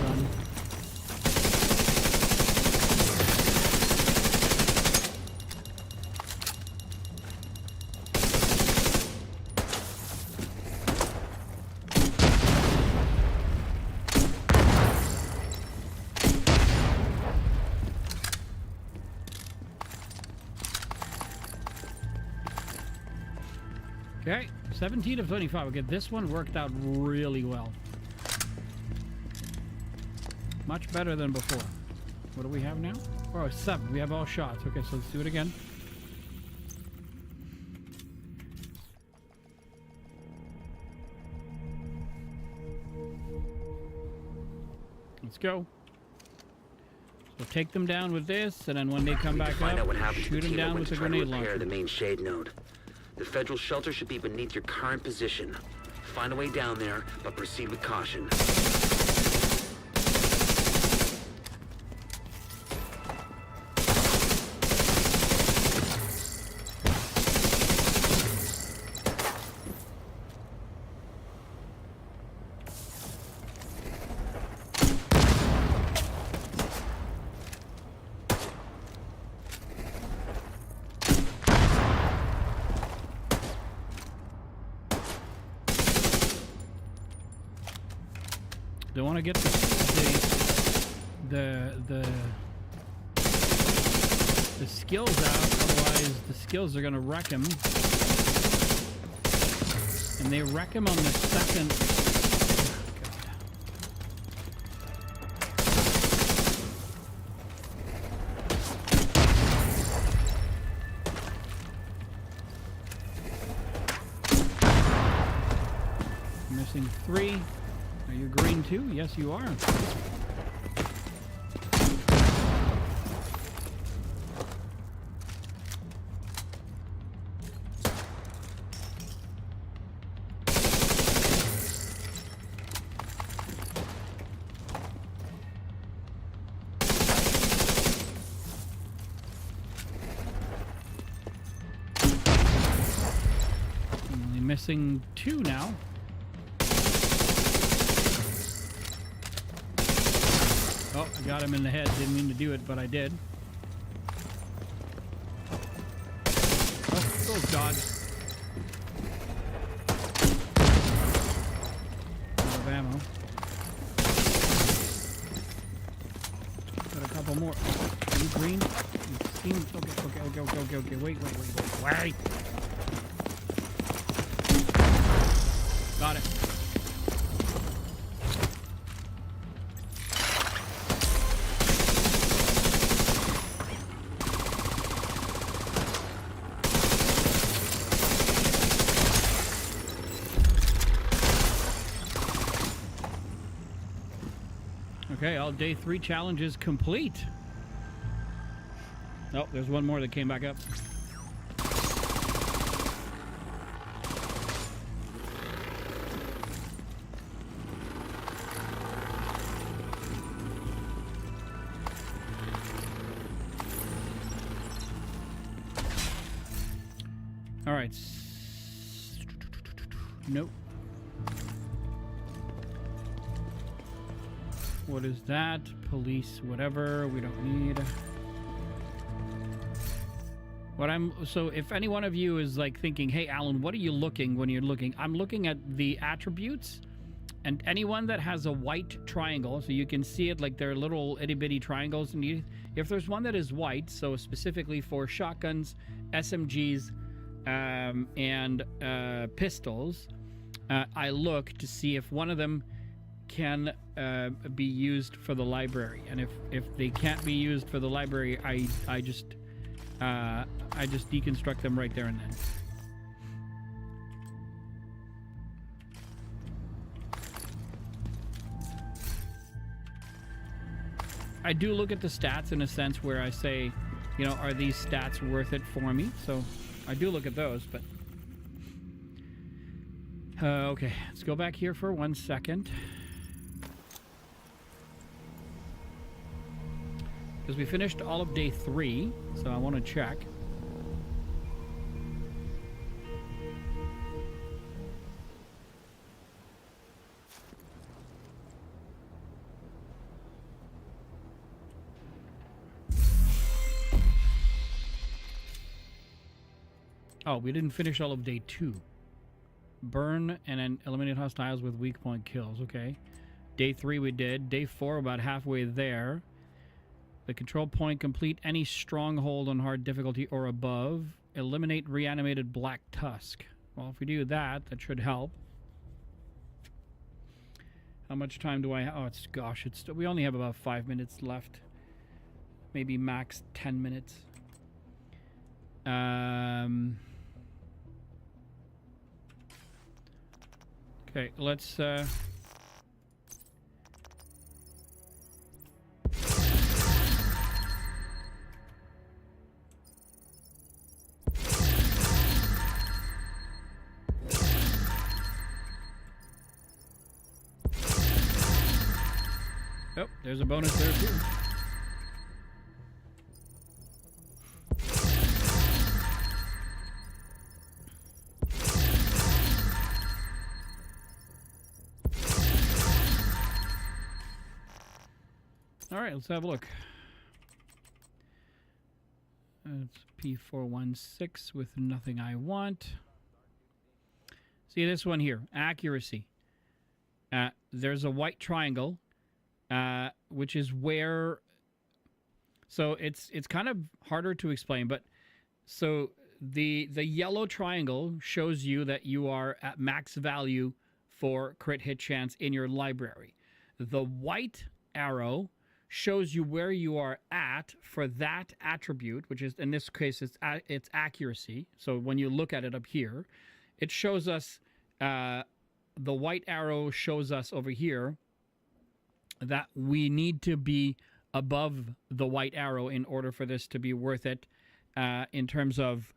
S1: Run. Okay, 17 of 25. Okay, this one worked out really well. Much better than before. What do we have now? Oh, 7. We have all shots. Okay, so let's do it again. Let's go. So take them down with this, and then when they come back up, shoot them down with the grenade launcher.
S6: The main shade node. The federal shelter should be beneath your current position. Find a way down there, but proceed with caution.
S1: Don't want to get the the skills out, otherwise the skills are gonna wreck him. And they wreck him on the second. Missing 3. Are you green too? Yes, you are. Only missing 2 now. Oh, I got him in the head. Didn't mean to do it, but I did. Oh, those dogs. Out of ammo. Got a couple more. Are you green? You seem... Okay. Wait. Got it. Okay, all day 3 challenges complete. Oh, there's one more that came back up. All right. Nope. What is that? Police, whatever. We don't need. So if any one of you is like thinking, hey, Alan, what are you looking when you're looking? I'm looking at the attributes, and anyone that has a white triangle, so you can see it like they're little itty bitty triangles. And if there's one that is white, so specifically for shotguns, SMGs, and pistols, I look to see if one of them can be used for the library, and if they can't be used for the library, I just deconstruct them right there and then. I do look at the stats in a sense where I say, you know, are these stats worth it for me? So I do look at those, but okay, let's go back here for 1 second. Because we finished all of day 3, so I want to check. Oh, we didn't finish all of day 2. Burn and then eliminate hostiles with weak point kills. Okay. Day 3 we did. Day 4, about halfway there. The control point, complete any stronghold on hard difficulty or above. Eliminate reanimated black tusk. Well, if we do that, that should help. How much time do I have? Oh, we only have about 5 minutes left. Maybe max 10 minutes. Okay, let's oh, there's a bonus there too. All right, let's have a look. It's P416 with nothing I want. See this one here, accuracy. There's a white triangle. which is where. So it's kind of harder to explain, but so the yellow triangle shows you that you are at max value for crit hit chance in your library. The white arrow shows you where you are at for that attribute, which is, in this case, it's accuracy. So when you look at it up here, it shows us, the white arrow shows us over here that we need to be above the white arrow in order for this to be worth it, in terms of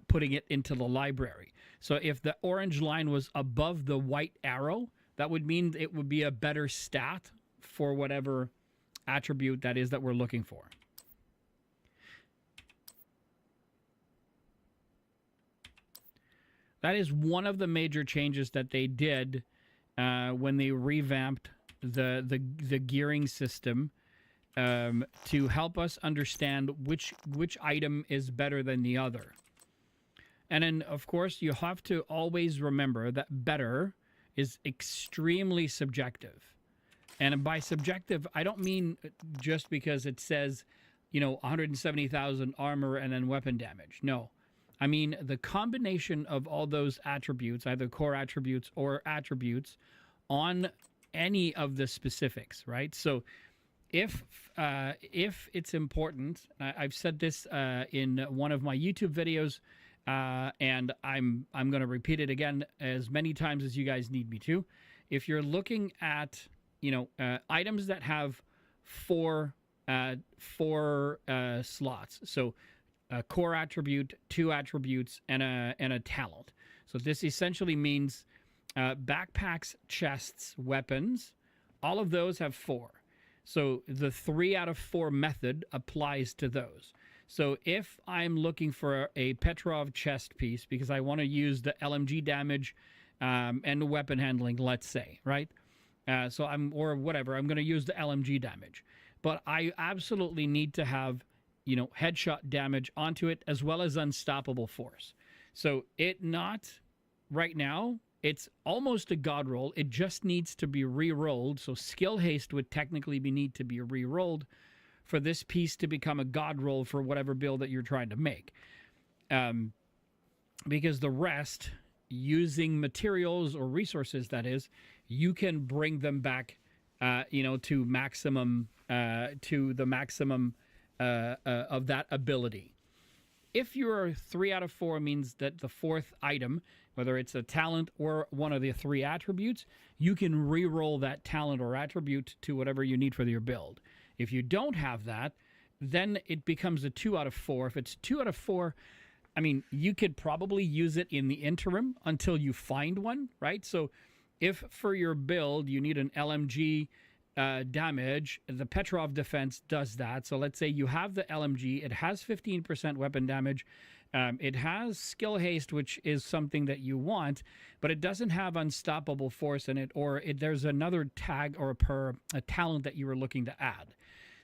S1: putting it into the library. So if the orange line was above the white arrow, that would mean it would be a better stat for whatever attribute that is that we're looking for. That is one of the major changes that they did when they revamped the gearing system, to help us understand which item is better than the other. And then, of course, you have to always remember that better is extremely subjective. And by subjective, I don't mean just because it says, 170,000 armor and then weapon damage. No. I mean the combination of all those attributes, either core attributes or attributes, on any of the specifics, right? So if it's important, I've said this in one of my YouTube videos, and I'm going to repeat it again as many times as you guys need me to. If you're looking at items that have four slots, so a core attribute, 2 attributes, and a talent. So this essentially means backpacks, chests, weapons, all of those have 4. So the 3 out of 4 method applies to those. So if I'm looking for a Petrov chest piece because I want to use the LMG damage and the weapon handling, let's say, right? Or whatever, I'm going to use the LMG damage. But I absolutely need to have, headshot damage onto it as well as unstoppable force. So right now, it's almost a god roll. It just needs to be re-rolled. So skill haste would technically need to be re-rolled for this piece to become a god roll for whatever build that you're trying to make. Because the rest, using materials or resources, that is, you can bring them back, to maximum, to the maximum of that ability. If your 3 out of 4 means that the 4th item, whether it's a talent or one of the 3 attributes, you can re-roll that talent or attribute to whatever you need for your build. If you don't have that, then it becomes a 2 out of 4. If it's 2 out of 4, I mean, you could probably use it in the interim until you find one, right? So if for your build you need an LMG damage, the Petrov defense does that. So let's say you have the LMG, it has 15% weapon damage, it has skill haste, which is something that you want, but it doesn't have unstoppable force in it, or there's another tag or a talent that you were looking to add.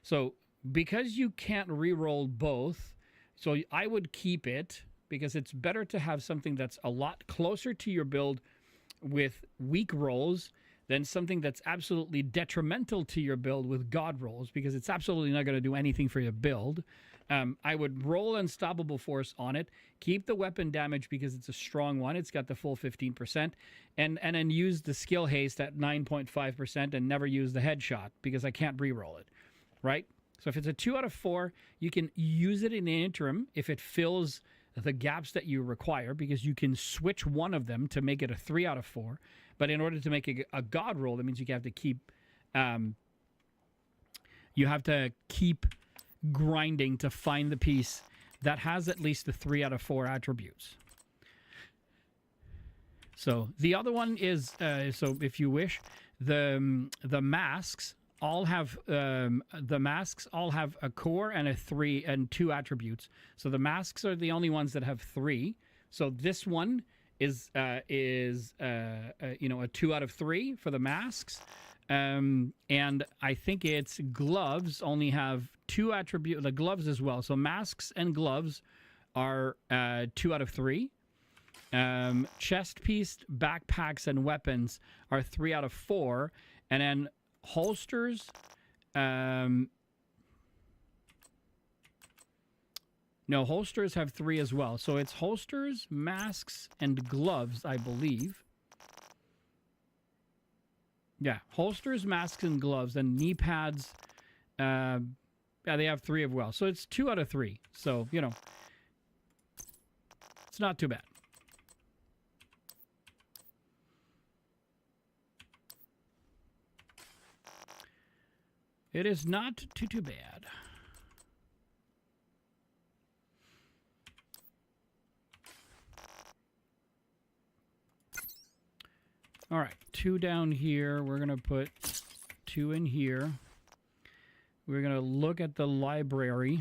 S1: So because you can't re-roll both, so I would keep it, because it's better to have something that's a lot closer to your build with weak rolls than something that's absolutely detrimental to your build with god rolls, because it's absolutely not going to do anything for your build. I would roll unstoppable force on it, keep the weapon damage because it's a strong one, it's got the full 15%, and then use the skill haste at 9.5% and never use the headshot because I can't re-roll it, right? So if it's a 2 out of 4, you can use it in the interim if it fills the gaps that you require, because you can switch one of them to make it a 3 out of 4. But in order to make it a god roll, that means you have to keep grinding to find the piece that has at least the 3 out of 4 attributes. So the other one is, so if you wish, the masks all have a core and a 3 and 2 attributes. So the masks are the only ones that have 3. So this one is a 2 out of 3 for the masks. And I think it's gloves only have 2 attributes, the gloves as well. So masks and gloves are 2 out of 3. Chest piece, backpacks, and weapons are 3 out of 4. And then holsters. No, holsters have 3 as well. So it's holsters, masks, and gloves, I believe. Yeah, holsters, masks, and gloves, and knee pads. Yeah, they have 3 as well. So it's 2 out of 3. So, you know, it's not too bad. It is not too bad. All right, 2 down here. We're going to put 2 in here. We're going to look at the library.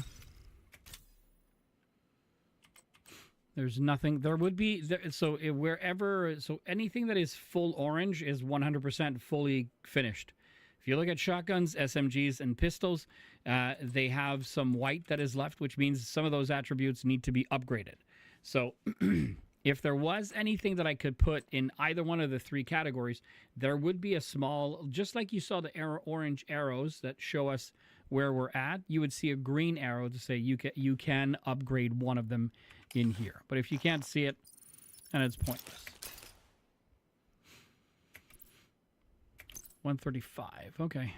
S1: There's nothing. There would be. So anything that is full orange is 100% fully finished. If you look at shotguns, SMGs, and pistols, they have some white that is left, which means some of those attributes need to be upgraded. So if there was anything that I could put in either one of the 3 categories, there would be a small, just like you saw the orange arrows that show us where we're at, you would see a green arrow to say you can upgrade one of them in here. But if you can't see it, then it's pointless. 135, okay.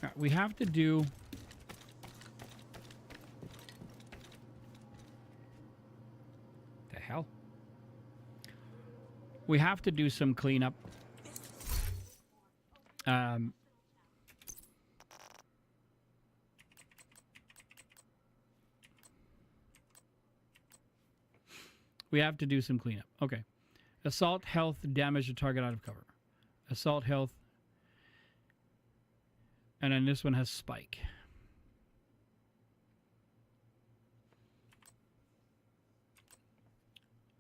S1: All right, we have to do... The hell? We have to do some cleanup. We have to do some cleanup. Okay. Assault, health, damage to target out of cover. Assault, health. And then this one has spike.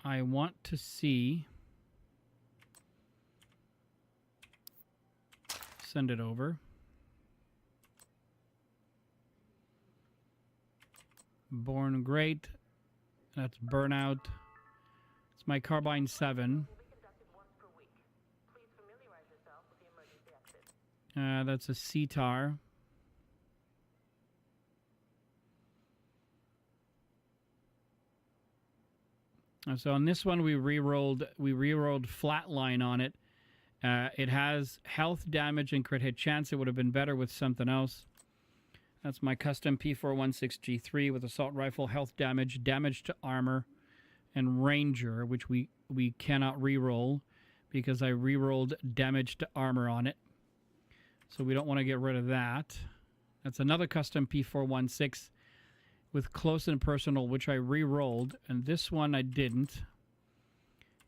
S1: I want to see... Send it over. Born Great. That's Burnout. It's my Carbine 7. That's a CTAR. So on this one, we re-rolled Flatline on it. It has health, damage, and crit hit chance. It would have been better with something else. That's my custom P416G3 with assault rifle, health damage, damage to armor, and ranger, which we cannot re-roll because I re-rolled damage to armor on it. So we don't want to get rid of that. That's another custom P416 with close and personal, which I re-rolled, and this one I didn't,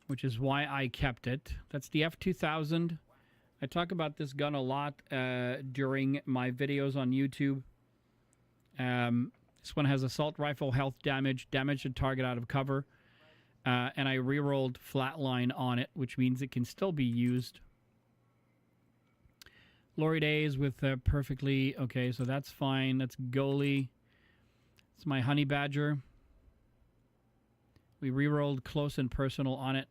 S1: which is why I kept it. That's the F2000. I talk about this gun a lot during my videos on YouTube. This one has assault rifle, health damage, damage to target out of cover, and I re-rolled Flatline on it, which means it can still be used. Lori Days with perfectly... Okay, so that's fine. That's goalie. It's my Honey Badger. We re-rolled close and personal on it.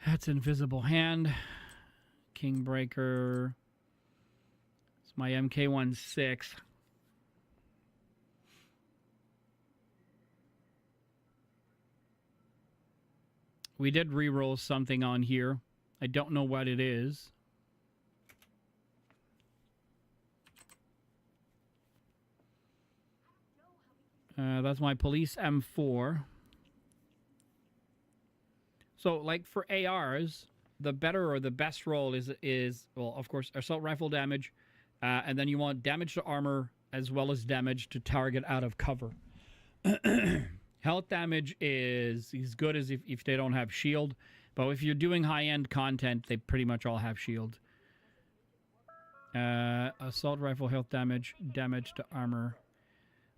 S1: That's Invisible Hand. Kingbreaker. It's my MK16. We did re-roll something on here. I don't know what it is. That's my Police M4. So, like, for ARs, the better or the best roll is well, of course, assault rifle damage, and then you want damage to armor as well as damage to target out of cover. Health damage is as good as if they don't have shield, but if you're doing high-end content, they pretty much all have shield. Assault rifle health damage, damage to armor.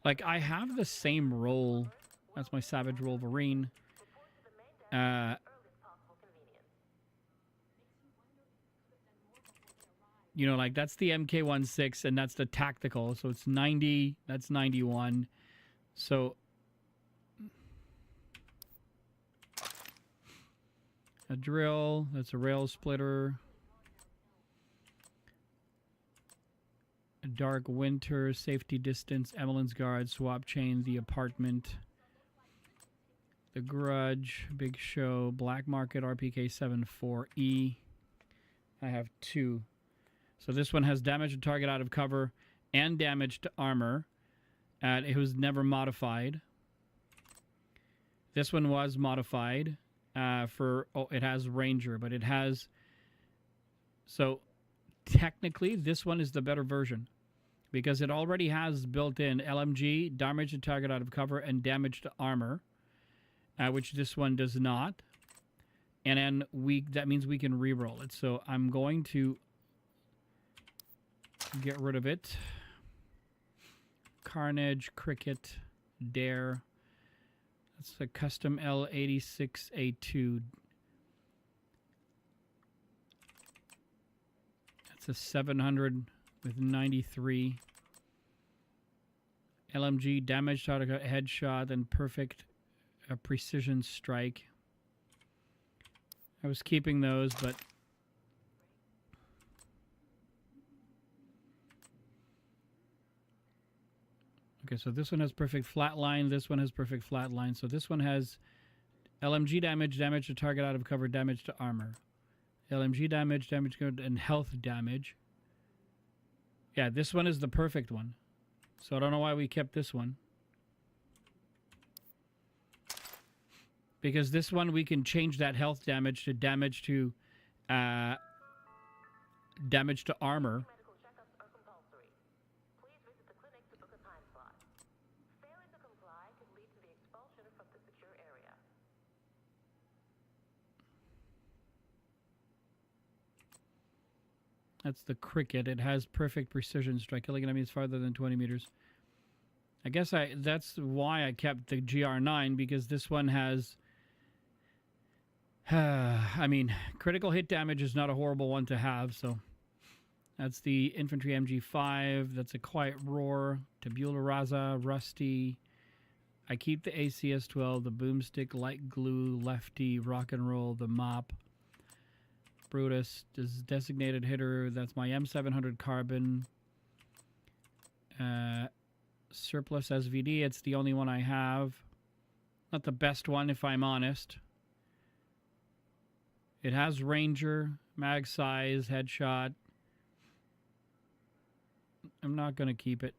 S1: Like, I have the same roll. That's my Savage Wolverine. You know, like, that's the MK16, and that's the tactical. So it's 90. That's 91. So... A drill. That's a rail splitter. A dark winter. Safety distance. Emmeline's guard. Swap chain. The apartment. The Grudge. Big Show. Black Market. RPK 74E. I have 2. So this one has damage to target out of cover and damage to armor. It was never modified. This one was modified it has Ranger, but it has... So technically, this one is the better version because it already has built-in LMG, damage to target out of cover, and damage to armor, which this one does not. And then that means we can re-roll it. So I'm going to get rid of it. Carnage, Cricket, Dare. That's a custom L86A2. That's a 700 with 93. LMG, damage, headshot, and perfect precision strike. I was keeping those, but... Okay, so this one has perfect flat line. This one has perfect flat line. So this one has LMG damage, damage to target out of cover, damage to armor. LMG damage, damage and health damage. Yeah, this one is the perfect one. So I don't know why we kept this one. Because this one we can change that health damage to damage to armor.
S3: Medical checkups are compulsory. Please visit the clinic to book a time slot. Failure to comply could lead to the expulsion from the secure area.
S1: That's the Cricket. It has perfect precision strike, killing enemies farther than 20 meters. I guess that's why I kept the GR9, because this one has... I mean, critical hit damage is not a horrible one to have, so... That's the Infantry MG5. That's a Quiet Roar. Tabula Rasa, Rusty. I keep the ACS-12, the Boomstick, Light Glue, Lefty, Rock and Roll, the Mop. Brutus is designated hitter. That's my M700 Carbon. Surplus SVD. It's the only one I have. Not the best one, if I'm honest. It has Ranger, mag size, headshot. I'm not going to keep it.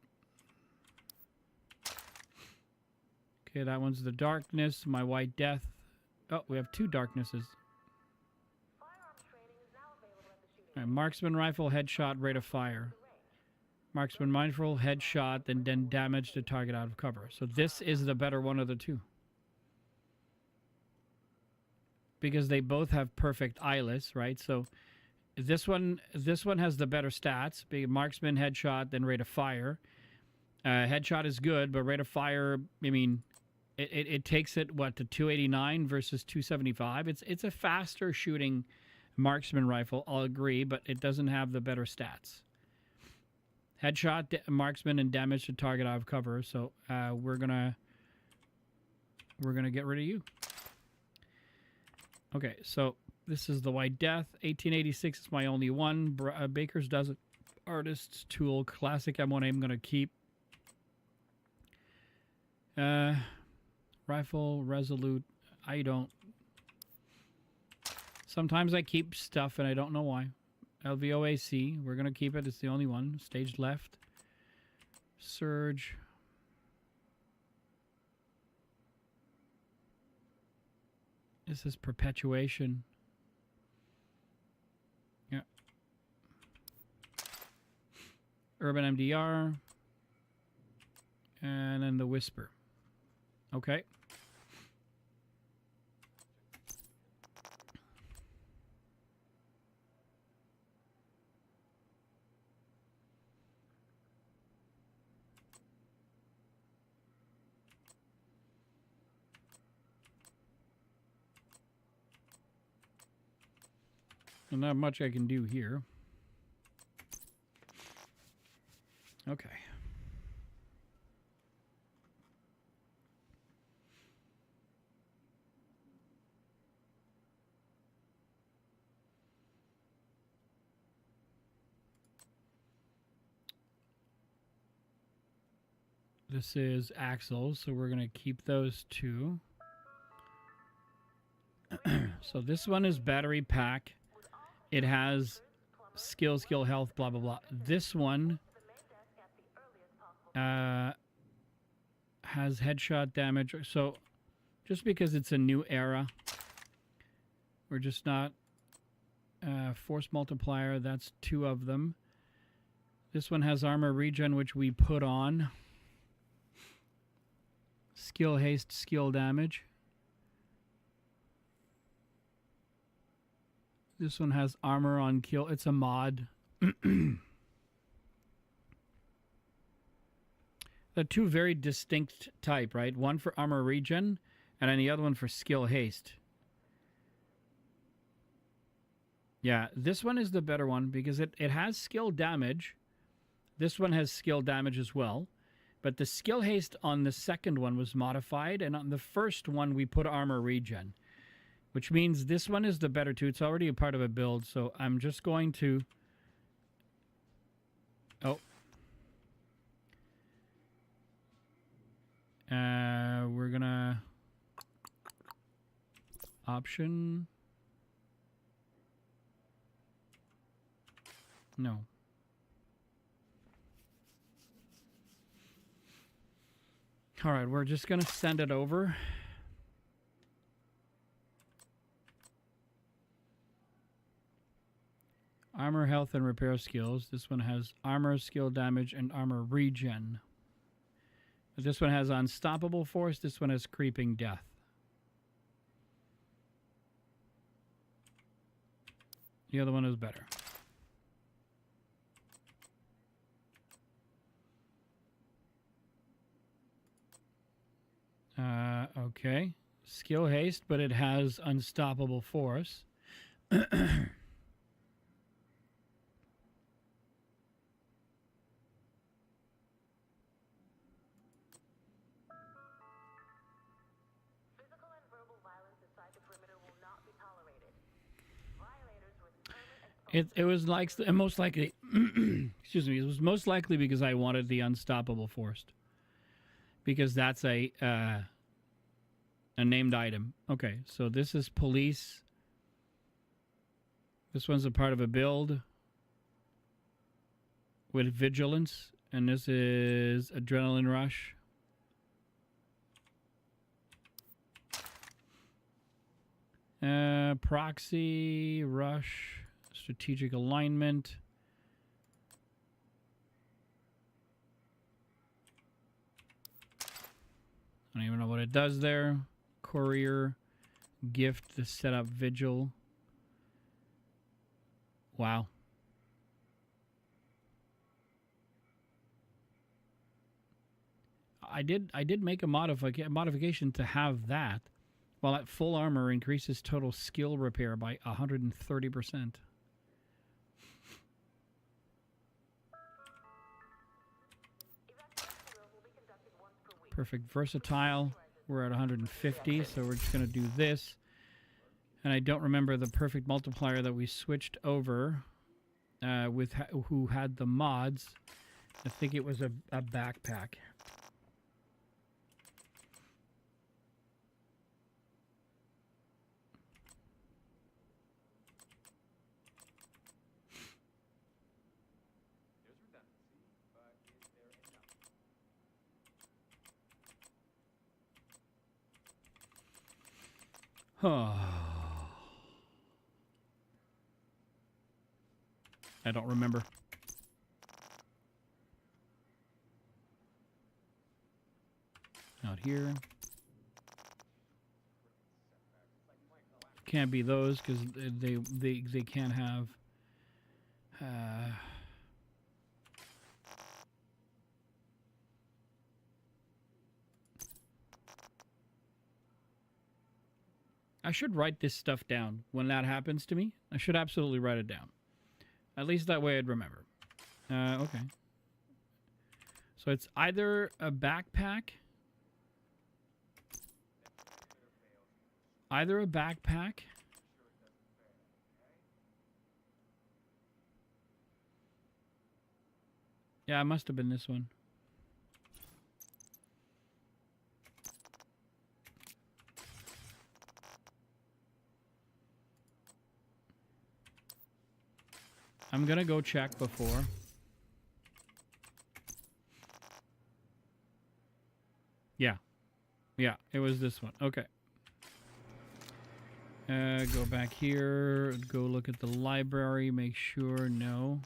S1: Okay, that one's the Darkness, my White Death. Oh, we have 2 Darknesses.
S3: Firearms training is now available at the shooting
S1: All right, Marksman Rifle, headshot, rate of fire. Marksman Rifle, headshot, then damage to target out of cover. So this is the better one of the 2. Because they both have perfect eyeless, right? So this one has the better stats. Big Marksman, headshot, then rate of fire. Headshot is good, but rate of fire, I mean, it takes it, what, to 289 versus 275? It's a faster shooting Marksman Rifle, I'll agree, but it doesn't have the better stats. Headshot, Marksman, and damage to target out of cover. So we're gonna get rid of you. Okay, so this is the White Death. 1886 is my only one. Baker's Dozen Artist's Tool. Classic M1A I'm going to keep. Rifle, Resolute. I don't. Sometimes I keep stuff and I don't know why. LVOAC. We're going to keep it. It's the only one. Staged left. Surge. This is Perpetuation. Yeah. Urban MDR. And then the Whisper. Okay. And not much I can do here. Okay. This is Axel, so we're going to keep those two. So this one is battery pack. It has skill, health, blah, blah, blah. This one has headshot damage. So just because it's a new era, we're just not... force multiplier, that's 2 of them. This one has armor regen, which we put on. Skill haste, skill damage. This one has armor on kill. It's a mod. They're 2 very distinct type, right? One for armor regen, and then the other one for skill haste. Yeah, this one is the better one because it has skill damage. This one has skill damage as well. But the skill haste on the second one was modified, and on the first one we put armor regen. Which means this one is the better too. It's already a part of a build, so I'm just going to... Oh. We're gonna... Option... No. All right, we're just going to send it over. Armor, health, and repair skills. This one has armor, skill damage, and armor regen. But this one has unstoppable force. This one has creeping death. The other one is better. Okay. Skill haste, but it has unstoppable force.
S3: Physical and verbal violence inside the perimeter will not be tolerated. Violators with permit
S1: It was like most likely. Excuse me. It was most likely because I wanted the unstoppable force, because that's a named item. Okay, so this is police. This one's a part of a build with vigilance, and this is adrenaline rush. Proxy, rush, strategic alignment. I don't even know what it does there. Courier, gift, the setup, vigil. Wow. I did make a modification to have that. While at full armor increases total skill repair by 130%. Perfect versatile. We're at 150, so we're just going to do this. And I don't remember the perfect multiplier that we switched over with who had the mods. I think it was a backpack. I don't remember. Out here. Can't be those because they can't have. I should write this stuff down when that happens to me. I should absolutely write it down. At least that way I'd remember. Okay. So it's either a backpack. Either a backpack. Yeah, it must have been this one. I'm gonna go check before. Yeah. Yeah, it was this one. Okay. Go back here. Go look at the library. Make sure. No.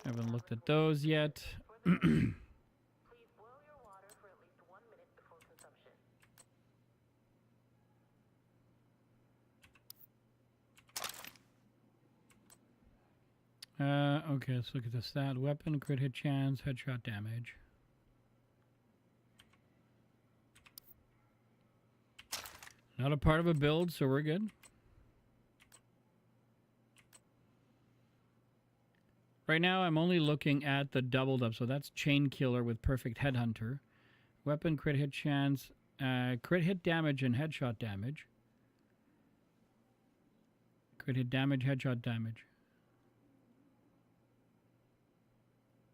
S1: Haven't looked at those yet.
S3: Please boil your water for at least 1 minute before consumption.
S1: Okay, let's look at the stat. Weapon, crit hit chance, headshot damage. Not a part of a build, so we're good. Right now, I'm only looking at the doubled up, so that's Chain Killer with Perfect Headhunter. Weapon, crit hit chance, crit hit damage, and headshot damage. Crit hit damage, headshot damage.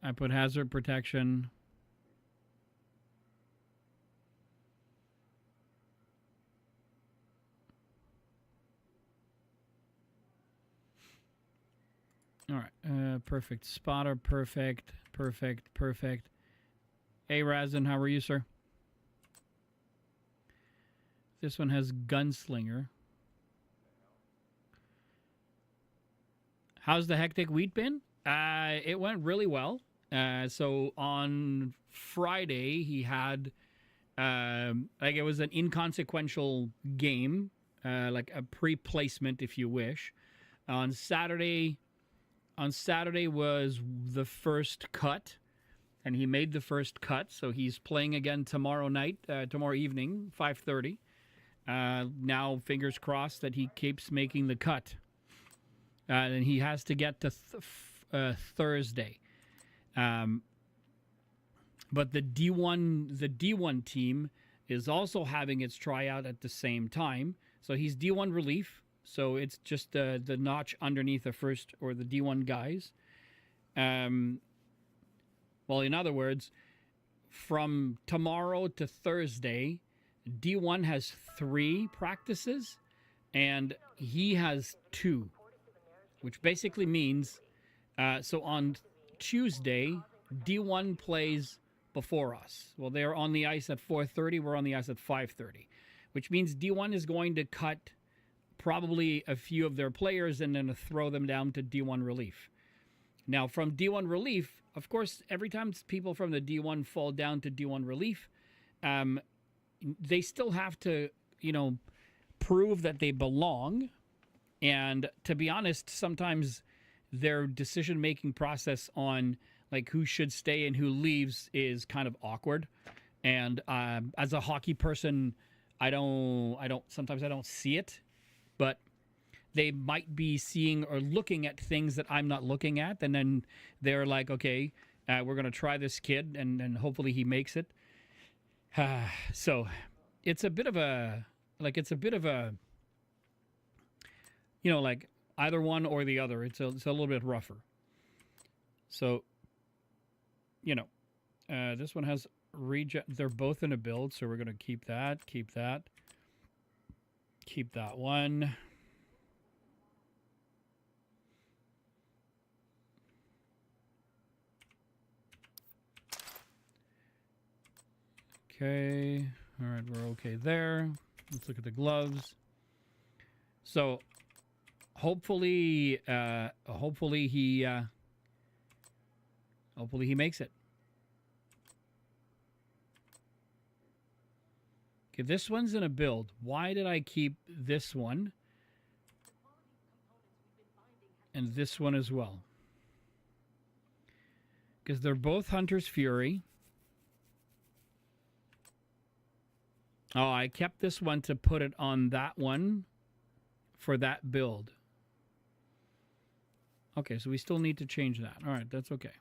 S1: I put hazard protection. All right, perfect. Spotter, perfect, perfect, perfect. Hey, Razin, how are you, sir? This one has Gunslinger. How's the hectic week been? It went really well. So on Friday, he had, like it was an inconsequential game, like a pre-placement, if you wish. On Saturday was the first cut, and he made the first cut. So he's playing again tomorrow night, tomorrow evening, 5:30. Now, fingers crossed that he keeps making the cut. And he has to get to Thursday. But the D1 team is also having its tryout at the same time. So he's D1 relief. So it's just the notch underneath the first or the D1 guys. Well, in other words, from tomorrow to Thursday, D1 has 3 practices and he has 2, which basically means, so on Tuesday, D1 plays before us. Well, they're on the ice at 4:30. We're on the ice at 5:30, which means D1 is going to cut probably a few of their players and then throw them down to D1 relief. Now, from D1 relief, of course, every time people from the D1 fall down to D1 relief, they still have to, prove that they belong. And to be honest, sometimes their decision-making process on like who should stay and who leaves is kind of awkward. And as a hockey person, sometimes I don't see it, but they might be seeing or looking at things that I'm not looking at. And then they're like, okay, we're going to try this kid and hopefully he makes it. So it's a bit of a, like either one or the other. It's a little bit rougher. So, this one has they're both in a build, so we're going to keep that one. Okay. All right, we're okay there. Let's look at the gloves. So, hopefully he makes it. Okay, this one's in a build. Why did I keep this one? And this one as well. Because they're both Hunter's Fury. Oh, I kept this one to put it on that one for that build. Okay, so we still need to change that. All right, that's okay.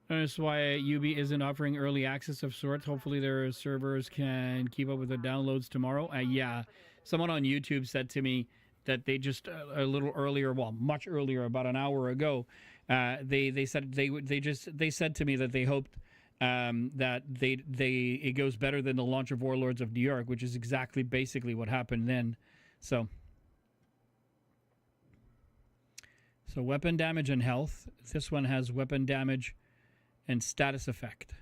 S1: That's why UB isn't offering early access of sorts. Hopefully their servers can keep up with the downloads tomorrow. Yeah, someone on YouTube said to me that they just a little earlier, well, much earlier, about an hour ago, They said they said to me that they hoped that it goes better than the launch of Warlords of New York, which is exactly basically what happened then. So weapon damage and health. This one has weapon damage and status effect.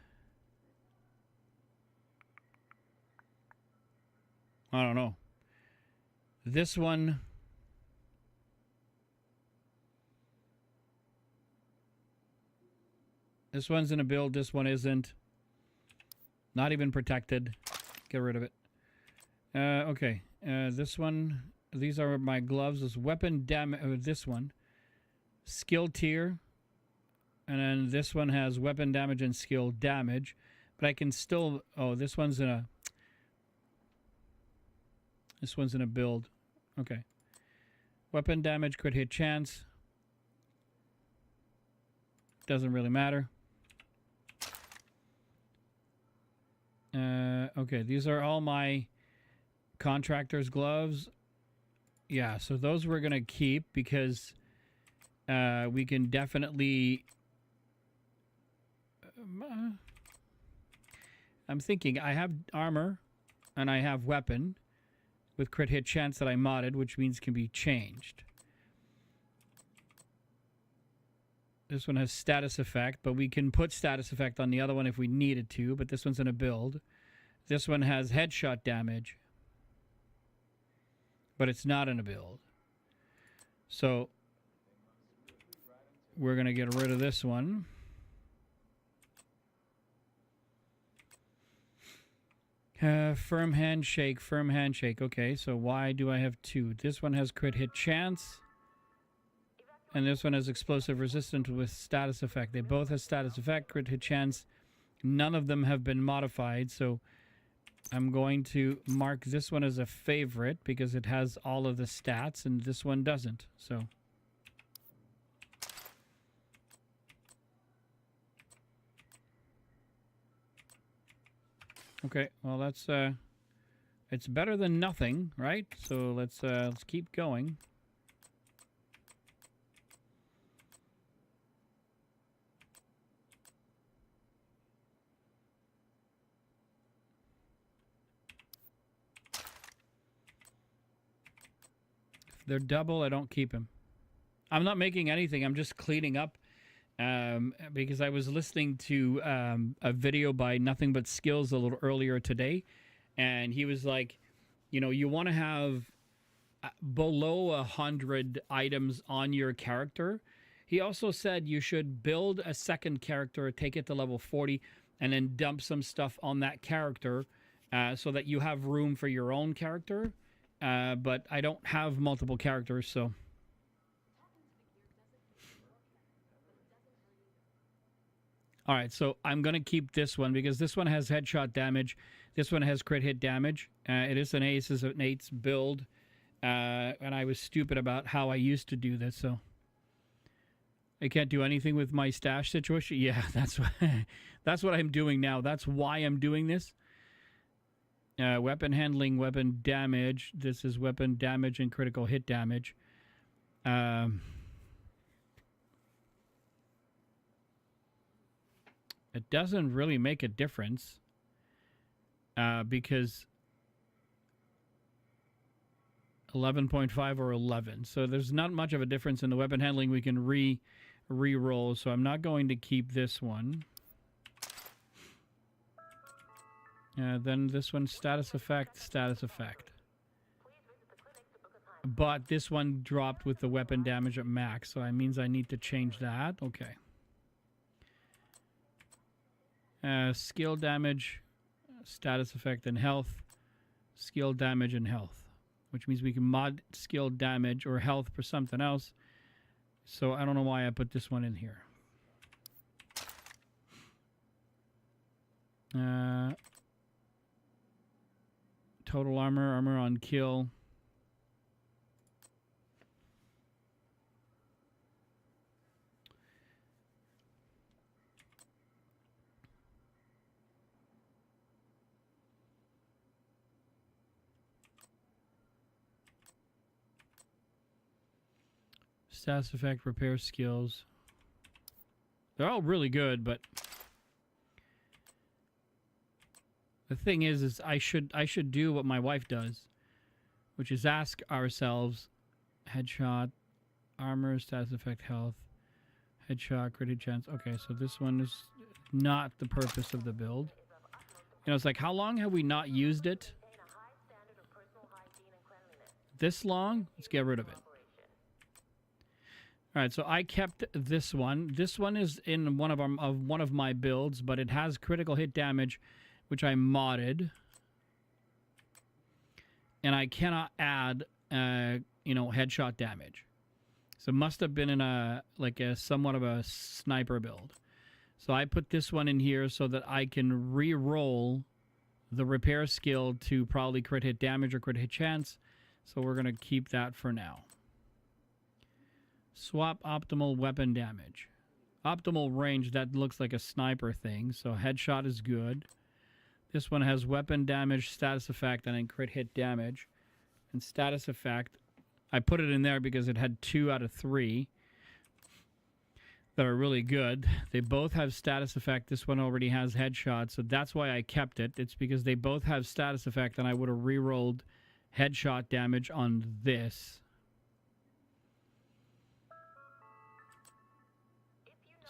S1: I don't know. This one. This one's in a build. This one isn't. Not even protected. Get rid of it. Okay. This one. These are my gloves. This weapon damage. This one. Skill tier. And then this one has weapon damage and skill damage. But I can still... Oh, this one's in a... This one's in a build. Okay. Weapon damage, crit hit chance. Doesn't really matter. Okay, these are all my contractor's gloves. Yeah, so those we're going to keep because we can definitely... I'm thinking I have armor and I have weapon with crit hit chance that I modded, which means can be changed. This one has status effect, but we can put status effect on the other one if we needed to, but this one's in a build. This one has headshot damage, but it's not in a build. So we're going to get rid of this one. Firm handshake, firm handshake. Okay, so why do I have two? This one has crit hit chance. And this one has explosive resistance with status effect. They both have status effect, crit hit chance. None of them have been modified, so I'm going to mark this one as a favorite because it has all of the stats, and this one doesn't. So okay, well that's it's better than nothing, right? So let's keep going. If they're double, I don't keep him. I'm not making anything. I'm just cleaning up. Because I was listening to a video by Nothing But Skills a little earlier today, and he was like, you know, you want to have below 100 items on your character. He also said you should build a second character, take it to level 40, and then dump some stuff on that character so that you have room for your own character. But I don't have multiple characters, so... All right, so I'm going to keep this one because this one has headshot damage. This one has crit hit damage. It is an Aces and Eights build. And I was stupid about how I used to do this, so... I can't do anything with my stash situation? Yeah, that's what I'm doing now. That's why I'm doing this. Weapon handling, weapon damage. This is weapon damage and critical hit damage. It doesn't really make a difference because 11.5 or 11. So there's not much of a difference in the weapon handling. We can re-roll. So I'm not going to keep this one. Then this one, status effect, status effect. But this one dropped with the weapon damage at max. So that means I need to change that. Okay. Skill damage, status effect, and health. Skill damage and health, which means we can mod skill damage or health for something else. So I don't know why I put this one in here. Total armor, armor on kill. Status effect, repair skills. They're all really good, but the thing is I should do what my wife does, which is ask ourselves: headshot, armor, status effect, health, headshot, crit chance. Okay, so this one is not the purpose of the build. You know, it's like, how long have we not used it? This long? Let's get rid of it. All right, so I kept this one. This one is in one of my builds, but it has critical hit damage, which I modded, and I cannot add, you know, headshot damage. So it must have been in a somewhat of a sniper build. So I put this one in here so that I can re-roll the repair skill to probably crit hit damage or crit hit chance. So we're gonna keep that for now. Swap optimal weapon damage. Optimal range, that looks like a sniper thing, so headshot is good. This one has weapon damage, status effect, and then crit hit damage. And status effect, I put it in there because it had 2 out of 3 that are really good. They both have status effect. This one already has headshot, so that's why I kept it. It's because they both have status effect, and I would have re-rolled headshot damage on this.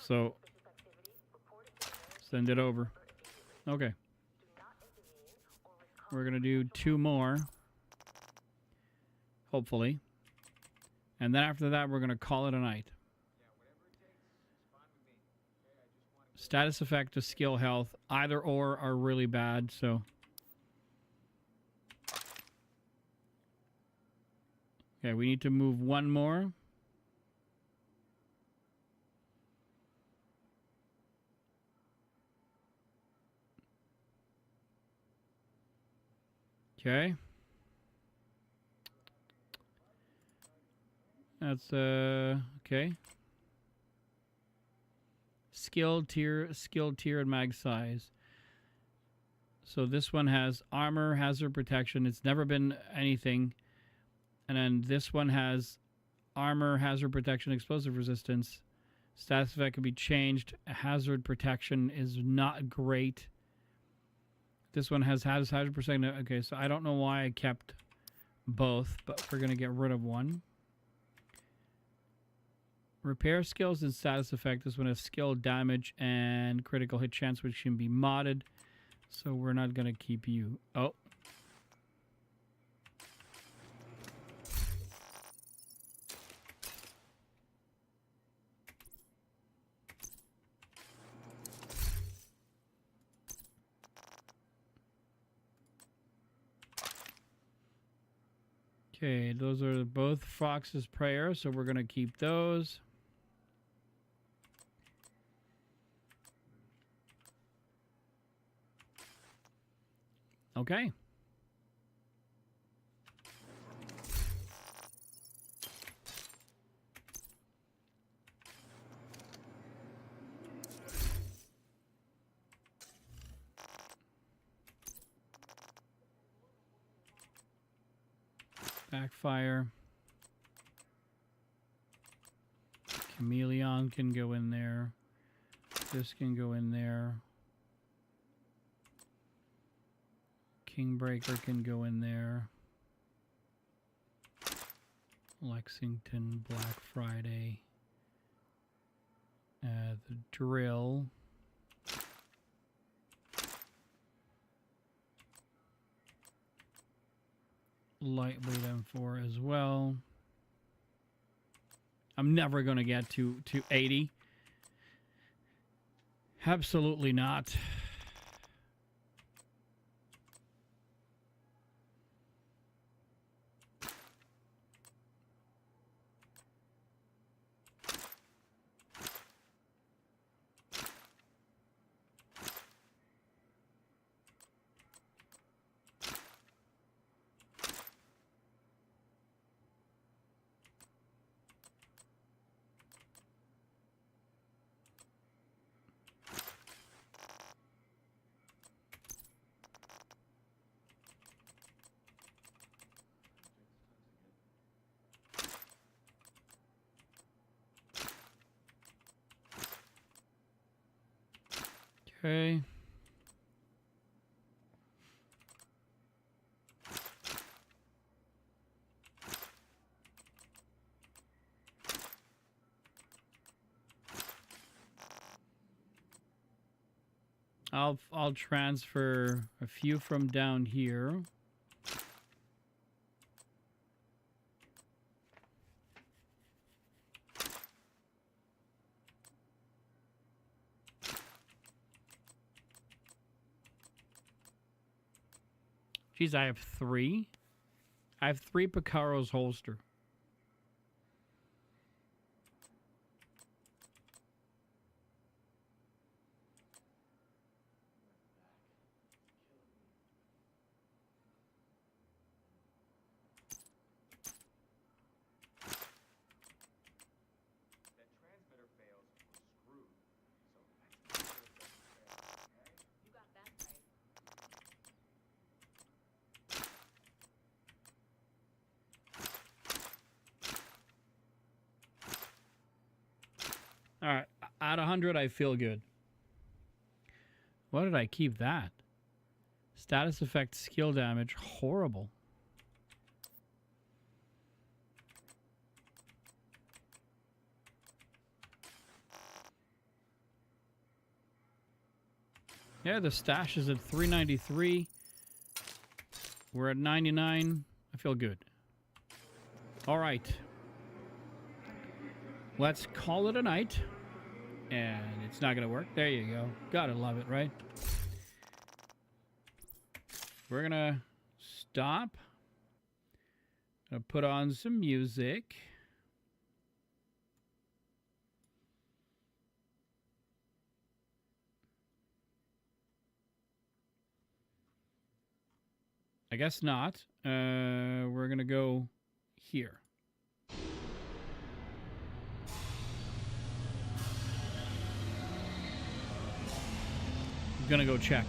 S1: So, send it over. Okay. We're going to do 2 more. Hopefully. And then after that, we're going to call it a night. Status effect to skill health. Either or are really bad, so. Okay, we need to move 1 more. Okay. That's okay. Skill tier, and mag size. So this one has armor, hazard protection. It's never been anything. And then this one has armor, hazard protection, explosive resistance. Status effect can be changed. Hazard protection is not great. This one has hazard protection. Okay, so I don't know why I kept both, but we're going to get rid of one. Repair skills and status effect. This one has skill, damage, and critical hit chance, which can be modded. So we're not going to keep you. Oh. Okay, those are both Fox's Prayer, so we're going to keep those. Okay. Backfire. Chameleon can go in there. This can go in there. Kingbreaker can go in there. Lexington, Black Friday. The drill. Lightweight M4 as well. I'm never going to get to 80. Absolutely not. Okay. I'll transfer a few from down here. Geez, I have 3. I have 3 Picaro's holster. All right, at 100, I feel good. Why did I keep that? Status effect, skill damage, horrible. Yeah, the stash is at 393. We're at 99. I feel good. All right. Let's call it a night. And it's not going to work. There you go. Gotta love it, right? We're going to stop. Gonna put on some music. I guess not. We're going to go here. I'm going to go check.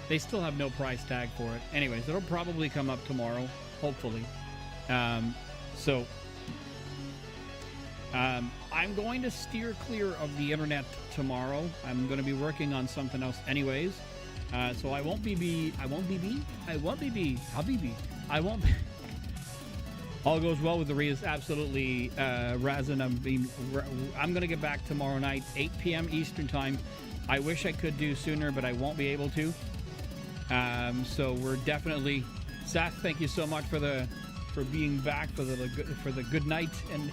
S1: They still have no price tag for it. Anyways, it'll probably come up tomorrow, hopefully. I'm going to steer clear of the internet tomorrow. I'm going to be working on something else anyways. So I won't be all goes well with the Rias. Absolutely, Razin. I'm going to get back tomorrow night, 8 p.m. Eastern time. I wish I could do sooner, but I won't be able to. So we're definitely, Seth, thank you so much for being back for the good night and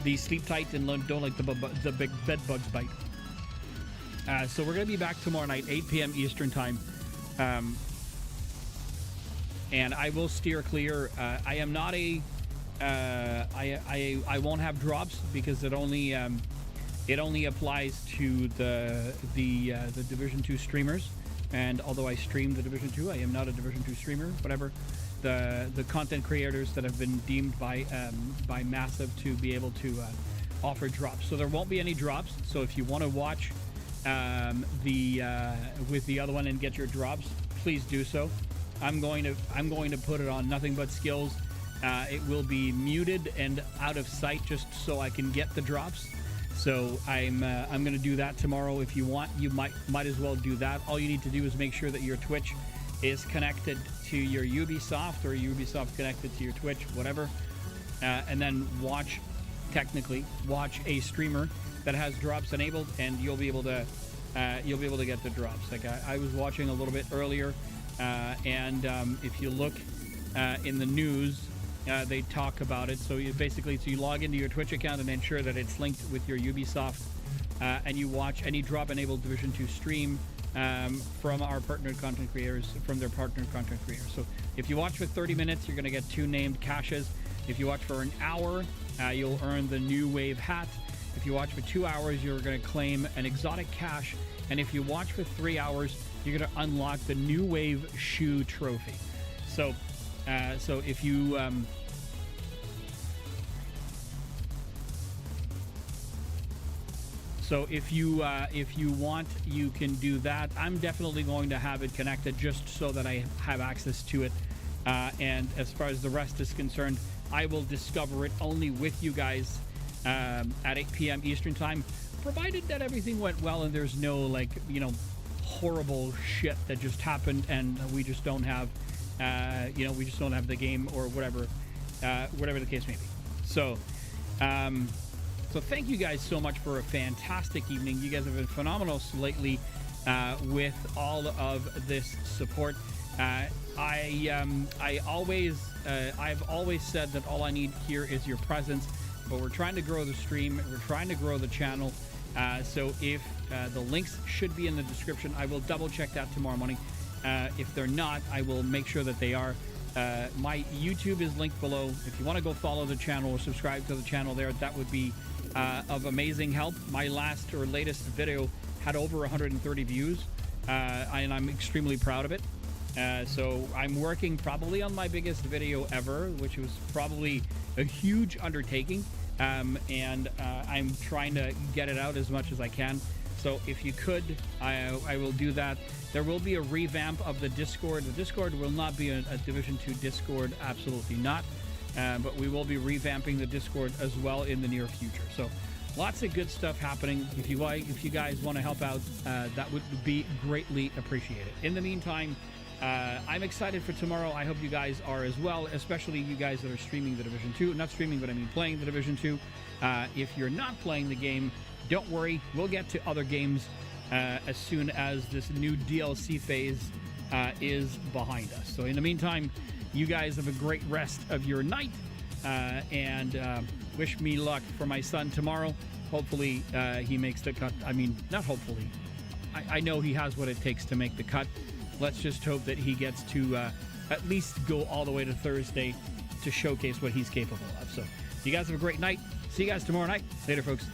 S1: the sleep tight and don't like the big bed bugs bite. So we're gonna be back tomorrow night, 8 p.m. Eastern time, and I will steer clear. I am not a I won't have drops because it only applies to the Division 2 streamers. And although I stream the Division 2, I am not a Division 2 streamer. Whatever, the content creators that have been deemed by Massive to be able to offer drops. So there won't be any drops. So if you want to watch with the other one and get your drops, please do so. I'm going to put it on Nothing But Skills. It will be muted and out of sight just so I can get the drops. So I'm going to do that tomorrow. If you want, you might as well do that. All you need to do is make sure that your Twitch is connected to your Ubisoft or Ubisoft connected to your Twitch, whatever, and then watch a streamer that has drops enabled, and you'll be able to get the drops. Like I was watching a little bit earlier, and if you look in the news. They talk about it. So you log into your Twitch account and ensure that it's linked with your Ubisoft, and you watch any drop-enabled Division 2 stream from our partnered content creators, from their partnered content creators. So if you watch for 30 minutes, you're going to get 2 named caches. If you watch for an hour, you'll earn the New Wave hat. If you watch for 2 hours, you're going to claim an exotic cache. And if you watch for 3 hours, you're going to unlock the New Wave shoe trophy. So if you if you want, you can do that. I'm definitely going to have it connected just so that I have access to it. And as far as the rest is concerned, I will discover it only with you guys at 8 p.m. Eastern time, provided that everything went well and there's no, like, you know, horrible shit that just happened and we just don't have, we just don't have the game or whatever, whatever the case may be. So, so thank you guys so much for a fantastic evening. You guys have been phenomenal lately with all of this support. I've always said that all I need here is your presence, but we're trying to grow the stream. We're trying to grow the channel. So if the links should be in the description, I will double check that tomorrow morning. If they're not, I will make sure that they are. My YouTube is linked below. If you want to go follow the channel or subscribe to the channel there, that would be of amazing help. My last or latest video had over 130 views, and I'm extremely proud of it. So I'm working probably on my biggest video ever, which was probably a huge undertaking. And I'm trying to get it out as much as I can. So if you could, I will do that. There will be a revamp of the Discord. The Discord will not be a Division 2 Discord, absolutely not. But we will be revamping the Discord as well in the near future. So lots of good stuff happening. If you guys want to help out, that would be greatly appreciated. In the meantime, I'm excited for tomorrow. I hope you guys are as well, especially you guys that are streaming the Division 2. Not streaming, but I mean playing the Division 2. If you're not playing the game, don't worry. We'll get to other games as soon as this new DLC phase is behind us. So in the meantime, you guys have a great rest of your night, and wish me luck for my son tomorrow. Hopefully he makes the cut. I mean, not hopefully. I know he has what it takes to make the cut. Let's just hope that he gets to at least go all the way to Thursday to showcase what he's capable of. So you guys have a great night. See you guys tomorrow night. Later, folks.